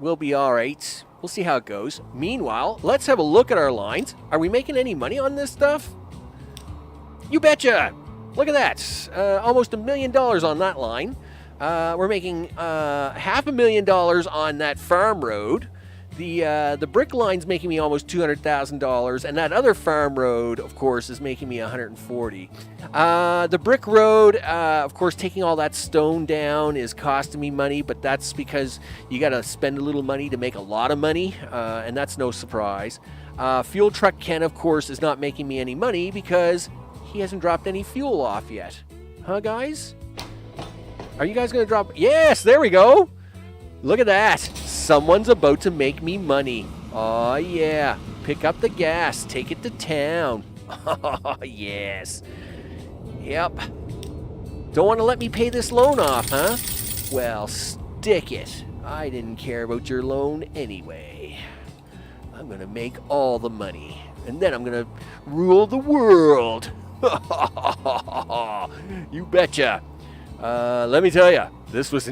We'll be all right. We'll see how it goes. Meanwhile, let's have a look at our lines. Are we making any money on this stuff? You betcha! Look at that. Almost $1 million on that line. We're making $500,000 on that farm road. The brick line's making me almost $200,000, and that other farm road, of course, is making me 140. The brick road, of course, taking all that stone down is costing me money, but that's because you got to spend a little money to make a lot of money, and that's no surprise. Fuel truck Ken, of course, is not making me any money because he hasn't dropped any fuel off yet. Huh, guys? Are you guys going to drop? Yes, there we go. Look at that. Someone's about to make me money. Oh, yeah. Pick up the gas. Take it to town. Oh, yes. Yep. Don't want to let me pay this loan off, huh? Well, stick it. I didn't care about your loan anyway. I'm going to make all the money. And then I'm going to rule the world. You betcha. Let me tell you, this was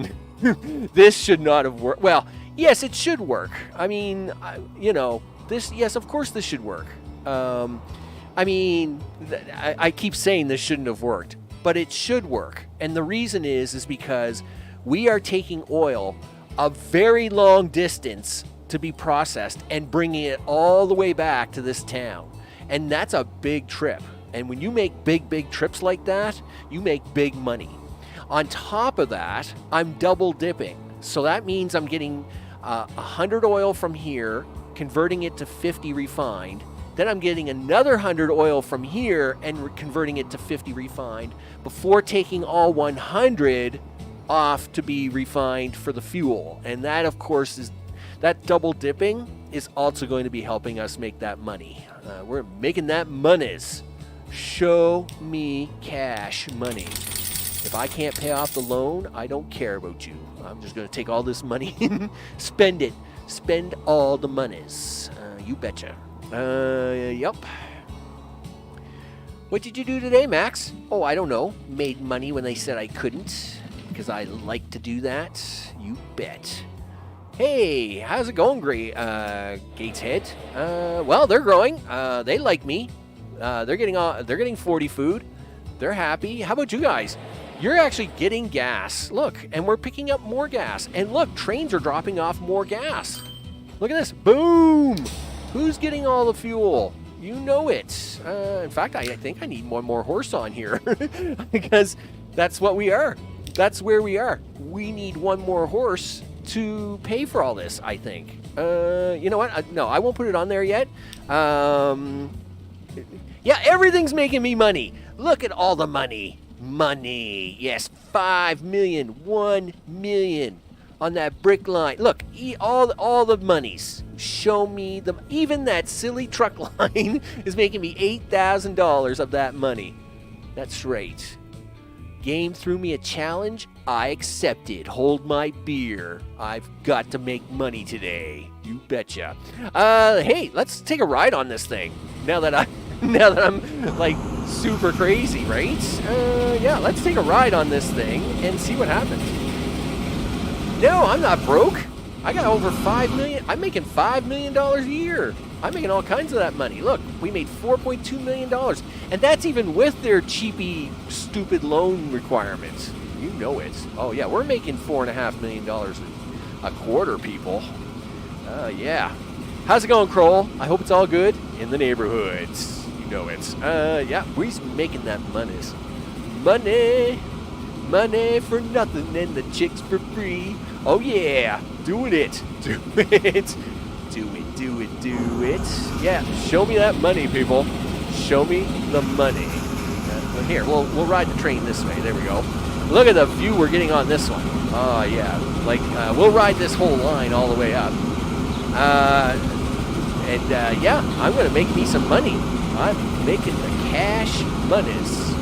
this should not have worked. Well, yes, it should work. I mean, yes, of course this should work. I keep saying this shouldn't have worked, but it should work. And the reason is because we are taking oil a very long distance to be processed and bringing it all the way back to this town. And that's a big trip. And when you make big trips like that, you make big money. On top of that, I'm double dipping. So that means I'm getting 100 oil from here, converting it to 50 refined. Then I'm getting another 100 oil from here and converting it to 50 refined before taking all 100 off to be refined for the fuel. And that, of course, is that double dipping is also going to be helping us make that money. We're making that monies. Show me cash money. If I can't pay off the loan, I don't care about you. I'm just going to take all this money and spend it. Spend all the monies. You betcha. Yup. What did you do today, Max? Oh, I don't know. Made money when they said I couldn't, because I like to do that. You bet. Hey, how's it going, Gateshead? Well, they're growing. They like me. They're getting 40 food. They're happy. How about you guys? You're actually getting gas. Look, and we're picking up more gas. And look, trains are dropping off more gas. Look at this. Boom! Who's getting all the fuel? You know it. In fact, I think I need one more horse on here because that's what we are. That's where we are. We need one more horse to pay for all this, I think. You know what? No, I won't put it on there yet. Yeah, everything's making me money. Look at all the money. Money. Yes, 5 million, 1 million on that brick line. Look, all the monies. Show me them. Even that silly truck line is making me $8,000 of that money. That's right. Game threw me a challenge. I accepted. Hold my beer. I've got to make money today. You betcha. Hey, let's take a ride on this thing. Now that I'm like super crazy, right? Yeah, let's take a ride on this thing and see what happens. No, I'm not broke. I got over 5 million. I'm making $5 million a year. I'm making all kinds of that money. Look, we made $4.2 million. And that's even with their cheapy, stupid loan requirements. You know it. Oh, yeah, we're making $4.5 million a quarter, people. Yeah. How's it going, Kroll? I hope it's all good in the neighborhoods. You know it. Yeah, we're making that monies. Money. Money for nothing and the chicks for free. Oh, yeah. Doing it. Do it. Do it. Yeah, show me that money, people. Show me the money. Here, we'll ride the train this way. There we go. Look at the view we're getting on this one. Oh, yeah. Like, we'll ride this whole line all the way up. Yeah, I'm going to make me some money. I'm making the cash monies,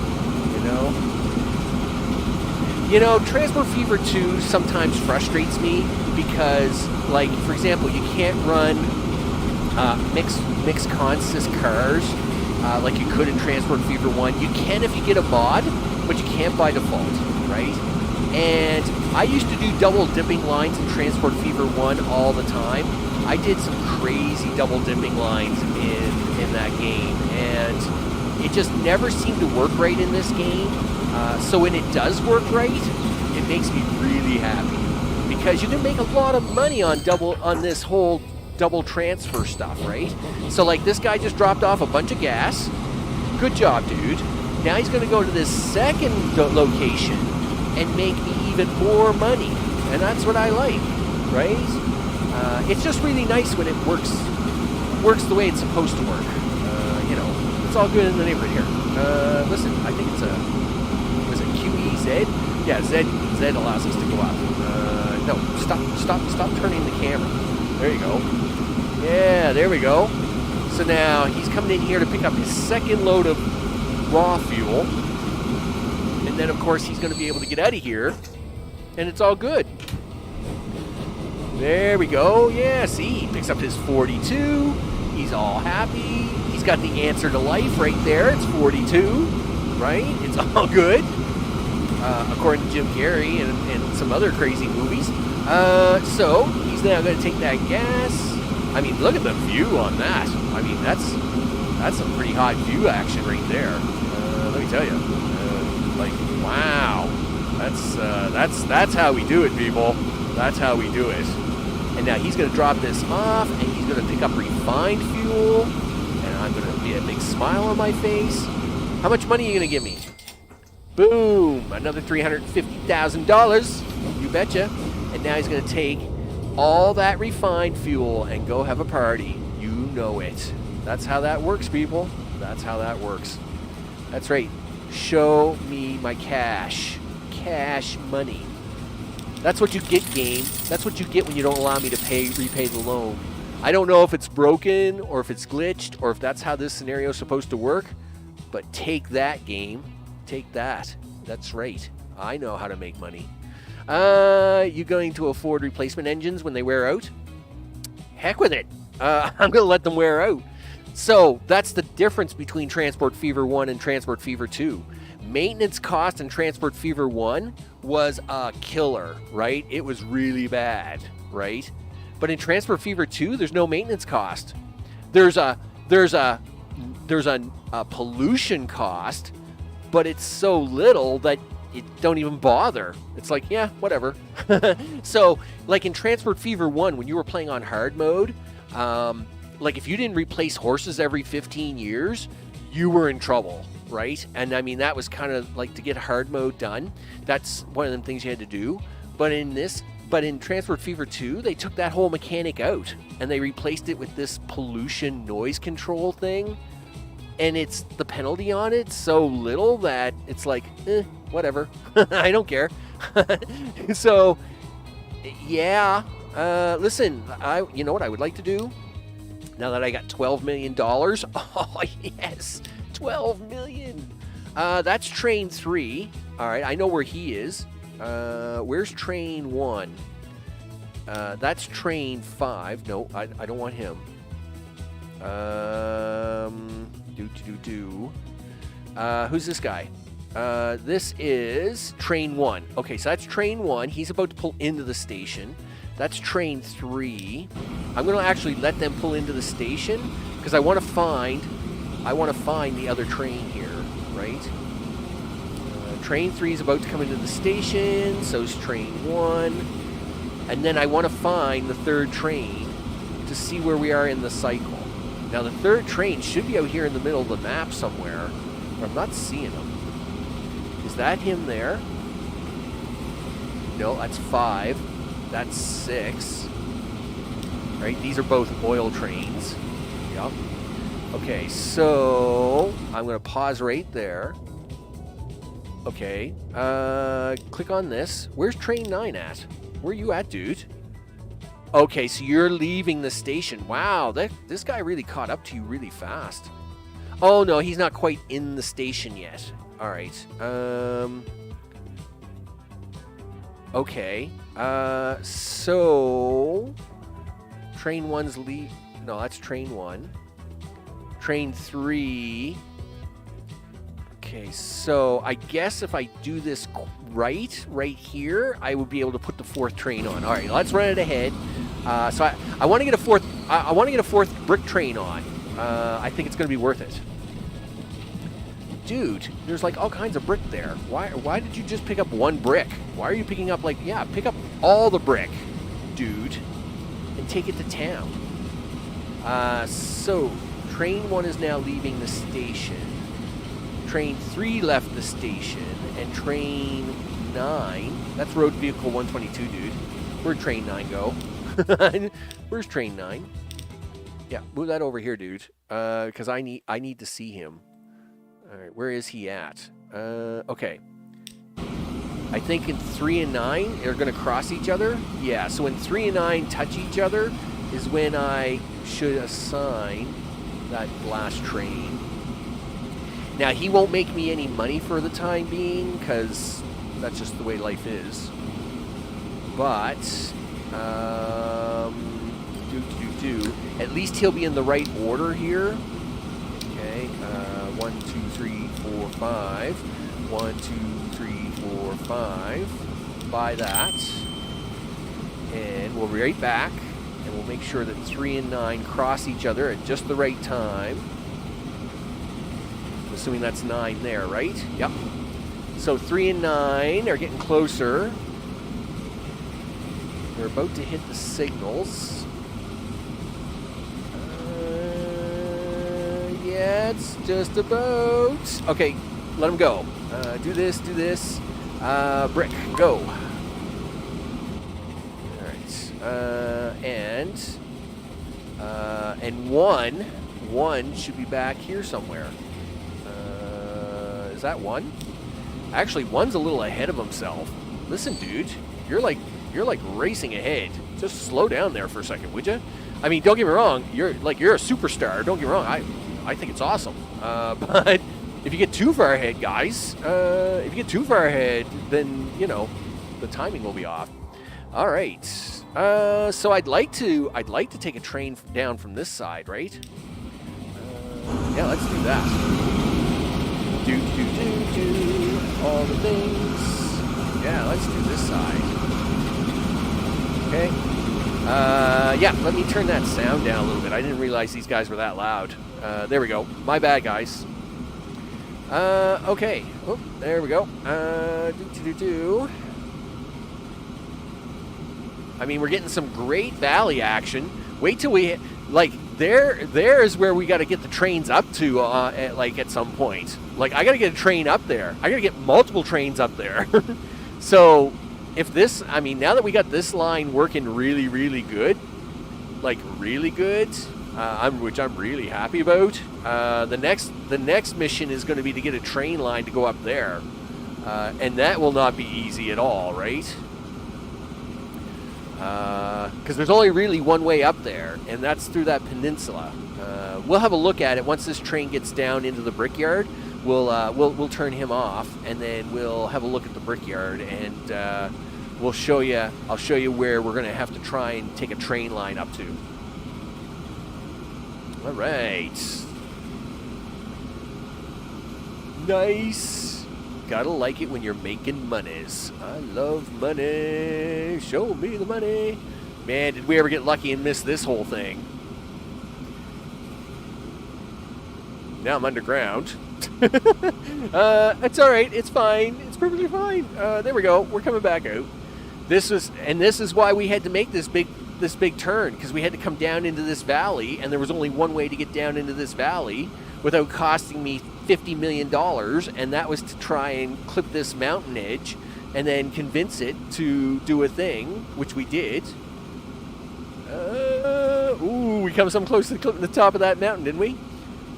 you know. You know, Transport Fever 2 sometimes frustrates me because, like, for example, you can't run mixed consist cars like you could in Transport Fever 1. You can if you get a mod, but you can't by default, right? And I used to do double dipping lines in Transport Fever 1 all the time. I did some crazy double dipping lines in that game, and it just never seemed to work right in this game. So when it does work right, it makes me really happy because you can make a lot of money on this whole double transfer stuff, right? So like this guy just dropped off a bunch of gas. Good job, dude. Now he's going to go to this second location and make me even more money. And that's what I like, right? It's just really nice when it works the way it's supposed to work. You know, it's all good in the neighborhood here. Listen, I think it's was it QEZ? Yeah, Z allows us to go up. No, stop turning the camera. There you go. Yeah, there we go. So now he's coming in here to pick up his second load of raw fuel. And then, of course, he's going to be able to get out of here. And it's all good. There we go. Yeah, see, he picks up his 42. He's all happy. He's got the answer to life right there. It's 42, right? It's all good. According to Jim Carrey and some other crazy movies. So he's now going to take that gas. I mean, look at the view on that. I mean, that's some pretty hot view action right there. Let me tell you. Like, wow. That's how we do it, people. That's how we do it. And now he's going to drop this off, and he's going to pick up refined fuel, and I'm going to be a big smile on my face. How much money are you going to give me? Boom! Another $350,000. You betcha. And now he's going to take all that refined fuel and go have a party. You know it. That's how that works, people. That's how that works. That's right. Show me my cash. Cash money. That's what you get, game. That's what you get when you don't allow me to repay the loan. I don't know if it's broken or if it's glitched or if that's how this scenario is supposed to work, but take that, game. Take that. That's right. I know how to make money. You going to afford replacement engines when they wear out? Heck with it. I'm going to let them wear out. So that's the difference between Transport Fever 1 and Transport Fever 2. Maintenance cost in Transport Fever 1 was a killer, right? It was really bad, right? But in Transport Fever 2, there's no maintenance cost. There's a pollution cost, but it's so little that it don't even bother. It's like, yeah, whatever. So, like in Transport Fever 1, when you were playing on hard mode, like if you didn't replace horses every 15 years, you were in trouble, right? And I mean, that was kind of like to get hard mode done. That's one of them things you had to do. But in Transport Fever 2, they took that whole mechanic out and they replaced it with this pollution noise control thing. And it's the penalty on it so little that it's like, whatever. I don't care. So, yeah. Listen, you know what I would like to do? Now that I got $12 million. Oh, yes. $12 million. That's train 3. All right, I know where he is. Where's train 1? That's train 5. No, I don't want him. Who's this guy? This is train 1. Okay, so that's train 1. He's about to pull into the station. That's train 3. I'm going to actually let them pull into the station because I want to find the other train here, right? Train 3 is about to come into the station, so's train 1. And then I want to find the third train to see where we are in the cycle. Now, the third train should be out here in the middle of the map somewhere, but I'm not seeing him. Is that him there? No, that's 5. That's 6. Right, these are both oil trains. Yep. Okay, so I'm going to pause right there. Okay, click on this. Where's train 9 at? Where are you at, dude? Okay, so you're leaving the station. Wow, this guy really caught up to you really fast. Oh, no, he's not quite in the station yet. All right. Okay. So train 1's no, that's train 1. Train 3. Okay, so I guess if I do this right here, I would be able to put the 4th train on. All right, let's run it ahead. So I want to get a 4th. I want to get a 4th brick train on. I think it's going to be worth it. Dude, there's like all kinds of brick there. Why did you just pick up 1 brick? Why are you picking up pick up all the brick, dude, and take it to town. So, train 1 is now leaving the station. Train 3 left the station. And train 9, that's road vehicle 122, dude. Where'd train 9 go? Where's train 9? Yeah, move that over here, dude. Because I need to see him. All right, where is he at? Okay. I think in 3 and 9 they're going to cross each other. Yeah, so when 3 and 9 touch each other is when I should assign that last train. Now, he won't make me any money for the time being because that's just the way life is. But, at least he'll be in the right order here. Okay, 1, 2, 3, 4, 5. 1, 2, 3, 4, 5. Buy that. And we'll be right back. And we'll make sure that 3 and 9 cross each other at just the right time. I'm assuming that's 9 there, right? Yep. So 3 and 9 are getting closer. They're about to hit the signals. Yeah, it's just about. Okay, let them go. Do this. Brick, go. All right. And one should be back here somewhere. Is that 1? Actually, 1's a little ahead of himself. Listen, dude, you're like racing ahead. Just slow down there for a second, would you? I mean, don't get me wrong. You're a superstar. Don't get me wrong. I think it's awesome. But if you get too far ahead, guys, then the timing will be off. All right. So I'd like to take a train down from this side, right? Yeah, let's do that. Do all the things. Yeah, let's do this side. Okay. Yeah, let me turn that sound down a little bit. I didn't realize these guys were that loud. There we go. My bad, guys. Okay. Oh, there we go. I mean, we're getting some great valley action. Wait till we there is where we got to get the trains up to at some point. Like, I got to get a train up there. I got to get multiple trains up there. So, now that we got this line working really, really good, which I'm really happy about. The next mission is going to be to get a train line to go up there, and that will not be easy at all, right? Because there's only really one way up there, and that's through that peninsula. We'll have a look at it once this train gets down into the brickyard. We'll turn him off, and then we'll have a look at the brickyard, and I'll show you where we're going to have to try and take a train line up to. All right. Nice. Gotta like it when you're making monies. I love money. Show me the money. Man, did we ever get lucky and miss this whole thing? Now I'm underground. It's all right. It's fine. It's perfectly fine. There we go. We're coming back out. This is why we had to make this big turn, because we had to come down into this valley, and there was only one way to get down into this valley without costing me $50 million, and that was to try and clip this mountain edge and then convince it to do a thing, which we did. We come some close to clipping the top of that mountain, didn't we?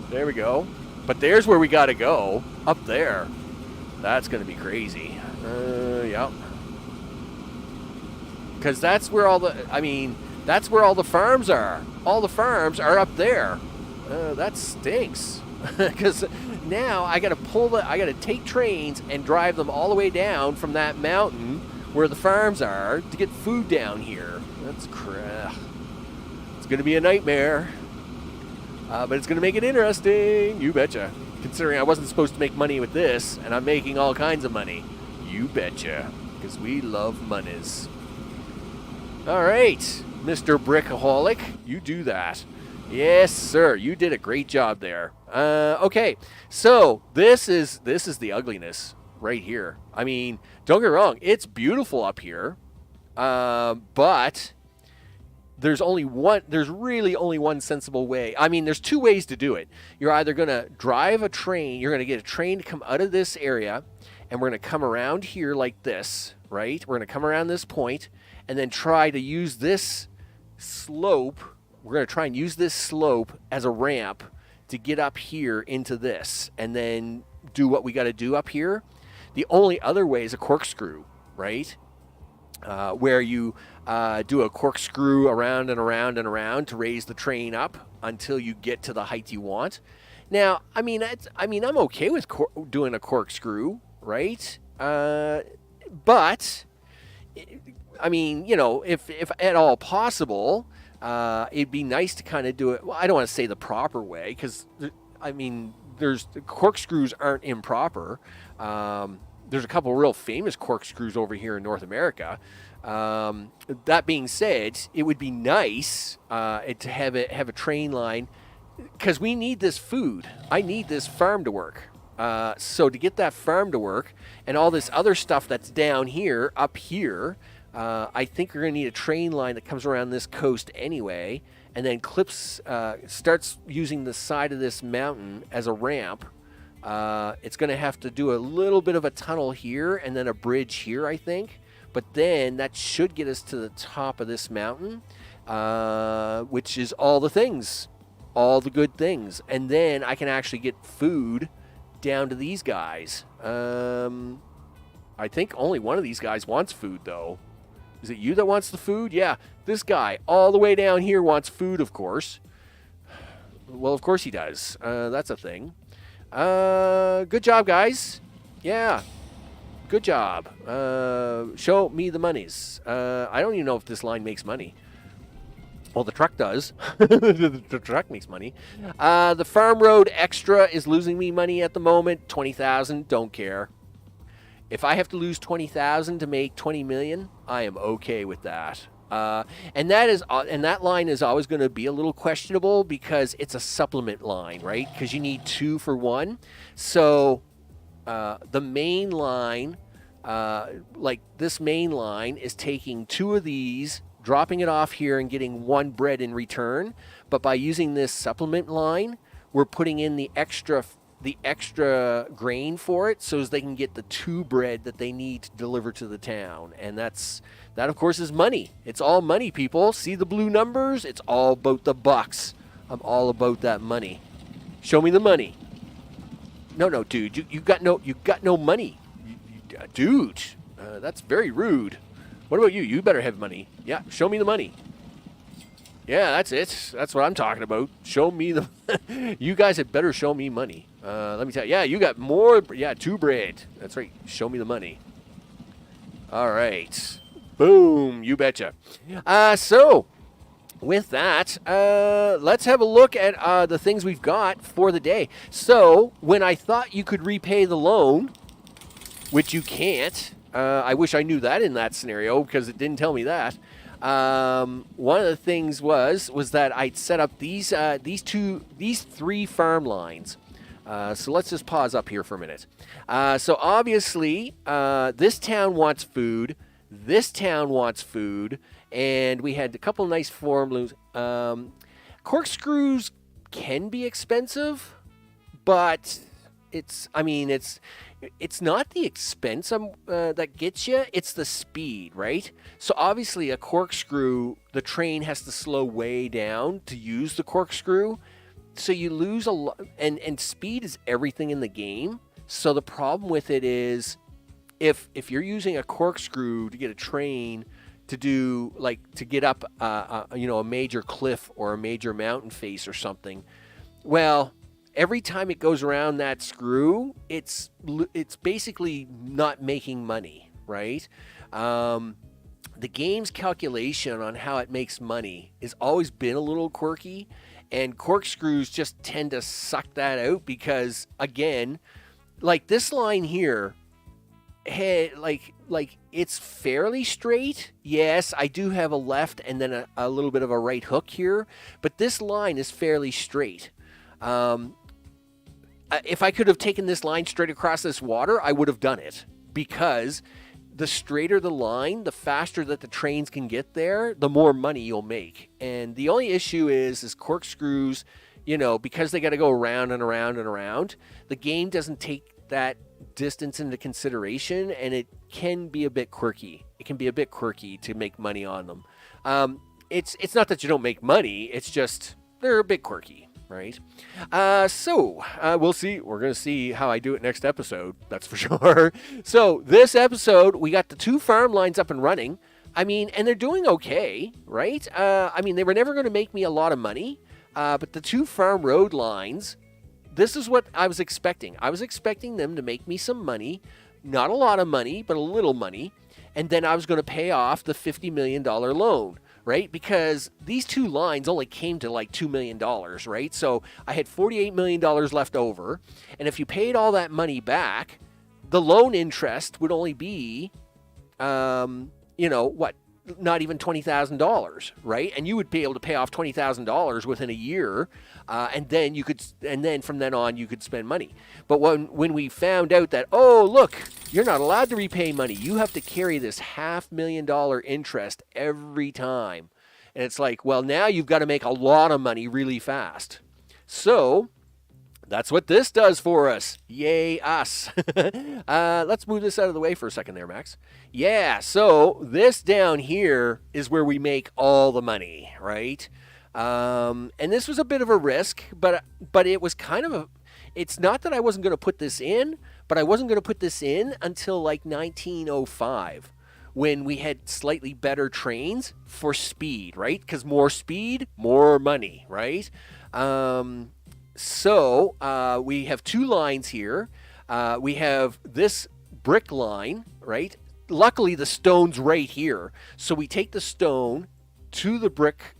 There we go. But there's where we got to go, up there. That's going to be crazy. Yep. Because that's where all the farms are. All the farms are up there. That stinks. Because now I got to take trains and drive them all the way down from that mountain where the farms are to get food down here. That's crap. It's going to be a nightmare. But it's going to make it interesting. You betcha. Considering I wasn't supposed to make money with this, and I'm making all kinds of money. You betcha. Because we love monies. All right, Mr. Brickaholic, you do that. Yes, sir. You did a great job there. Okay, so this is the ugliness right here. I mean, don't get me wrong. It's beautiful up here, but there's really only one sensible way. I mean, there's two ways to do it. You're either going to drive a train, you're going to get a train to come out of this area, and we're going to come around here like this, right? We're going to come around this point and then try to use this slope. We're going to try and use this slope as a ramp to get up here into this and then do what we got to do up here. The only other way is a corkscrew, right? Where you do a corkscrew around and around and around to raise the train up until you get to the height you want. Now, I'm okay with doing a corkscrew, right? But I mean, if at all possible, it'd be nice to kind of do it. Well, I don't want to say the proper way because there's corkscrews aren't improper. There's a couple real famous corkscrews over here in North America. That being said, it would be nice to have a train line because we need this food. I need this farm to work. So to get that farm to work and all this other stuff that's down here, up here, I think we're going to need a train line that comes around this coast anyway and then starts using the side of this mountain as a ramp. It's going to have to do a little bit of a tunnel here and then a bridge here, I think. But then that should get us to the top of this mountain, which is all the things, all the good things. And then I can actually get food down to these guys. I think only one of these guys wants food, though. Is it you that wants the food? Yeah, this guy all the way down here wants food, of course. Well, of course he does. That's a thing. Good job, guys. Yeah, good job. Show me the monies. I don't even know if this line makes money. Well, the truck does. The truck makes money. The farm road extra is losing me money at the moment. 20,000. Don't care. If I have to lose 20,000 to make 20 million, I am okay with that. And that line is always going to be a little questionable because it's a supplement line, right? Because you need 2 for 1. So the main line, like this main line, is taking 2 of these, dropping it off here, and getting 1 bread in return. But by using this supplement line, we're putting in the extra grain for it so as they can get the 2 bread that they need to deliver to the town. And that, of course, is money. It's all money, people. See the blue numbers? It's all about the bucks. I'm all about that money. Show me the money. No, dude. You got no money. Dude, that's very rude. What about you? You better have money. Yeah, show me the money. Yeah, that's it. That's what I'm talking about. Show me the... You guys had better show me money. Let me tell you. Yeah, you got more... Yeah, 2 bread. That's right. Show me the money. All right. Boom. You betcha. So, with that, let's have a look at the things we've got for the day. So, when I thought you could repay the loan, which you can't, I wish I knew that in that scenario because it didn't tell me that. One of the things was that I'd set up these 3 farm lines. So let's just pause up here for a minute. So obviously, this town wants food. This town wants food. And we had a couple nice formulas. Corkscrews can be expensive, but it's not the expense that gets you. It's the speed, right? So obviously a corkscrew, the train has to slow way down to use the corkscrew. So you lose a lot. And speed is everything in the game. So the problem with it is if you're using a corkscrew to get a train to do, like, to get up a major cliff or a major mountain face or something, well, every time it goes around that screw, it's basically not making money, right? The game's calculation on how it makes money has always been a little quirky, and corkscrews just tend to suck that out because, again, like this line here, like it's fairly straight. Yes, I do have a left and then a little bit of a right hook here, but this line is fairly straight. If I could have taken this line straight across this water, I would have done it because the straighter the line, the faster that the trains can get there, the more money you'll make. And the only issue is corkscrews, because they got to go around and around and around, the game doesn't take that distance into consideration, and it can be a bit quirky. It can be a bit quirky to make money on them. It's not that you don't make money, it's just they're a bit quirky, right? So we'll see. We're going to see how I do it next episode, that's for sure. So this episode, we got the 2 farm lines up and running. And they're doing okay, right? They were never going to make me a lot of money, but the 2 farm road lines, this is what I was expecting. I was expecting them to make me some money, not a lot of money, but a little money, and then I was going to pay off the $50 million loan, right? Because these 2 lines only came to like $2 million, right? So I had $48 million left over, and if you paid all that money back, the loan interest would only be, not even $20,000, right? And you would be able to pay off $20,000 within a year, and then from then on you could spend money. But when we found out that, oh look, you're not allowed to repay money, you have to carry this $500,000 interest every time, and it's like, well, now you've got to make a lot of money really fast. So that's what this does for us. Yay, us. Let's move this out of the way for a second there, Max. Yeah, so this down here is where we make all the money, right? And this was a bit of a risk, but it was kind of it's not that I wasn't going to put this in, but I wasn't going to put this in until like 1905, when we had slightly better trains for speed, right? Because more speed, more money, right? So we have 2 lines here. We have this brick line, right? Luckily, the stone's right here. So we take the stone to the brick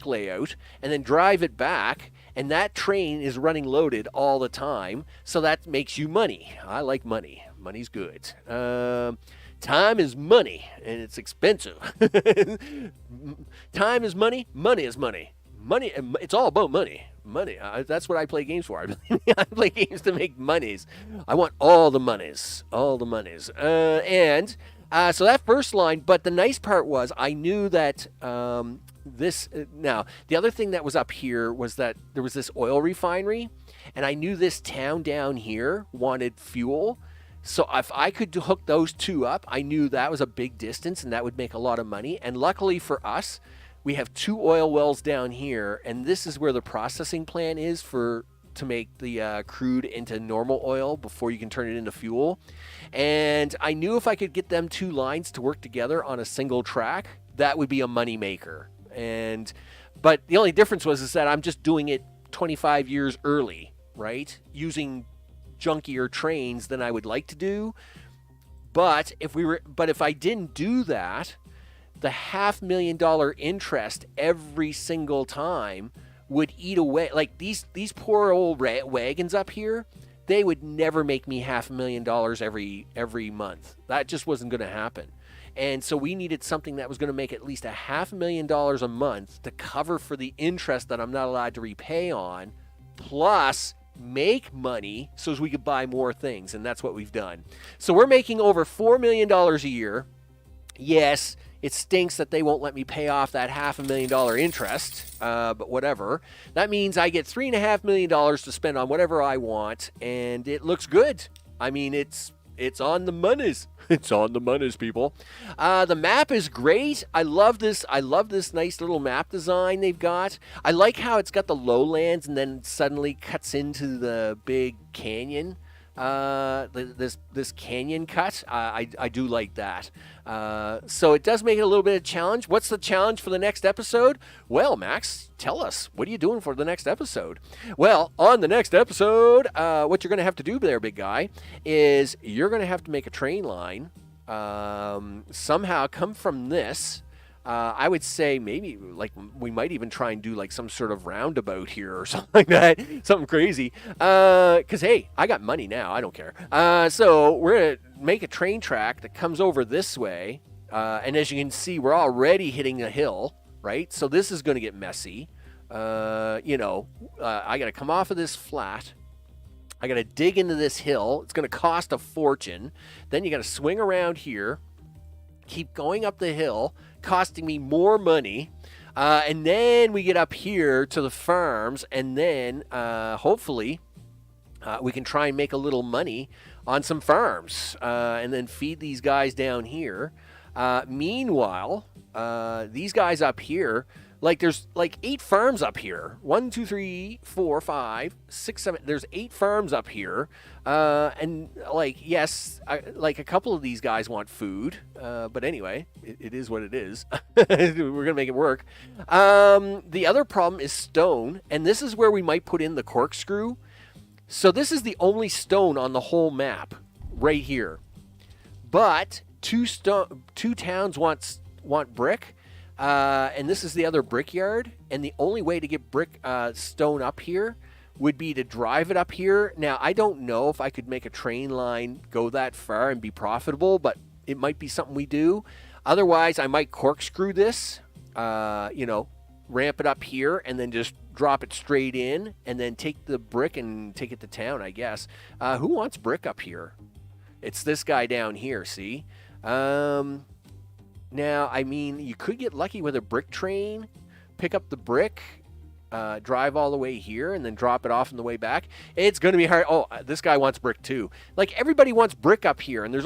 layout and then drive it back. And that train is running loaded all the time. So that makes you money. I like money. Money's good. Time is money, and it's expensive. Time is money. Money is money. Money, it's all about money. Money, that's what I play games for. I play games to make monies. I want all the monies. All the monies. So that first line, but the nice part was I knew that now, the other thing that was up here was that there was this oil refinery, and I knew this town down here wanted fuel. So if I could hook those 2 up, I knew that was a big distance, and that would make a lot of money. And luckily for us, we have 2 oil wells down here, and this is where the processing plant is to make the crude into normal oil before you can turn it into fuel. And I knew if I could get them 2 lines to work together on a single track, that would be a money maker. But the only difference was that I'm just doing it 25 years early, right? Using junkier trains than I would like to do. But if I didn't do that, the $500,000 interest every single time would eat away. Like these poor old wagons up here, they would never make me $500,000 every month. That just wasn't going to happen. And so we needed something that was going to make at least $500,000 a month to cover for the interest that I'm not allowed to repay on, plus make money so as we could buy more things. And that's what we've done. So we're making over $4 million a year. Yes, it stinks that they won't let me pay off that $500,000 interest, but whatever. That means I get $3.5 million to spend on whatever I want, and it looks good. It's on the monies. It's on the monies, people. The map is great. I love this nice little map design they've got. I like how it's got the lowlands and then suddenly cuts into the big canyon. This canyon cut. I do like that. So it does make it a little bit of a challenge. What's the challenge for the next episode? Well, Max, tell us. What are you doing for the next episode? Well, on the next episode, what you're going to have to do there, big guy, is you're going to have to make a train line. Somehow come from this. I would say maybe like we might even try and do like some sort of roundabout here or something like that, something crazy. Because hey, I got money now. I don't care. So we're gonna make a train track that comes over this way, and as you can see, we're already hitting a hill, right? So this is going to get messy. I got to come off of this flat. I got to dig into this hill. It's going to cost a fortune. Then you got to swing around here. keep going up the hill, costing me more money. And then we get up here to the farms, and then hopefully we can try and make a little money on some farms, and then feed these guys down here. Meanwhile, these guys up here, like there's like 8 farms up here. 1, 2, 3, 4, 5, 6, 7. There's 8 farms up here. And like, yes, like a couple of these guys want food. But anyway, it is what it is. We're going to make it work. The other problem is stone. And this is where we might put in the corkscrew. So this is the only stone on the whole map right here. But two towns want brick. And this is the other brickyard, and the only way to get brick stone up here would be to drive it up here. Now, I don't know if I could make a train line go that far and be profitable, but it might be something we do. Otherwise, I might corkscrew this, ramp it up here, and then just drop it straight in, and then take the brick and take it to town, I guess. Who wants brick up here? It's this guy down here, see? Now, I mean, you could get lucky with a brick train, pick up the brick, drive all the way here, and then drop it off on the way back. It's going to be hard. Oh, this guy wants brick too. Like, everybody wants brick up here, and there's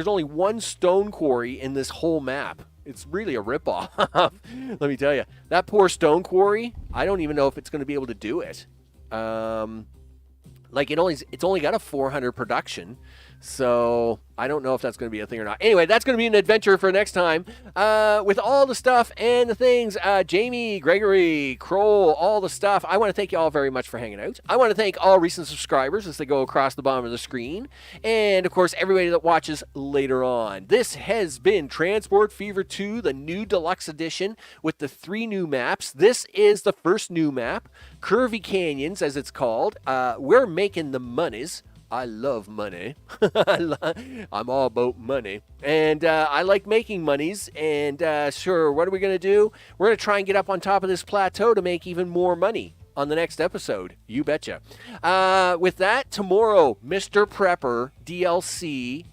only one stone quarry in this whole map. It's really a ripoff. Let me tell you. That poor stone quarry, I don't even know if it's going to be able to do it. It's only got a 400 production. So I don't know if that's going to be a thing or not. Anyway, that's going to be an adventure for next time. With all the stuff and the things, Jamie, Gregory, Kroll, all the stuff. I want to thank you all very much for hanging out. I want to thank all recent subscribers as they go across the bottom of the screen. And, of course, everybody that watches later on. This has been Transport Fever 2, the new Deluxe Edition with the 3 new maps. This is the first new map, Curvy Canyons, as it's called. We're making the monies. I love money. I'm all about money. And I like making monies. And sure, what are we going to do? We're going to try and get up on top of this plateau to make even more money on the next episode. You betcha. With that, tomorrow, Mr. Prepper DLC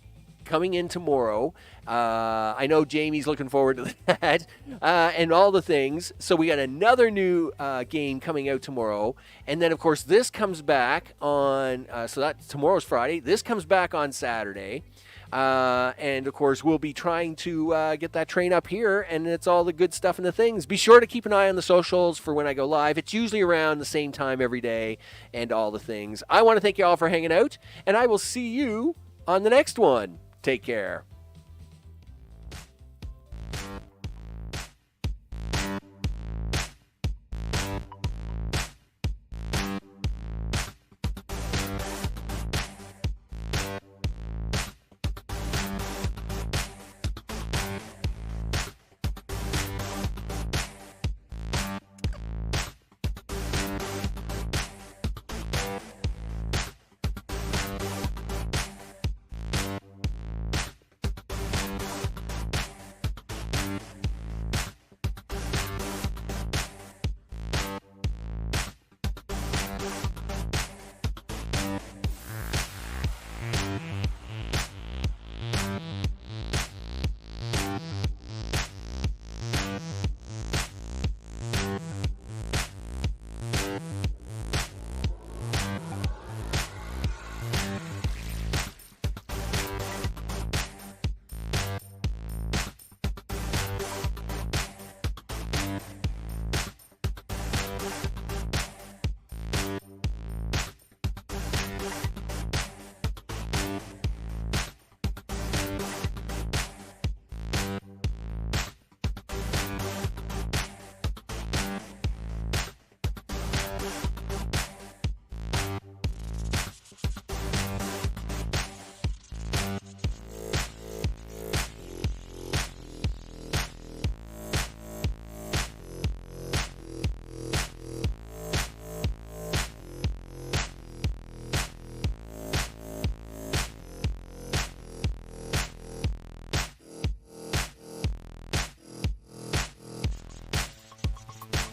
coming in tomorrow. I know Jamie's looking forward to that and all the things. So we got another new game coming out tomorrow. And then, of course, this comes back on, so that tomorrow's Friday. This comes back on Saturday. And, of course, we'll be trying to get that train up here. And it's all the good stuff and the things. Be sure to keep an eye on the socials for when I go live. It's usually around the same time every day and all the things. I want to thank you all for hanging out. And I will see you on the next one. Take care.